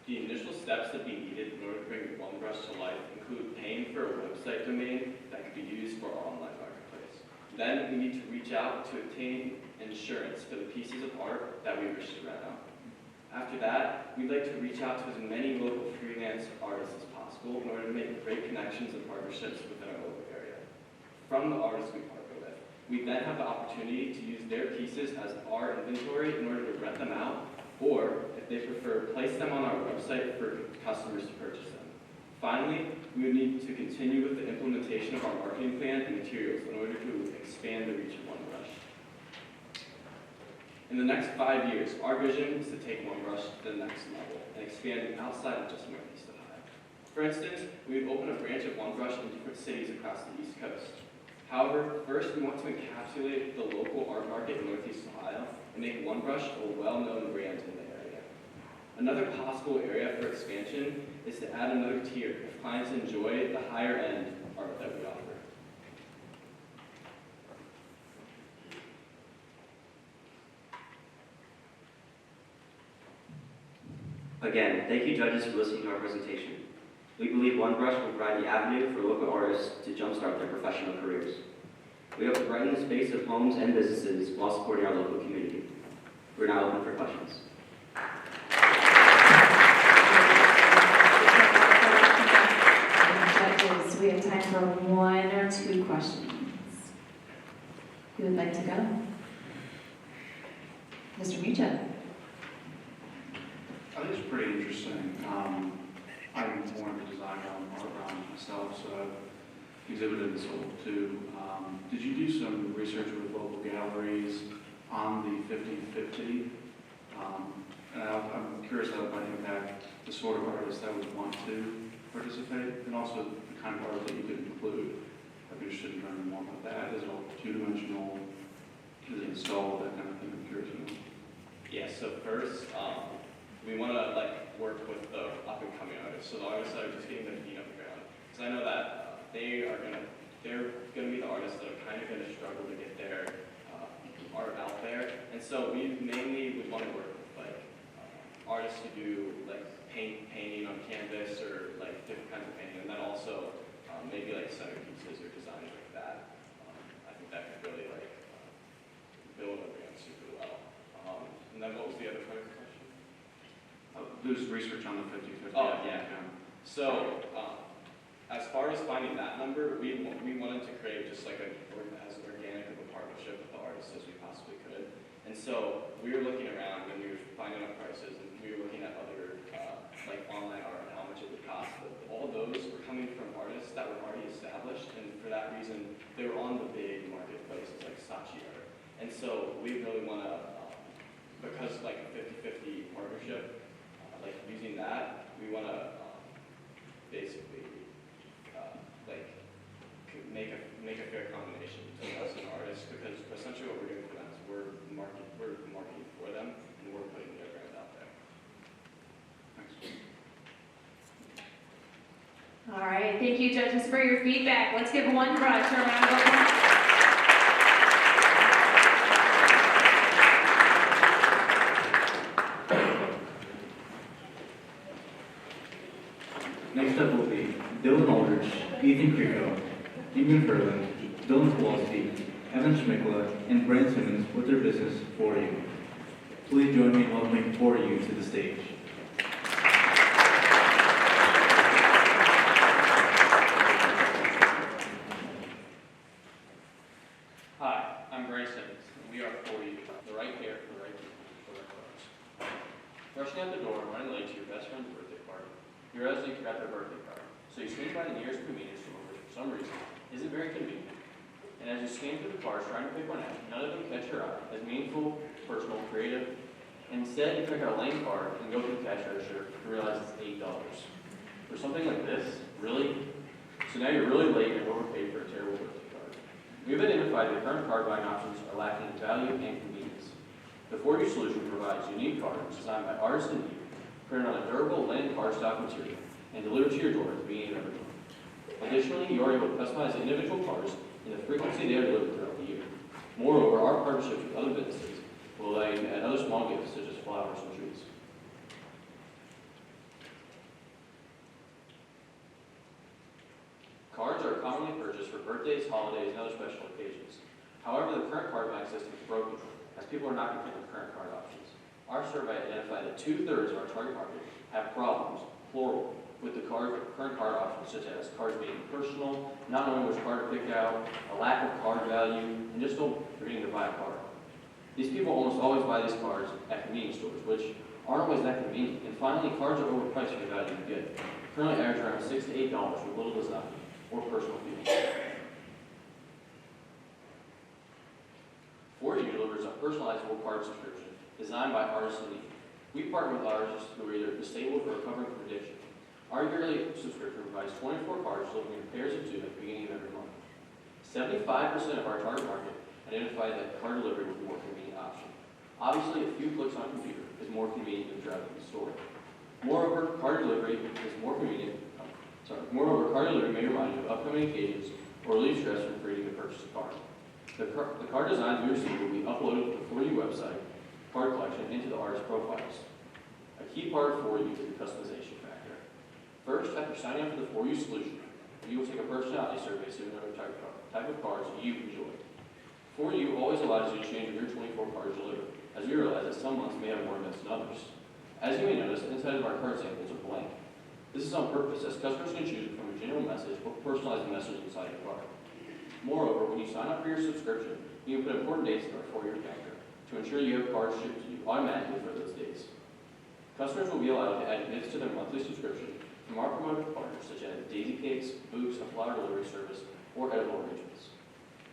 [SPEAKER 9] The initial steps that we needed in order to bring One Brush to life include paying for a website domain that could be used for our online marketplace. Then we need to reach out to obtain insurance for the pieces of art that we wish to rent out. After that, we'd like to reach out to as many local freelance artists as possible in order to make great connections and partnerships within our local area. From the artists we partner with, we then have the opportunity to use their pieces as our inventory in order to rent them out, or, if they prefer, place them on our website for customers to purchase them. Finally, we would need to continue with the implementation of our marketing plan and materials in order to expand the reach of One Brush. In the next 5 years, our vision is to take One Brush to the next level and expand outside of just Northeast Ohio. For instance, we would open a branch of One Brush in different cities across the East Coast. However, first we want to encapsulate the local art market in Northeast Ohio and make One Brush a well-known brand in the area. Another possible area for expansion is to add another tier if clients enjoy the higher-end art that we offer.
[SPEAKER 15] Again, thank you judges for listening to our presentation. We believe One Brush will provide the avenue for local artists to jumpstart their professional careers. We hope to brighten the space of homes and businesses while supporting our local community. We're now open for questions.
[SPEAKER 10] Judges, we have time for 1 or 2 questions. Who would like to go? Mr. Mucha.
[SPEAKER 16] I think it's pretty interesting. I'm more into design around myself, so I've exhibited and sold too. Did you do some research with local galleries on the 50/50? And I'm curious how it might impact the sort of artists that would want to participate, and also the kind of art that you could include. I'd be interested in learning more about that. Is it all two-dimensional? Is it installed? That kind of thing. I'm curious to know.
[SPEAKER 9] Yeah, so first, we want to work with the up-and-coming artists. So the artists that are just getting their feet on the ground. Because I know that they're gonna be the artists that are kind of gonna struggle to get their art out there. And so we mainly would want to work with artists who do painting on canvas or different kinds of painting, and then also maybe centerpieces or designs like that. I think that could really build a brand super well. And then what was the other part of the question?
[SPEAKER 16] There's research on the 50/50.
[SPEAKER 9] Oh, yeah. So, as far as finding that number, we wanted to create just as organic of a partnership with the artists as we possibly could. And so, we were looking around and we were finding out prices, and we were looking at other, online art and how much it would cost. But all those were coming from artists that were already established, and for that reason, they were on the big marketplaces like Saatchi art. And so, we really want to, because a 50/50 partnership, using that, we want to basically make a fair combination between us and artists, because essentially what we're doing for them is we're marketing for them and we're putting their brand out there.
[SPEAKER 16] Thanks.
[SPEAKER 7] All right, thank you judges for your feedback. Let's give One Brush a round of applause.
[SPEAKER 2] Next up will be Dylan Aldridge, Ethan Creco, Eamon Ferland, Dylan Kowalski, Evan Schmikla, and Brent Simmons with their business For You. Please join me in welcoming For You to the stage.
[SPEAKER 18] Hi, I'm Brent Simmons, and we are For You, the right care for the right people, for the right cause. Rushing out the door and running late to your best friend's birthday party. You realize you forgot their birthday card, so you swing by the nearest convenience store, which for some reason isn't very convenient. And as you scan through the cars trying to pick one out, none of them catch your eye as meaningful, personal, creative. Instead, you pick out a lame card and go through the cash register and realize it's $8. For something like this, really? So now you're really late and overpaid for a terrible birthday card. We've identified that current card buying options are lacking in value and convenience. The For You solution provides unique cards designed by artists in need, printed on a durable linen cardstock material, and delivered to your door at the beginning of every month. Additionally, you are able to customize individual cards and the frequency they are delivered throughout the year. Moreover, our partnerships with other businesses will allow you to add other small gifts such as flowers and trees. Cards are commonly purchased for birthdays, holidays, and other special occasions. However, the current card buying system is broken as people are not content with current card options. Our survey identified that 2/3 of our target market have problems, plural, with the current card options, such as cards being impersonal, not knowing which card to pick out, a lack of card value, and just forgetting to buy a card. These people almost always buy these cards at convenience stores, which aren't always that convenient. And finally, cards are overpriced for the value you get. currently average around $6 to $8 with little design or personal features. 4U delivers a personalizable card subscription designed by artists in need. We partner with artists who are either disabled or recovering from addiction. Our yearly subscription provides 24 cards delivered in pairs of 2 at the beginning of every month. 75% of our target market identified that card delivery was a more convenient option. Obviously, a few clicks on a computer is more convenient than driving to the store. Moreover, card delivery is more convenient. Moreover, card delivery may remind you of upcoming occasions or relieve stress from creating a purchase card. The card designs we receive will be uploaded to the 4U website, card collection, into the artist profiles. A key part of 4U is the customization factor. First, after signing up for the 4U solution, you will take a personality survey so you know the type of cards you enjoy. 4U always allows you to change your 24 cards delivered, as we realize that some months may have more events than others. As you may notice, inside of our card samples are blank. This is on purpose, as customers can choose from a general message or personalized message inside your card. Moreover, when you sign up for your subscription, you can put important dates in our 4-year calendar to ensure you have cards shipped to you automatically for those dates. Customers will be allowed to add gifts to their monthly subscription from our promoted partners such as daisy cakes, books, a flower delivery service, or edible arrangements.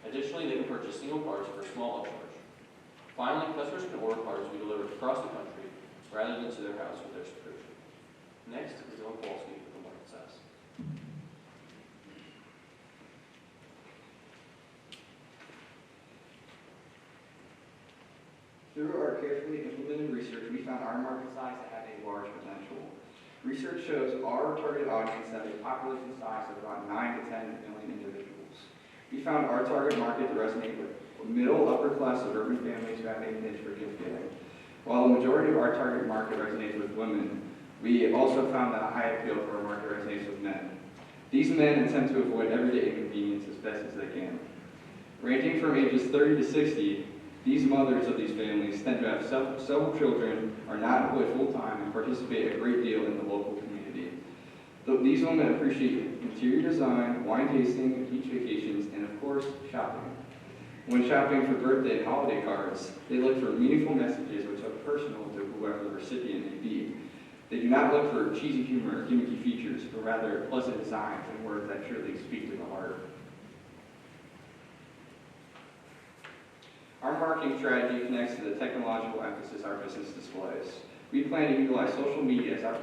[SPEAKER 18] Additionally, they can purchase single cards for a small upcharge. Finally, customers can order cards we deliver across the country rather than to their house with their subscription. Next is Dylan Kowalski with the market size.
[SPEAKER 13] Through our carefully implemented research, we found our market size to have a large potential. Research shows our target audience have a population size of about 9 to 10 million individuals. We found our target market to resonate with middle, upper class suburban families who have a niche for gift giving. While the majority of our target market resonates with women, we also found that a high appeal for our market resonates with men. These men intend to avoid everyday inconvenience as best as they can. Ranging from ages 30 to 60, these mothers of these families tend to have several children, are not employed full-time, and participate a great deal in the local community. These women appreciate interior design, wine tasting, beach vacations, and of course, shopping. When shopping for birthday and holiday cards, they look for meaningful messages which are personal to whoever the recipient may be. They do not look for cheesy humor or gimmicky features, but rather pleasant designs and words that truly speak to the heart. Our marketing strategy connects to the technological emphasis our business displays. We plan to utilize social media as our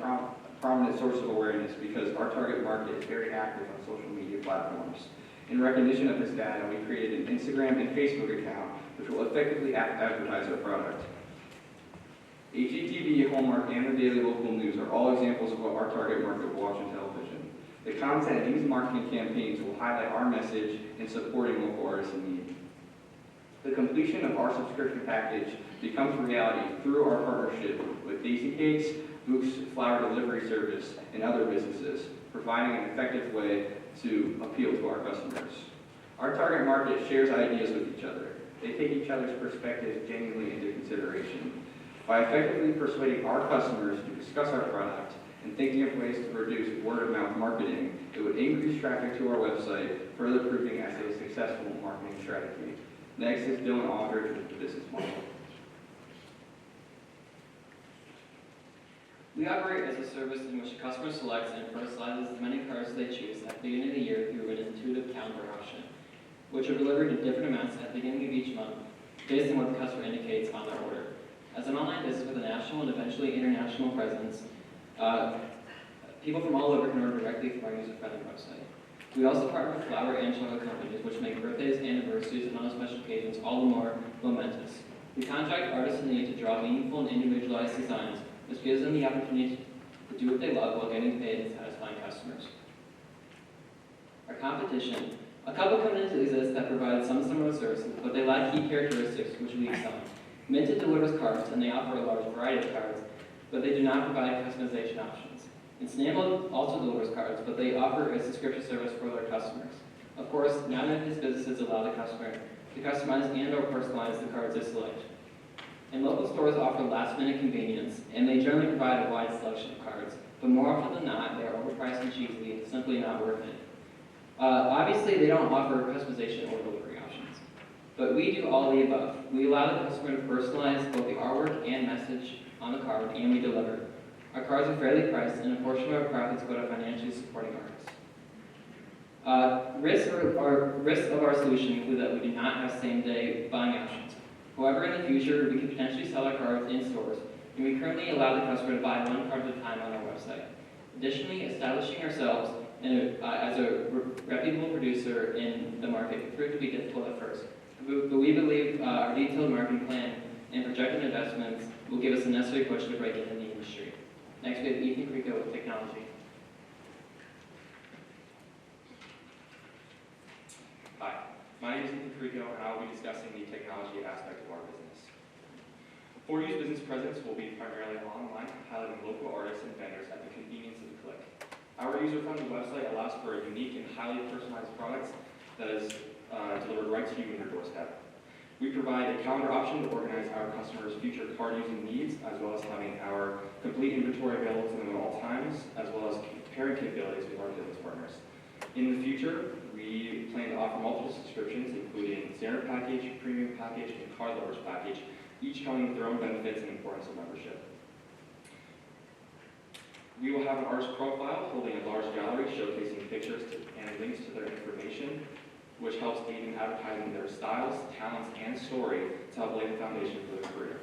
[SPEAKER 13] prominent source of awareness because our target market is very active on social media platforms. In recognition of this data, we created an Instagram and Facebook account which will effectively advertise our product. HGTV, Hallmark, and the Daily Local News are all examples of what our target market will watch on television. The content in these marketing campaigns will highlight our message in supporting local artists in need. The completion of our subscription package becomes reality through our partnership with Daisy Cakes, Books, Flower Delivery Service, and other businesses, providing an effective way to appeal to our customers. Our target market shares ideas with each other. They take each other's perspectives genuinely into consideration. By effectively persuading our customers to discuss our product and thinking of ways to reduce word-of-mouth marketing, it would increase traffic to our website, further proving as a successful marketing strategy. Next is Dylan Aldridge with the business model.
[SPEAKER 5] We operate as a service in which a customer selects and personalizes as many cards as they choose at the beginning of the year through an intuitive calendar option, which are delivered in different amounts at the beginning of each month based on what the customer indicates on their order. As an online business with a national and eventually international presence, people from all over can order directly from our user-friendly website. We also partner with flower and chocolate companies, which make birthdays, anniversaries, and other special occasions all the more momentous. We contract artists in need to draw meaningful and individualized designs, which gives them the opportunity to do what they love while getting paid and satisfying customers. Our competition. A couple companies exist that provide some similar services, but they lack key characteristics which we excel in. Minted delivers cards, and they offer a large variety of cards, but they do not provide customization options. Enable also delivers cards, but they offer a subscription service for their customers. Of course, none of these businesses allow the customer to customize and/or personalize the cards they select. And local stores offer last-minute convenience, and they generally provide a wide selection of cards, but more often than not, they are overpriced and cheesy and simply not worth it. Obviously, they don't offer customization or delivery options, but we do all the above. We allow the customer to personalize both the artwork and message on the card, and we deliver. Our cards are fairly priced, and a portion of our profits go to financially supporting artists. Risks of our solution include that we do not have same-day buying options. However, in the future, we could potentially sell our cards in stores, and we currently allow the customer to buy one card at a time on our website. Additionally, establishing ourselves as a reputable producer in the market proved to be difficult at first, but we believe our detailed marketing plan and projected investments will give us the necessary push to break into the industry. Next, we have Ethan Creco with technology.
[SPEAKER 8] Hi, my name is Ethan Creco, and I will be discussing the technology aspect of our business. 4U's business presence will be primarily online, highlighting local artists and vendors at the convenience of a click. Our user-friendly website allows for a unique and highly personalized product that is delivered right to you in your doorstep. We provide a calendar option to organize our customers' future card using needs, as well as having our complete inventory available to them at all times, as well as pairing capabilities with our business partners. In the future, we plan to offer multiple subscriptions, including standard package, premium package, and card lovers package, each coming with their own benefits and importance of membership. We will have an artist profile holding a large gallery showcasing pictures and links to their information, which helps aid in advertising their styles, talents, and story to help lay the foundation for their career.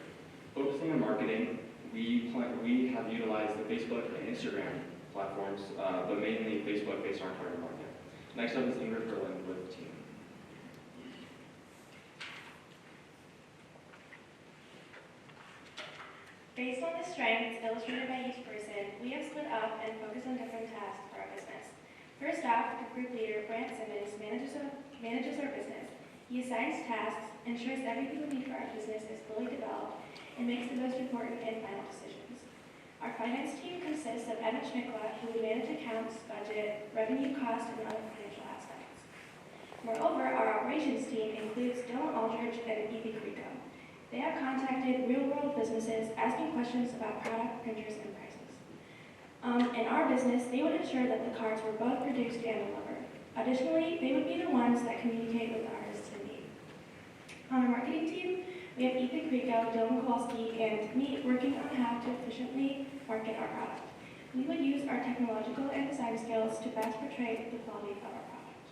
[SPEAKER 8] Focusing on marketing, we have utilized the Facebook and Instagram platforms, but mainly Facebook based on our target market. Next up is Ingrid Berlin with the team.
[SPEAKER 19] Based on the strengths illustrated by each person, we have split up and focused on different tasks for our business. First off, the group leader, Brant Simmons, manages our business. He assigns tasks, ensures everything we need for our business is fully developed, and makes the most important and final decisions. Our finance team consists of Emma Schnickla, who will manage accounts, budget, revenue, cost, and other financial aspects. Moreover, our operations team includes Dylan Aldridge and Evie Creco. They have contacted real-world businesses asking questions about product, printers, and prices. In our business, they would ensure that the cards were both produced and delivered. Additionally, they would be the ones that communicate with the artists in need. On our marketing team, we have Ethan Creco, Dylan Kowalski, and me working on how to efficiently market our product. We would use our technological and design skills to best portray the quality of our product.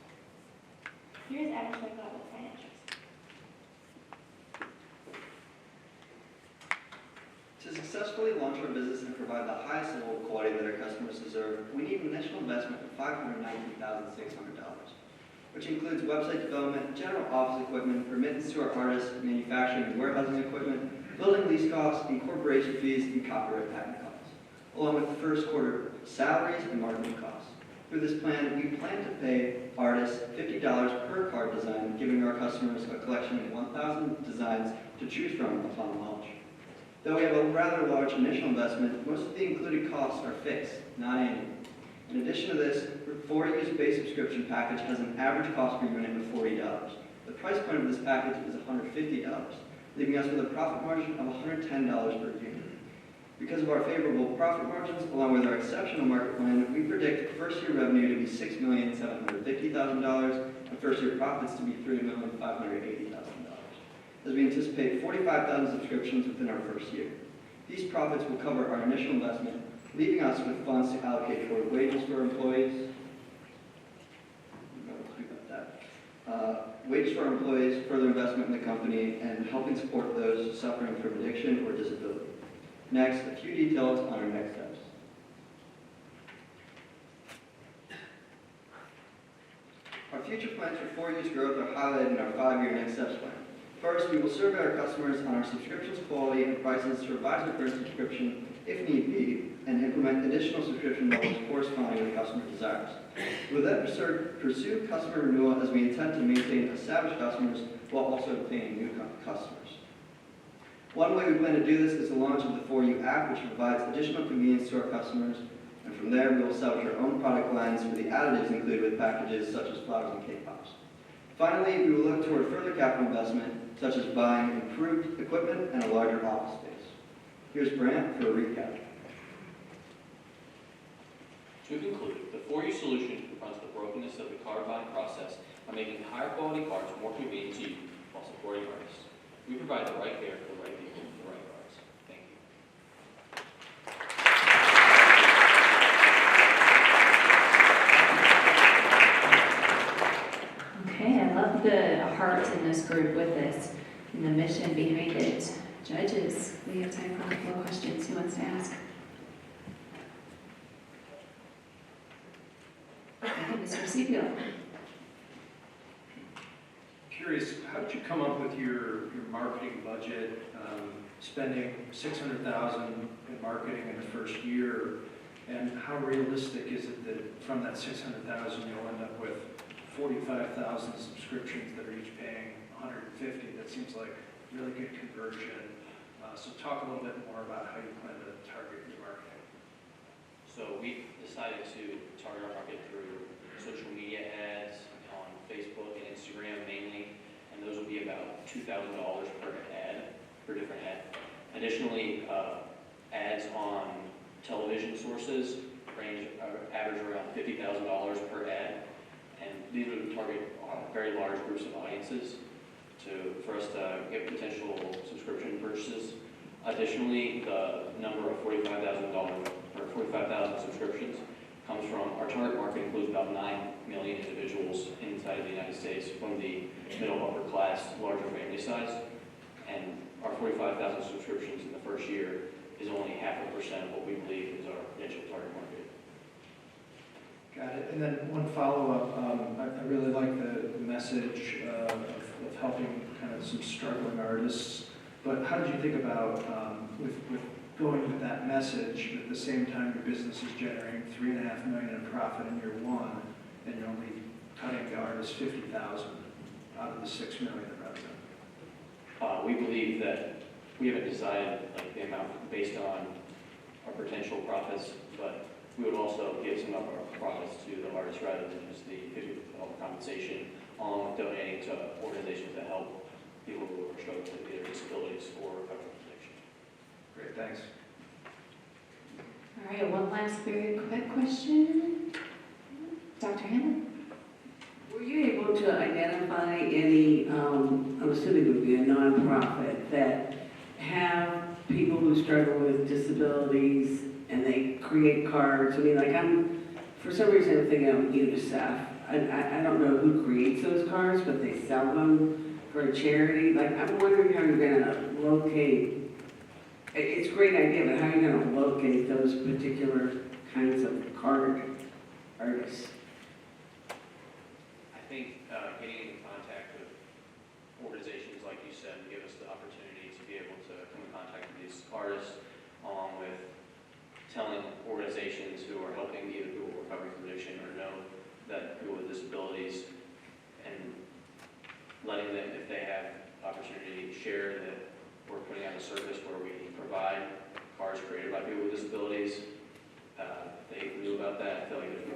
[SPEAKER 19] Here's Evan Schmickla with financials.
[SPEAKER 23] To successfully launch our business and provide the highest level of quality that our customers deserve, we need an initial investment of $519,600, which includes website development, general office equipment, remittance to our artists, manufacturing and warehousing equipment, building lease costs, incorporation fees, and copyright patent costs, along with the first quarter salaries and marketing costs. Through this plan, we plan to pay artists $50 per card design, giving our customers a collection of 1,000 designs to choose from upon launch. Though we have a rather large initial investment, most of the included costs are fixed, not annual. In addition to this, the 4U's base subscription package has an average cost per unit of $40. The price point of this package is $150, leaving us with a profit margin of $110 per unit. Because of our favorable profit margins, along with our exceptional market plan, we predict first-year revenue to be $6,750,000 and first-year profits to be $3,580,000. As we anticipate 45,000 subscriptions within our first year. These profits will cover our initial investment, leaving us with funds to allocate toward wages for our employees, further investment in the company, and helping support those suffering from addiction or disability. Next, a few details on our next steps. Our future plans for 4U's growth are highlighted in our 5-year next steps plan. First, we will survey our customers on our subscriptions quality and prices to revise our current subscription, if need be, and implement additional subscription levels corresponding with customer desires. We will then pursue customer renewal as we intend to maintain established customers while also obtaining new customers. One way we plan to do this is the launch of the 4U app, which provides additional convenience to our customers, and from there we will establish our own product lines with the additives included with packages such as flowers and cake pops. Finally, we will look toward further capital investment, such as buying improved equipment and a larger office space. Here's Brant for a recap.
[SPEAKER 18] To conclude, the 4U solution confronts the brokenness of the card buying process by making higher quality cards more convenient to you while supporting artists. We provide the right care for the right people with the right cards. Thank you.
[SPEAKER 10] this group with this and the mission behind it. Judges, we have time for a couple of questions. Who wants to ask? Okay, Mr. Sepio.
[SPEAKER 11] Curious, how did you come up with your marketing budget, spending $600,000 in marketing in the first year? And how realistic is it that from that $600,000 you'll end up with 45,000 subscriptions that are each paying $150? That seems like really good conversion. So talk a little bit more about how you plan to target your marketing.
[SPEAKER 18] So we decided to target our market through social media ads on Facebook and Instagram mainly, and those will be about $2,000 per ad, per different ad. Additionally, ads on television sources average around $50,000 per ad, and these would target very large groups of audiences for us to get potential subscription purchases. Additionally, the number of $45,000 subscriptions comes from our target market includes about 9 million individuals inside of the United States from the middle upper class, larger family size, and our 45,000 subscriptions in the first year is only 0.5% of what we believe is our potential target market.
[SPEAKER 11] Got it. And then one follow-up. I really like the message of helping kind of some struggling artists. But how did you think about with going with that message, at the same time your business is generating $3.5 million in profit in year one, and you're only cutting the artist $50,000 out of the $6 million in revenue?
[SPEAKER 18] We believe that we haven't decided the amount based on our potential profits, but we would also give some of our profits to the artists rather than just the $50 compensation, along with donating to organizations that help people who are struggling with either disabilities or federal protection.
[SPEAKER 11] Great, thanks.
[SPEAKER 10] All right, one last very quick question. Dr. Hanlon?
[SPEAKER 12] Were you able to identify any, I'm assuming it would be a nonprofit, that have people who struggle with disabilities and they create cards? I mean, for some reason I'm thinking of UNICEF. I don't know who creates those cards, but they sell them for a charity. I'm wondering how you're gonna locate, it's a great idea, but how are you gonna locate those particular kinds of card artists?
[SPEAKER 18] I think getting in contact with organizations, like you said, give us the opportunity to be able to come in contact with these artists, along with telling organizations who are helping either people recovering from addiction or know that people with disabilities, and letting them, if they have opportunity, share that we're putting out a service where we provide cards created by people with disabilities. If they knew about that, I feel like there's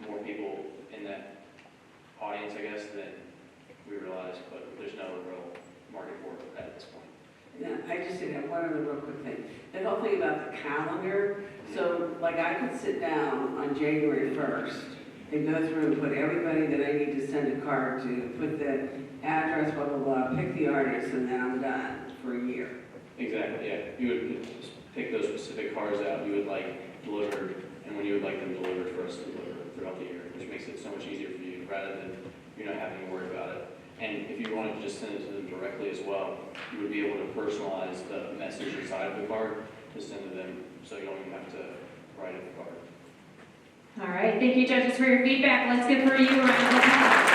[SPEAKER 18] more people in that audience, I guess, than we realize, but there's no real market for it at this point.
[SPEAKER 12] Yeah, I just did have one other real quick thing. The whole thing about the calendar. So, I could sit down on January 1st and go through and put everybody that I need to send a card to, put the address, blah, blah, blah, pick the artist, and then I'm done for a year.
[SPEAKER 18] Exactly, yeah. You would just pick those specific cards out you would like delivered, and when you would like them delivered for us to deliver throughout the year, which makes it so much easier for you rather than you're not having to worry about it. And if you wanted to just send it to them directly as well, you would be able to personalize the message inside of the card to send to them, so you don't even have to write it the card.
[SPEAKER 7] All right, thank you, judges, for your feedback. Let's give her a round of applause.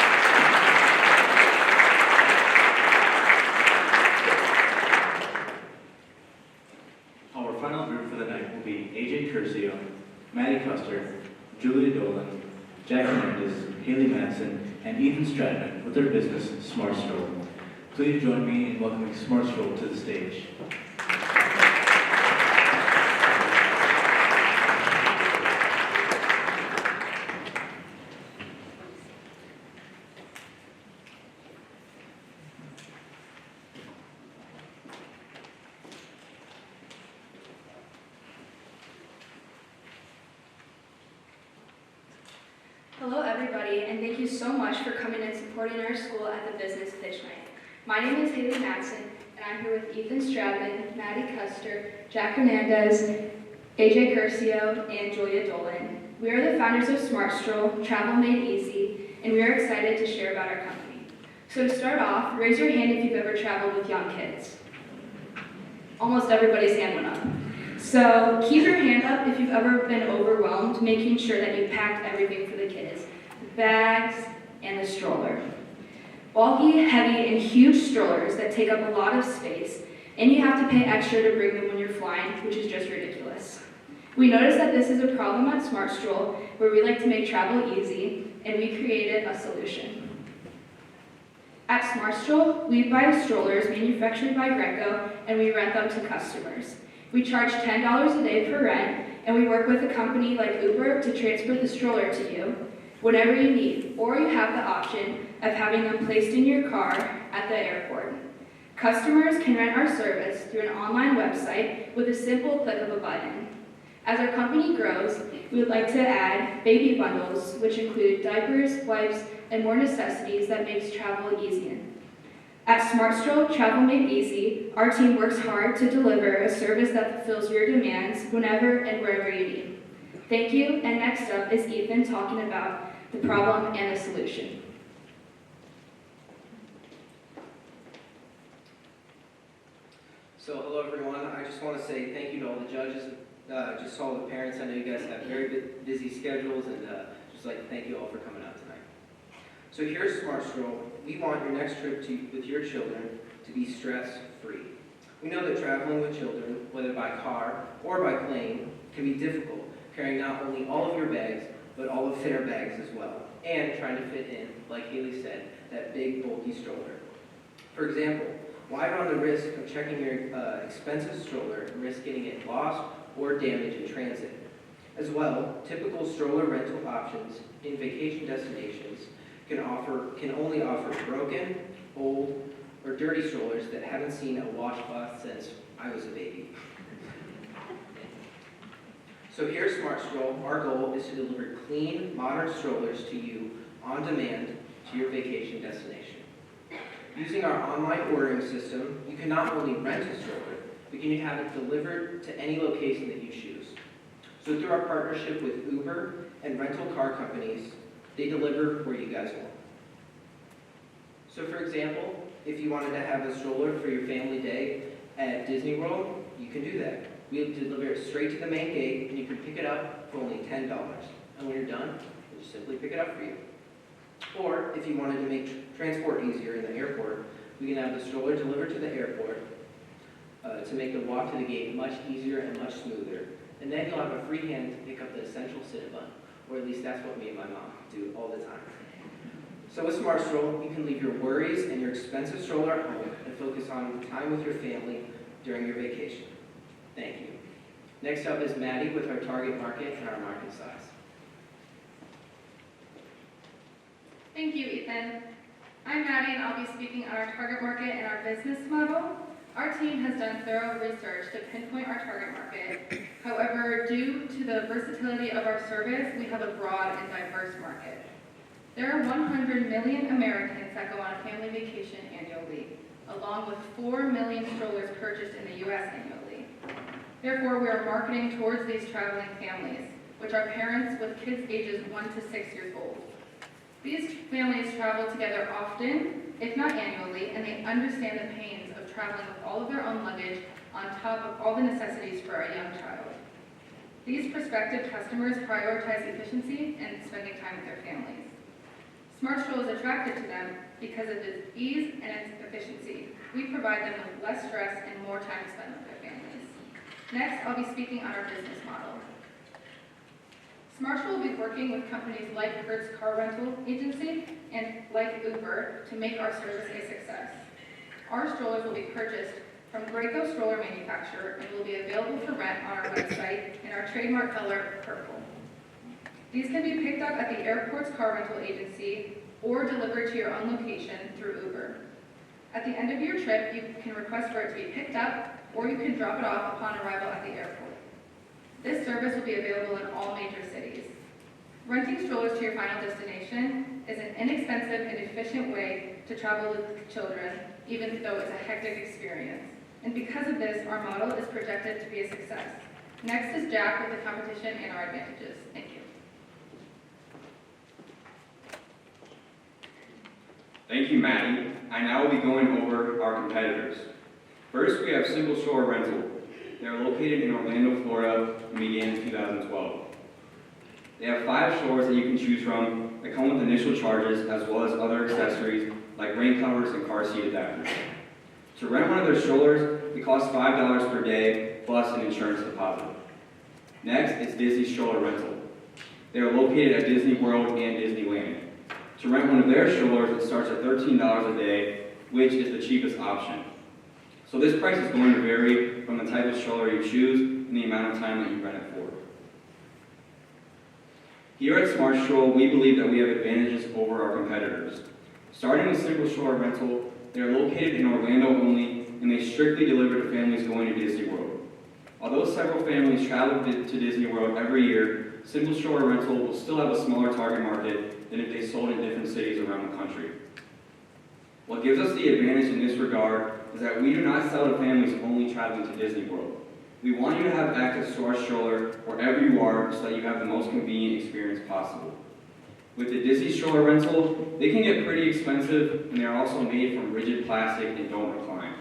[SPEAKER 2] Our final group for the night will be AJ Curcio, Maddie Custer, Julia Dolan, Jack Hernandez, Haley Madsen, and Ethan Stratman with their business, Smart Stroll. Please join me in welcoming Smart Stroll to the stage.
[SPEAKER 4] Hello everybody, and thank you so much for coming and supporting our school at the Business Pitch Night. My name is Haley Madsen, and I'm here with Ethan Stratman, Maddie Custer, Jack Hernandez, AJ Curcio, and Julia Dolan. We are the founders of Smart Stroll, Travel Made Easy, and we are excited to share about our company. So to start off, raise your hand if you've ever traveled with young kids. Almost everybody's hand went up. So keep your hand up if you've ever been overwhelmed, making sure that you packed everything for the kids, the bags and the stroller. Bulky, heavy, and huge strollers that take up a lot of space, and you have to pay extra to bring them when you're flying, which is just ridiculous. We noticed that this is a problem at Smart Stroll, where we like to make travel easy, and we created a solution. At Smart Stroll, we buy strollers manufactured by Greco, and we rent them to customers. We charge $10 a day per rent, and we work with a company like Uber to transfer the stroller to you whenever you need, or you have the option of having them placed in your car at the airport. Customers can rent our service through an online website with a simple click of a button. As our company grows, we would like to add baby bundles, which include diapers, wipes, and more necessities that makes travel easier. At Smart Stroll, Travel Made Easy, our team works hard to deliver a service that fulfills your demands whenever and wherever you need. Thank you, and next up is Ethan talking about the problem and the solution.
[SPEAKER 14] So hello everyone, I just want to say thank you to all the judges, just all the parents. I know you guys have very busy schedules, and just like to thank you all for coming out tonight. So here at Smart Stroll, we want your next trip with your children to be stress-free. We know that traveling with children, whether by car or by plane, can be difficult, carrying not only all of your bags, but all of their bags as well, and trying to fit in, like Haley said, that big bulky stroller. For example, why run the risk of checking your expensive stroller and risk getting it lost or damaged in transit? As well, typical stroller rental options in vacation destinations can only offer broken, old, or dirty strollers that haven't seen a washcloth since I was a baby. So here at Smart Stroll, our goal is to deliver clean, modern strollers to you on demand to your vacation destination. Using our online ordering system, you can not only rent a stroller, but you can have it delivered to any location that you choose. So through our partnership with Uber and rental car companies, they deliver where you guys want. So for example, if you wanted to have a stroller for your family day at Disney World, you can do that. We'll deliver it straight to the main gate, and you can pick it up for only $10. And when you're done, we'll just simply pick it up for you. Or if you wanted to make transport easier in the airport, we can have the stroller delivered to the airport to make the walk to the gate much easier and much smoother. And then you'll have a free hand to pick up the essential Cinnabon, or at least that's what me and my mom do all the time. So with Smart Stroll, you can leave your worries and your expensive stroller at home and focus on time with your family during your vacation. Thank you. Next up is Maddie with our target market and our market size.
[SPEAKER 1] Thank you, Ethan. I'm Maddie, and I'll be speaking on our target market and our business model. Our team has done thorough research to pinpoint our target market. However, due to the versatility of our service, we have a broad and diverse market. There are 100 million Americans that go on a family vacation annually, along with 4 million strollers purchased in the U.S. annually. Therefore, we are marketing towards these traveling families, which are parents with kids ages 1 to 6 years old. These families travel together often, if not annually, and they understand the pains of traveling with all of their own luggage on top of all the necessities for a young child. These prospective customers prioritize efficiency and spending time with their families. Smart Stroll is attractive to them because of its ease and its efficiency. We provide them with less stress and more time to spend with their families. Next, I'll be speaking on our business model. Smart Stroll will be working with companies like Hertz Car Rental Agency and like Uber to make our service a success. Our strollers will be purchased from Greco stroller manufacturer and will be available for rent on our website in our trademark color, purple. These can be picked up at the airport's car rental agency or delivered to your own location through Uber. At the end of your trip, you can request for it to be picked up, or you can drop it off upon arrival at the airport. This service will be available in all major cities. Renting strollers to your final destination is an inexpensive and efficient way to travel with children, even though it's a hectic experience. And because of this, our model is projected to be a success. Next is Jack with the competition and our advantages. Thank you.
[SPEAKER 13] Thank you, Maddie. I now will be going over our competitors. First, we have Simple Shore Rental. They are located in Orlando, Florida, and began in 2012. They have 5 strollers that you can choose from that come with initial charges as well as other accessories like rain covers and car seat adapters. To rent one of their strollers, it costs $5 per day plus an insurance deposit. Next is Disney Stroller Rental. They are located at Disney World and Disneyland. To rent one of their strollers, it starts at $13 a day, which is the cheapest option. So this price is going to vary from the type of stroller you choose and the amount of time that you rent it for. Here at Smart Stroll, we believe that we have advantages over our competitors. Starting with Simple Shore Rental, they are located in Orlando only, and they strictly deliver to families going to Disney World. Although several families travel to Disney World every year, Simple Shore Rental will still have a smaller target market than if they sold in different cities around the country. What gives us the advantage in this regard is that we do not sell to families only traveling to Disney World. We want you to have access to our stroller wherever you are so that you have the most convenient experience possible. With the Disney Stroller Rental, they can get pretty expensive, and they are also made from rigid plastic and don't recline.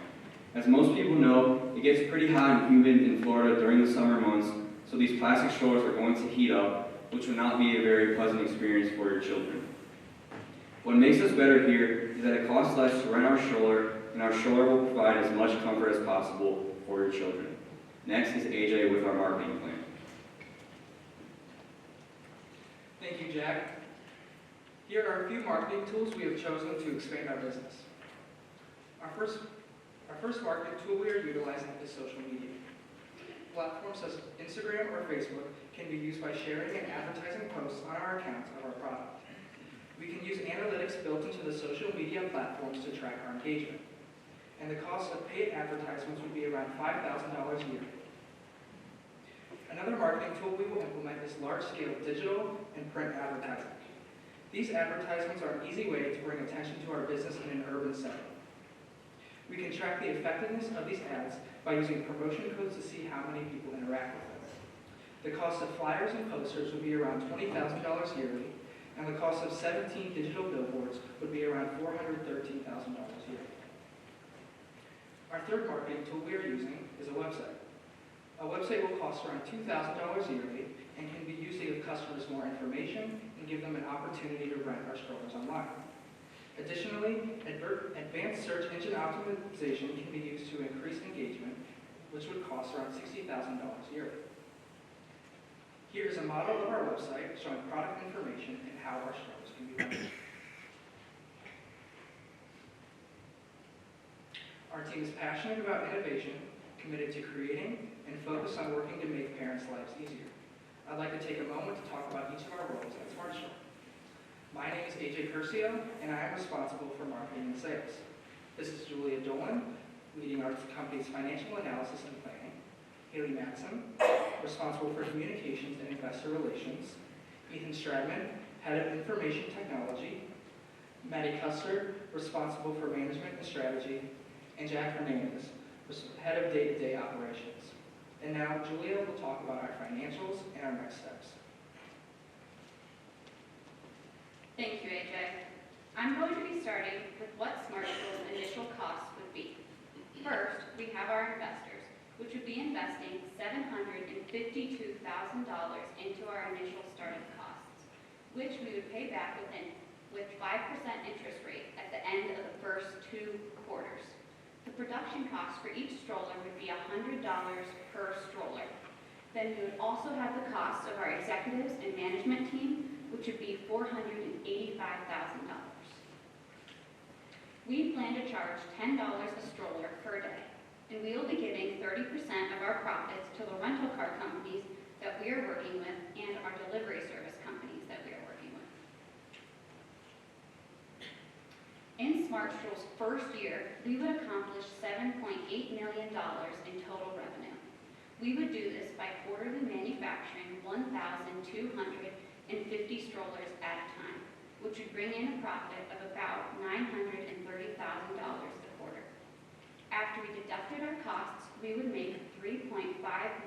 [SPEAKER 13] As most people know, it gets pretty hot and humid in Florida during the summer months, so these plastic strollers are going to heat up, which will not be a very pleasant experience for your children. What makes us better here is that it costs less to rent our stroller, and our stroller will provide as much comfort as possible for your children. Next is AJ with our marketing plan.
[SPEAKER 3] Thank you, Jack. Here are a few marketing tools we have chosen to expand our business. Our first marketing tool we are utilizing is social media. Platforms such as Instagram or Facebook can be used by sharing and advertising posts on our accounts of our product. We can use analytics built into the social media platforms to track our engagement. And the cost of paid advertisements would be around $5,000 a year. Another marketing tool we will implement is large-scale digital and print advertising. These advertisements are an easy way to bring attention to our business in an urban setting. We can track the effectiveness of these ads by using promotion codes to see how many people interact with them. The cost of flyers and posters would be around $20,000 yearly, and the cost of 17 digital billboards would be around $413,000 yearly. Our third marketing tool we are using is a website. A website will cost around $2,000 yearly and can be used to give customers more information and give them an opportunity to rent our strollers online. Additionally, advanced search engine optimization can be used to increase engagement, which would cost around $60,000 yearly. Here is a model of our website showing product information and how our strollers can be rented. Our team is passionate about innovation, committed to creating, and focused on working to make parents' lives easier. I'd like to take a moment to talk about each of our roles at Smart Stroll. My name is AJ Curcio, and I am responsible for marketing and sales. This is Julia Dolan, leading our company's financial analysis and planning. Haley Matson, responsible for communications and investor relations. Ethan Stradman, head of information technology. Maddie Custer, responsible for management and strategy. And Jack Hernandez, head of day-to-day operations. And now Julia will talk about our financials and our next steps.
[SPEAKER 21] Thank you, AJ. I'm going to be starting with what Smart Stroll's initial costs would be. First, we have our investors, which would be investing $752,000 into our initial startup costs, which we would pay back with 5% interest rate at the end of the first 2 quarters. The production cost for each stroller would be $100 per stroller. Then we would also have the costs of our executives and management team, which would be $485,000. We plan to charge $10 a stroller per day, and we will be giving 30% of our profits to the rental car companies that we are working with and our delivery service companies that we are working with. In Smart Stroll's first year, we would accomplish $7.8 million in total revenue. We would do this by quarterly manufacturing 1,250 strollers at a time, which would bring in a profit of about $930,000 a quarter. After we deducted our costs, we would make $3.5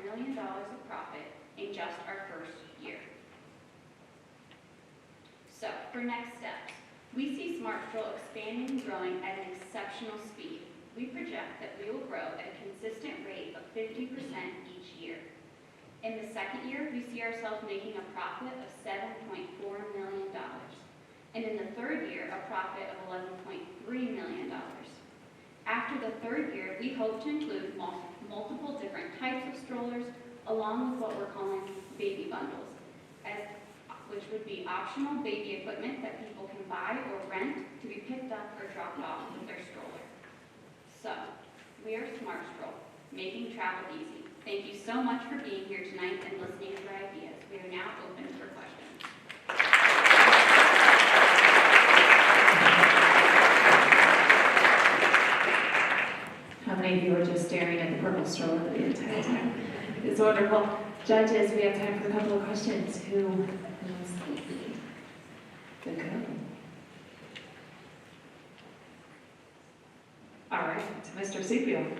[SPEAKER 21] million of profit in just our first year. So, for next steps, We see Smart Stroll expanding and growing at an exceptional speed. We project that we will grow at a consistent rate of 50% each year. In the second year, we see ourselves making a profit of $7.4 million. And in the third year, a profit of $11.3 million. After the third year, we hope to include multiple different types of strollers, along with what we're calling baby bundles, which would be optional baby equipment that people can buy or rent to be picked up or dropped off with their stroller. So, we are Smart Stroll, making travel easy. Thank you so much for being here tonight and listening to our ideas. We are now open for questions.
[SPEAKER 10] How many of you were just staring at the purple stroller the entire time? It's wonderful. Judges, we have time for a couple of questions. Who wants to go? All right, Mr. Seafield.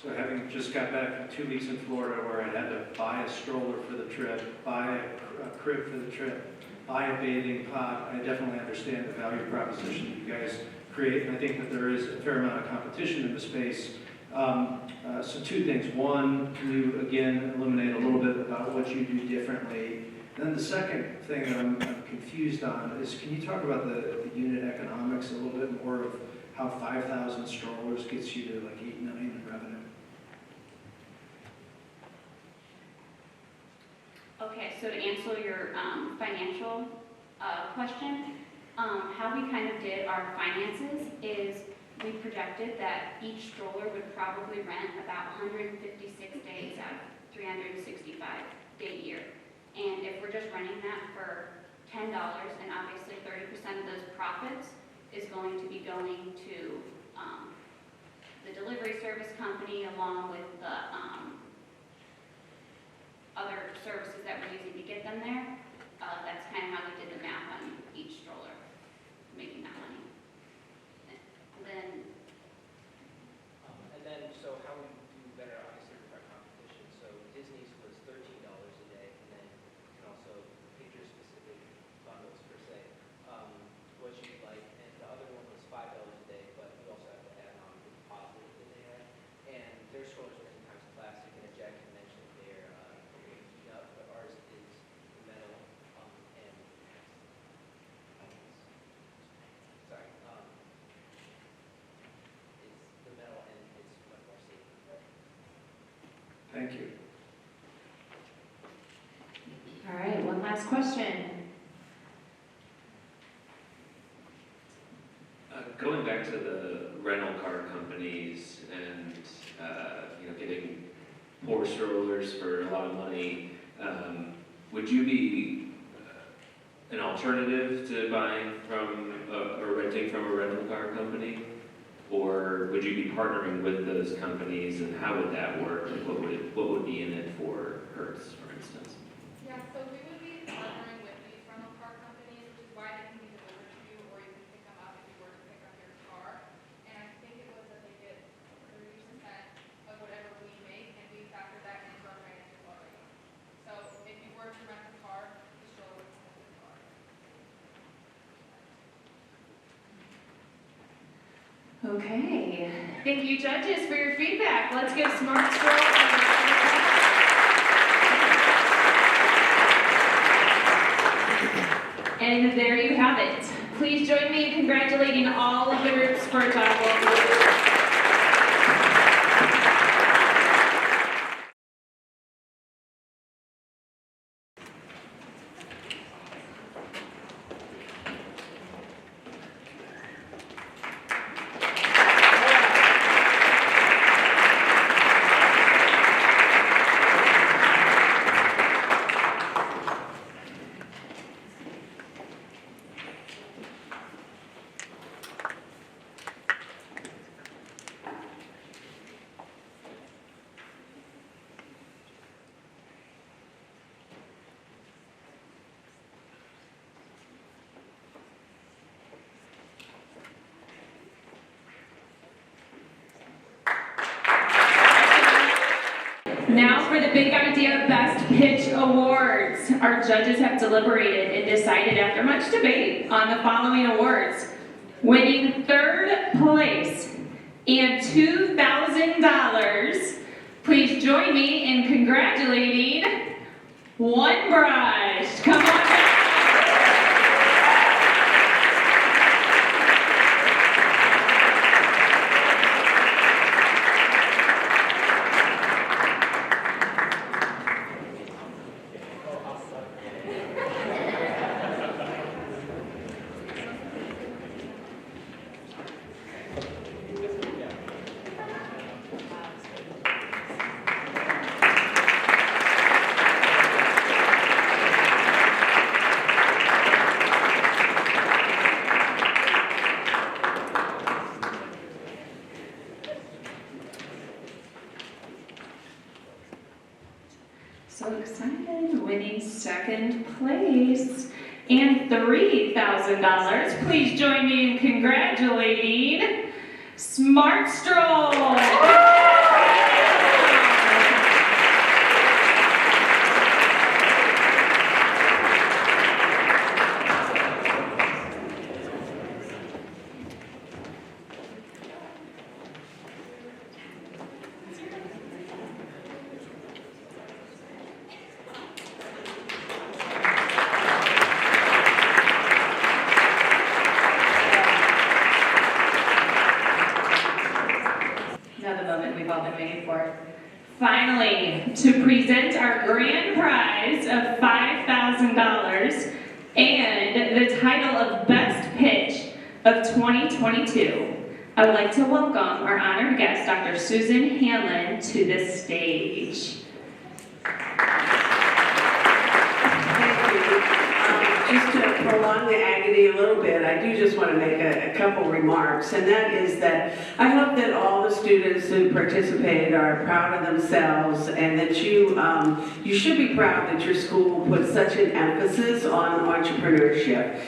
[SPEAKER 11] So having just got back from 2 weeks in Florida where I had to buy a stroller for the trip, buy a crib for the trip, buy a bathing pod, I definitely understand the value proposition you guys create, and I think that there is a fair amount of competition in the space. So two things. One, can you again illuminate a little bit about what you do differently? Then the second thing that I'm confused on is, can you talk about the unit economics a little bit more of how 5,000 strollers gets you to like $8 million in revenue?
[SPEAKER 21] Okay, so to answer your financial question, how we kind of did our finances is we projected that each stroller would probably rent about 156 days out of 365-day year. And if we're just running that for $10, and obviously 30% of those profits is going to be going to the delivery service company along with the other services that we're using to get them there. That's kind of how we did the math on each stroller, making that money.
[SPEAKER 17] And then, so how we do better, obviously, with our competition. So Disney's was $13 a day, and then you can also pick your specific bundles per se, what you'd like. And the other one was $5 a day, but you also have to add on the deposit that they have. And their strollers are sometimes plastic, and as Jack had mentioned, they're heat up, but ours is metal and sorry. The metal and it's much more safe.
[SPEAKER 11] Thank you.
[SPEAKER 10] All right, one last question.
[SPEAKER 20] Going back to the rental car companies and getting poor strollers for a lot of money, would you be an alternative to buying from or renting from a rental car company? Or would you be partnering with those companies, and how would that work? Like what would be in it for Hertz, for instance?
[SPEAKER 22] Yeah, so we would be partnering with these rental car companies, which is why they can be delivered to you, or you can pick them up if you were to pick up your car. And I think it was that they get 30% of whatever we make, and we factor that into our financials already. So if you were to rent a car, the stroller would come with the car.
[SPEAKER 10] Okay. Thank you, judges, for your feedback. Let's give Smart Stroll a round of applause. And there you have it. Please join me in congratulating all of the groups for a job well done.
[SPEAKER 6] for the Big Idea Best Pitch Awards. Our judges have deliberated and decided after much debate on the following awards. Winning third place and $2,000. Please join me in congratulating One Brush. Come on down. So excited, winning second place and $3,000. Please join me in congratulating Smart Stroll. Finally, to present our grand prize of $5,000 and the title of Best Pitch of 2022, I would like to welcome our honored guest, Dr. Susan Hanlon, to the stage.
[SPEAKER 12] Just to prolong the agony a little bit, I do just want to make a couple remarks, and that is that I hope that all the students who participated are proud of themselves, and that you should be proud that your school put such an emphasis on entrepreneurship.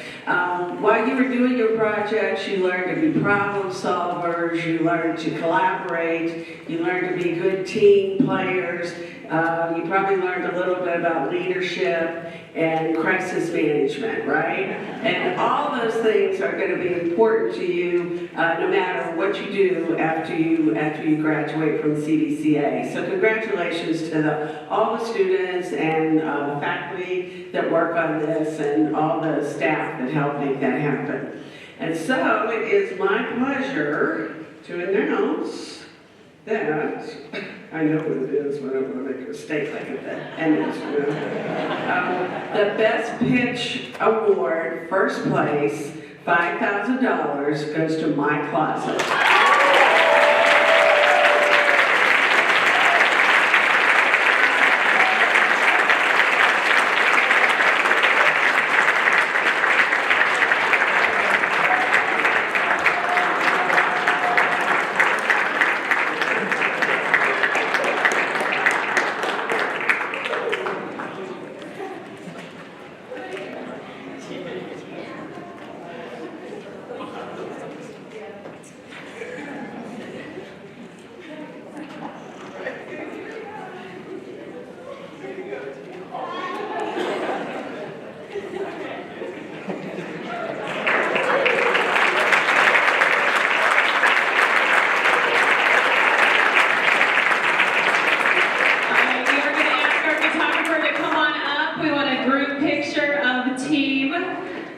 [SPEAKER 12] While you were doing your projects, you learned to be problem solvers, you learned to collaborate, you learned to be good team players, you probably learned a little bit about leadership and crisis management, right? And all those things are going to be important to you no matter what you do after you graduate from CDCA. So congratulations to all the students and the faculty that work on this and all the staff that help make that happen. And so it is my pleasure to announce that, I know what it is when I want to make a mistake like that, and it's the Best Pitch Award, first place, $5,000 goes to My Closet.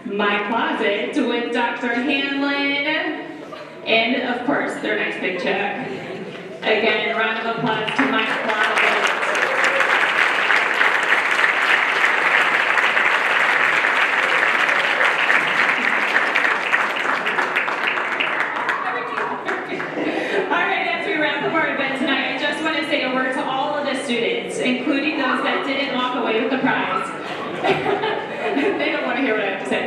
[SPEAKER 6] My Closet with Dr. Hanlon, and of course, their nice big check. Again, a round of applause to My Closet. All right, as we wrap up our event tonight, I just want to say a word to all of the students, including those that didn't walk away with the prize. They don't want to hear what I have to say.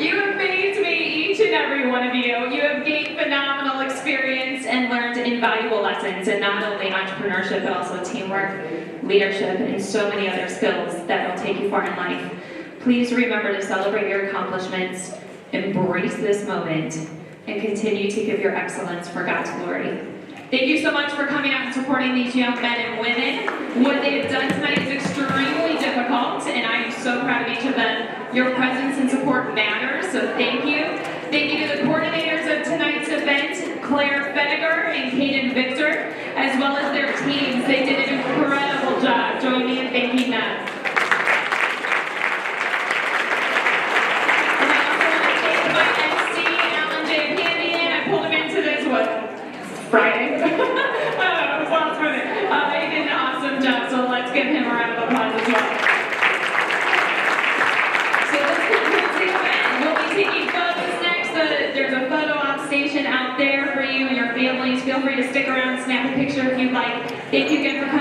[SPEAKER 6] You amaze me, each and every one of you. You have gained phenomenal experience and learned invaluable lessons in not only entrepreneurship, but also teamwork, leadership, and so many other skills that will take you far in life. Please remember to celebrate your accomplishments, embrace this moment, and continue to give your excellence for God's glory. Thank you so much for coming out and supporting these young men and women. What they have done tonight is extremely difficult, and I am so proud of each of them. Your presence and support matters, so thank you. Thank you to the coordinators of tonight's event, Claire Fediger and Kaden Victor, as well as their teams. They did an incredible job. Join me in thanking them. Friday. He did an awesome job, so let's give him a round of applause as well. So this concludes the event. We'll be taking photos next. There's a photo op station out there for you and your families. Feel free to stick around, snap a picture if you'd like. Thank you again for coming.